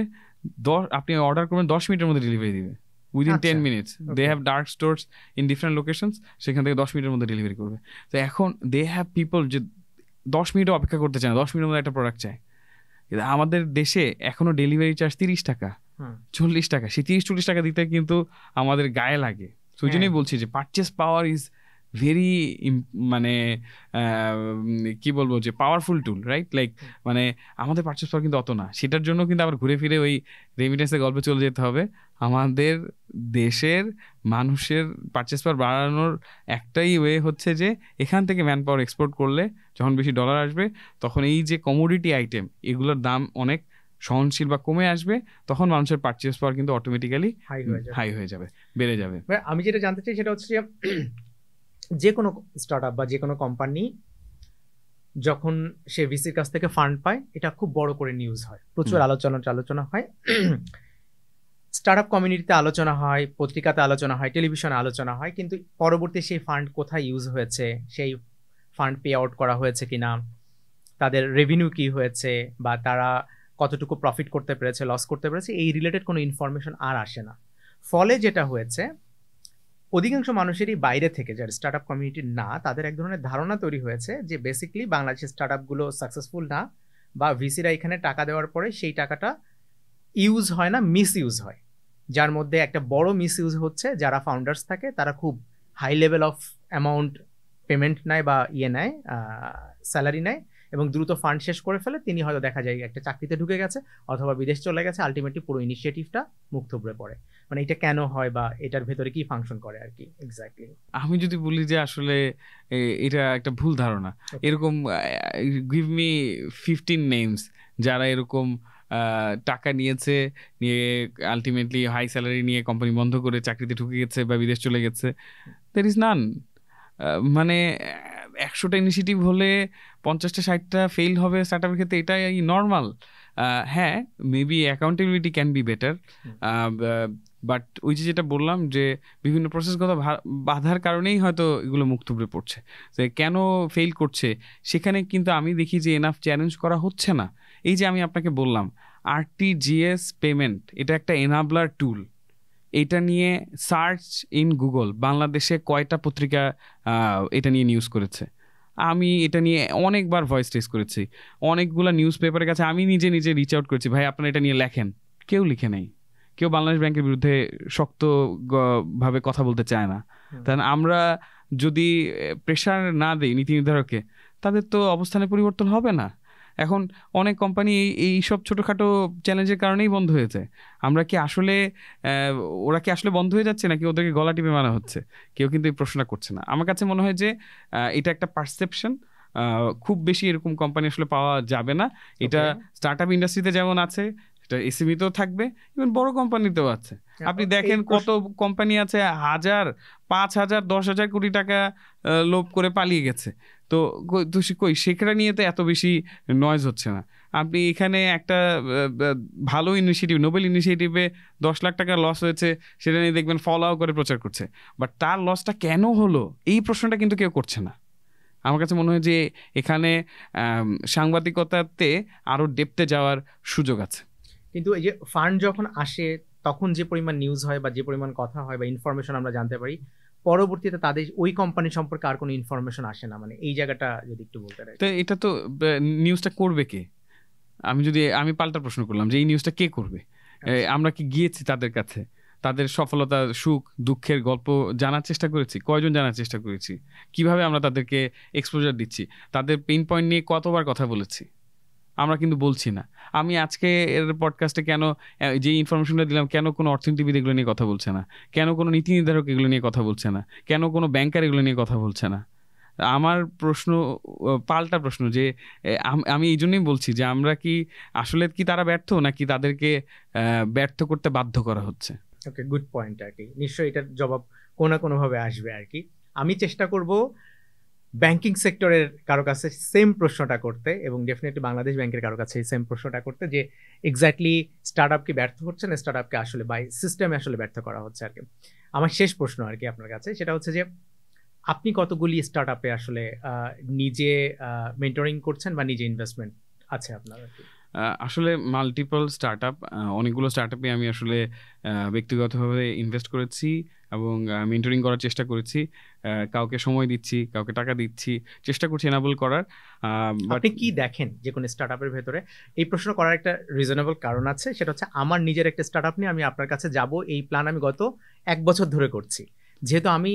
আপনি অর্ডার করবেন 10 মিনিটের মধ্যে ডেলিভারি দিবে, within 10 minutes. They have dark stores in different locations, সেখান থেকে 10 মিনিটের মধ্যে ডেলিভারি করবে। তো এখন দে হ্যাভ পিপল যে 10 মিনিটও অপেক্ষা করতে চায় না, 10 মিনিটের মধ্যে একটা প্রোডাক্ট চায়। আমাদের দেশে এখনো ডেলিভারি চার্জ 30 টাকা, 40 টাকা। সেই 30-40 টাকা দিতে কিন্তু আমাদের গায়ে লাগে। সেই জন্যই বলছি যে পারচেস পাওয়ার ইজ ভেরি, মানে কি বলবো, যে পাওয়ারফুল টুল, রাইট? লাইক মানে আমাদের পারচেস পাওয়ার কিন্তু অত না। সেটার জন্য কিন্তু আবার ঘুরে ফিরে ওই রেমিটেন্সের গল্পে চলে যেতে হবে। আমাদের দেশের মানুষের পারচেস পাওয়ার বাড়ানোর একটাই ওয়ে হচ্ছে যে এখান থেকে ম্যান পাওয়ার এক্সপোর্ট করলে যখন বেশি ডলার আসবে, তখন এই যে কমোডিটি আইটেম এগুলোর দাম অনেক সহনশীল বা কমে আসবে, তখন মানুষের পারচেস পাওয়ার কিন্তু অটোমেটিক্যালি হাই হয়ে যাবে, বেড়ে যাবে। আমি যেটা জানতে চাই সেটা হচ্ছে যে কোনো স্টার্টআপ বা যে কোনো কোম্পানি যখন সে ভিসির কাছ থেকে ফান্ড পায়, এটা খুব বড় করে নিউজ হয়, প্রচুর আলোচনা হয়, স্টার্টআপ কমিউনিটিতে আলোচনা হয়, পত্রিকাতে আলোচনা হয়, টেলিভিশনে আলোচনা হয়, কিন্তু পরবর্তী সেই ফান্ড কোথায় ইউজ হয়েছে, সেই ফান্ড পে আউট করা হয়েছে কিনা, তাদের রেভিনিউ কি হয়েছে, বা তারা কতটুকু প্রফিট করতে পেরেছে, লস করতে পেরেছে, এই রিলেটেড কোনো ইনফরমেশন আর আসে না। ফলে যেটা হয়েছে, অধিকাংশ মানুষেরই বাইরে থেকে, যারা স্টার্টআপ কমিউনিটি না, তাদের এক ধরনের ধারণা তৈরি হয়েছে যে বেসিক্যালি বাংলাদেশের স্টার্টআপগুলো সাকসেসফুল না, বা ভিসিরা এখানে টাকা দেওয়ার পরে সেই টাকাটা ইউজ হয় না, মিস ইউজ হয়। যার মধ্যে একটা বড় মিস ইউজ হচ্ছে, যারা ফাউন্ডার্স থাকে তারা খুব high level of amount payment নেয় বা নেয়, স্যালারি নেয়, এবং দ্রুত ফান্ড শেষ করে ফেলে। তিনি হয়তো দেখা যায় একটা চাকরিতে ঢুকে গেছে অথবা বিদেশ চলে গেছে, আলটিমেটলি পুরো ইনিশিয়েটিভটা মুখ থুবড়ে পড়ে। মানে এটা কেন হয় বা এটার ভেতরে কি ফাংশন করে আর কি এক্স্যাক্টলি? আমি যদি বলি যে আসলে এটা একটা ভুল ধারণা। এরকম গিভ মি 15 নেমস যারা এরকম টাকা নিয়েছে, নিয়ে আলটিমেটলি হাই স্যালারি নিয়ে কোম্পানি বন্ধ করে চাকরিতে ঢুকে গেছে বা বিদেশ চলে গেছে। There is none. মানে 100টা ইনিশিয়েটিভ হলে 50টা 60টা ফেল হবে স্টার্টআপের ক্ষেত্রে, এটাই নর্মাল। হ্যাঁ, maybe accountability can be better, but ওই যে যেটা বললাম যে বিভিন্ন প্রসেসগত বাধার কারণেই হয়তো এগুলো মুখ থুবড়ে পড়ছে, যে কেন ফেল করছে সেখানে কিন্তু আমি দেখি যে এনাফ চ্যালেঞ্জ করা হচ্ছে না। এই যে আমি আপনাকে বললাম আরটিজিএস পেমেন্ট, এটা একটা এনাবলার টুল। এটা নিয়ে সার্চ ইন গুগল, বাংলাদেশে কয়টা পত্রিকা এটা নিয়ে নিউজ করেছে? আমি এটা নিয়ে অনেকবার ভয়েস রেজ করেছি, অনেকগুলো নিউজ পেপারের কাছে আমি নিজে নিজে রিচ আউট করেছি, ভাই আপনারা এটা নিয়ে লেখেন। কেউ লিখে নেই, কেউ বাংলাদেশ ব্যাংকের বিরুদ্ধে শক্ত ভাবে কথা বলতে চায় না। তাহলে আমরা যদি প্রেশার না দিই নীতি নির্ধারককে, তাদের তো অবস্থানের পরিবর্তন হবে না। এখন অনেক কোম্পানি এই সব ছোটোখাটো চ্যালেঞ্জের কারণেই বন্ধ হয়েছে। আমরা কি আসলে ওরা কি আসলে বন্ধ হয়ে যাচ্ছে নাকি ওদেরকে গলা টিপে মারা হচ্ছে? কেউ কিন্তু এই প্রশ্নটা করছে না। আমার কাছে মনে হয় যে এটা একটা পারসেপশন, খুব বেশি এরকম কোম্পানি আসলে পাওয়া যাবে না। এটা স্টার্ট আপ ইন্ডাস্ট্রিতে যেমন আছে, এটা এসএমইতেও থাকবে, ইভেন বড় কোম্পানিতেও আছে। আপনি দেখেন কত কোম্পানি আছে 1000, 5000, 10,000 কোটি টাকা লোভ করে পালিয়ে গেছে। তো কই সেখানে নিয়ে তো এত বেশি নয়েজ হচ্ছে না। আপনি এখানে একটা ভালো ইনিশিয়েটিভ, নোবেল ইনিশিয়েটিভে 10 লাখ টাকা লস হয়েছে, সেটা নিয়ে দেখবেন ফলো করে প্রচার করছে, বাট তার লসটা কেন হলো এই প্রশ্নটা কিন্তু কেউ করছে না। আমার কাছে মনে হয় যে এখানে সাংবাদিকতাতে আরো ডেপথে যাওয়ার সুযোগ আছে। কিন্তু এই যে ফান্ড যখন আসে তখন যে পরিমাণ নিউজ হয় বা যে পরিমাণ কথা হয় বা ইনফরমেশন আমরা জানতে পারি, পরবর্তীতে তাদের ওই কোম্পানি সম্পর্কে আর কোনো ইনফরমেশন আসে না, মানে এই জায়গাটা যদি একটু বলতে পারি। তো এটা তো নিউজটা করবে কে? আমি পাল্টা প্রশ্ন করলাম যে এই নিউজটা কে করবে? আমরা কি গিয়েছি তাদের কাছে, তাদের সফলতা, সুখ, দুঃখের গল্প জানার চেষ্টা করেছি? কয়জন জানার চেষ্টা করেছি? কিভাবে আমরা তাদেরকে এক্সপোজার দিচ্ছি? তাদের পেইন পয়েন্ট নিয়ে কতবার কথা বলেছি? আমরা কিন্তু বলছি না। আমি আজকে এর পডকাস্টে কেন যে ইনফরমেশনটা দিলাম, কেন কোনো অর্থনীতিবিদ এগুলো নিয়ে কথা বলছে না? কেন কোনো নীতি নির্ধারক এগুলো নিয়ে কথা বলছে না? কেন কোনো ব্যাংকার এগুলো নিয়ে কথা বলছে না? আমার প্রশ্ন, পাল্টা প্রশ্ন, যে আমি এই জন্যই বলছি যে আমরা কি আসলে কি তারা ব্যর্থ, নাকি তাদেরকে ব্যর্থ করতে বাধ্য করা হচ্ছে? ওকে, গুড পয়েন্ট আর কি। নিশ্চয়ই এটার জবাব কোনো না কোনোভাবে আসবে আর কি। আমি চেষ্টা করব ব্যাংকিং সেক্টরের কারো কাছে সেম প্রশ্নটা করতে, এবং ডেফিনেটলি বাংলাদেশ ব্যাংকের কারো কাছে সেম প্রশ্নটা করতে, যে এক্স্যাক্টলি স্টার্ট আপকে ব্যর্থ হচ্ছে না, স্টার্ট আপকে আসলে বাই সিস্টেমে আসলে ব্যর্থ করা হচ্ছে আর কি। আমার শেষ প্রশ্ন আর কি আপনার কাছে, সেটা হচ্ছে যে আপনি কতগুলি স্টার্ট আপে আসলে নিজে মেন্টরিং করছেন বা নিজে ইনভেস্টমেন্ট আছে আপনার আর কি? আসলে মাল্টিপল স্টার্ট আপ, অনেকগুলো স্টার্ট আপে আমি আসলে ব্যক্তিগতভাবে ইনভেস্ট করেছি এবং মেন্টরিং করার চেষ্টা করেছি। কাউকে সময় দিচ্ছি, কাউকে টাকা দিচ্ছি, চেষ্টা করছি এনাবল করার। আপনি কি দেখেন যে কোনো স্টার্ট আপের ভেতরে? এই প্রশ্ন করার একটা রিজনেবল কারণ আছে, সেটা হচ্ছে আমার নিজের একটা স্টার্ট আপ নিয়ে আমি আপনার কাছে যাব, এই প্ল্যান আমি গত 1 বছর ধরে করছি। যেহেতু আমি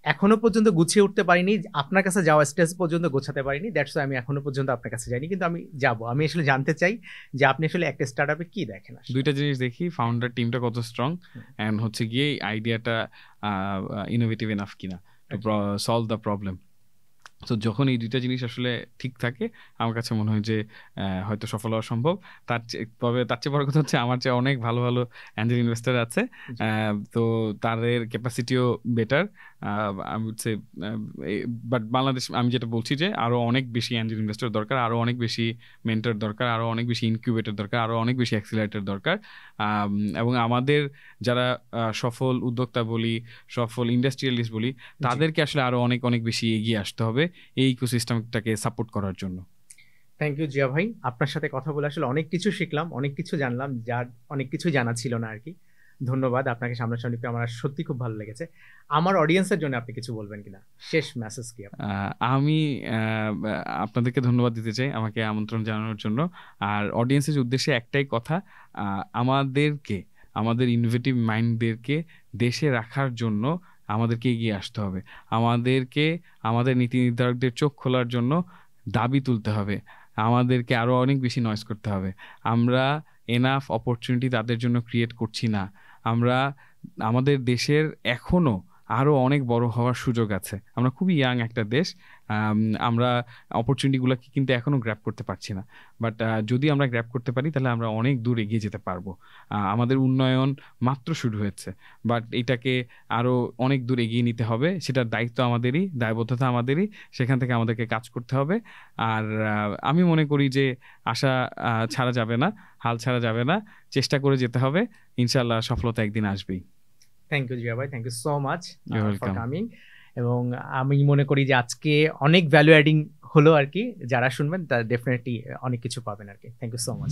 এখনো পর্যন্ত গুছিয়ে উঠতে পারিনি, আপনার কাছে যাওয়া স্টেজ পর্যন্ত গোছাতে পারিনি, দ্যাটস ওয়াই আমি এখনো পর্যন্ত আপনার কাছে যাইনি, কিন্তু আমি যাব। আমি আসলে জানতে চাই যে আপনি আসলে একটা স্টার্ট আপে কি দেখেন। দুইটা জিনিস দেখি, ফাউন্ডার টিমটা কত স্ট্রং, অ্যান্ড হচ্ছে গিয়ে আইডিয়াটা ইনোভেটিভ এনাফ কিনা টু সলভ দ্য প্রবলেম। তো যখন এই দুইটা জিনিস আসলে ঠিক থাকে, আমার কাছে মনে হয় যে হয়তো সফল হওয়া সম্ভব। তবে তার চেয়ে বড় কথা হচ্ছে আমার চেয়ে অনেক ভালো ভালো অ্যাঞ্জেল ইনভেস্টার আছে, তো তাদের ক্যাপাসিটিও বেটার আমি বলছি। বাট বাংলাদেশ, আমি যেটা বলছি যে আরও অনেক বেশি অ্যাঞ্জেল ইনভেস্টর দরকার, আরও অনেক বেশি মেন্টর দরকার, আরও অনেক বেশি ইনকিউবেটর দরকার, আরও অনেক বেশি অ্যাক্সিলারেটর দরকার। এবং আমাদের যারা সফল উদ্যোক্তা বলি, সফল ইন্ডাস্ট্রিয়ালিস্ট বলি, তাদেরকে আসলে আরও অনেক অনেক বেশি এগিয়ে আসতে হবে এই ইকোসিস্টেমটাকে সাপোর্ট করার জন্য। থ্যাংক ইউ জিয়া ভাই, আপনার সাথে কথা বলে আসলে অনেক কিছু শিখলাম, অনেক কিছু জানলাম, যার অনেক কিছুই জানা ছিল না আর কি। ধন্যবাদ আপনাকে, সামনাসামনি পেয়ে আমার সত্যি খুব ভালো লেগেছে। আমার অডিয়েন্সের জন্য আপনি কিছু বলবেন কিনা, শেষ মেসেজ কি? আমি আপনাদেরকে ধন্যবাদ দিতে চাই আমাকে আমন্ত্রণ জানানোর জন্য। আর অডিয়েন্সের উদ্দেশ্যে একটাই কথা, আমাদের ইনোভেটিভ মাইন্ডদেরকে দেশে রাখার জন্য আমাদেরকে এগিয়ে আসতে হবে। আমাদেরকে আমাদের নীতি নির্ধারকদের চোখ খোলার জন্য দাবি তুলতে হবে। আমাদেরকে আরও অনেক বেশি নয়েজ করতে হবে। আমরা এনাফ অপরচুনিটি তাদের জন্য ক্রিয়েট করছি না। আমরা আমাদের দেশের এখনও আরও অনেক বড় হওয়ার সুযোগ আছে। আমরা খুবই ইয়াং একটা দেশ, আমরা অপরচুনিটিগুলোকে কিন্তু এখনও গ্র্যাব করতে পারছি না, বাট যদি আমরা গ্র্যাব করতে পারি তাহলে আমরা অনেক দূর এগিয়ে যেতে পারবো। আমাদের উন্নয়ন মাত্র শুরু হয়েছে, বাট এটাকে আরও অনেক দূর এগিয়ে নিতে হবে, সেটার দায়িত্ব আমাদেরই, দায়বদ্ধতা আমাদেরই, সেখান থেকে আমাদেরকে কাজ করতে হবে। আর আমি মনে করি যে আশা ছাড়া যাবে না, হাল ছাড়া যাবে না, চেষ্টা করে যেতে হবে, ইনশাল্লাহ সফলতা একদিন আসবেই। থ্যাংক ইউ জিয়া ভাই, thank you so much You're for welcome. Coming. এবং আমি মনে করি যে আজকে অনেক ভ্যালু অ্যাডিং হলো আর কি, যারা শুনবেন তারা ডেফিনেটলি অনেক কিছু পাবেন আর কি। Thank you so much.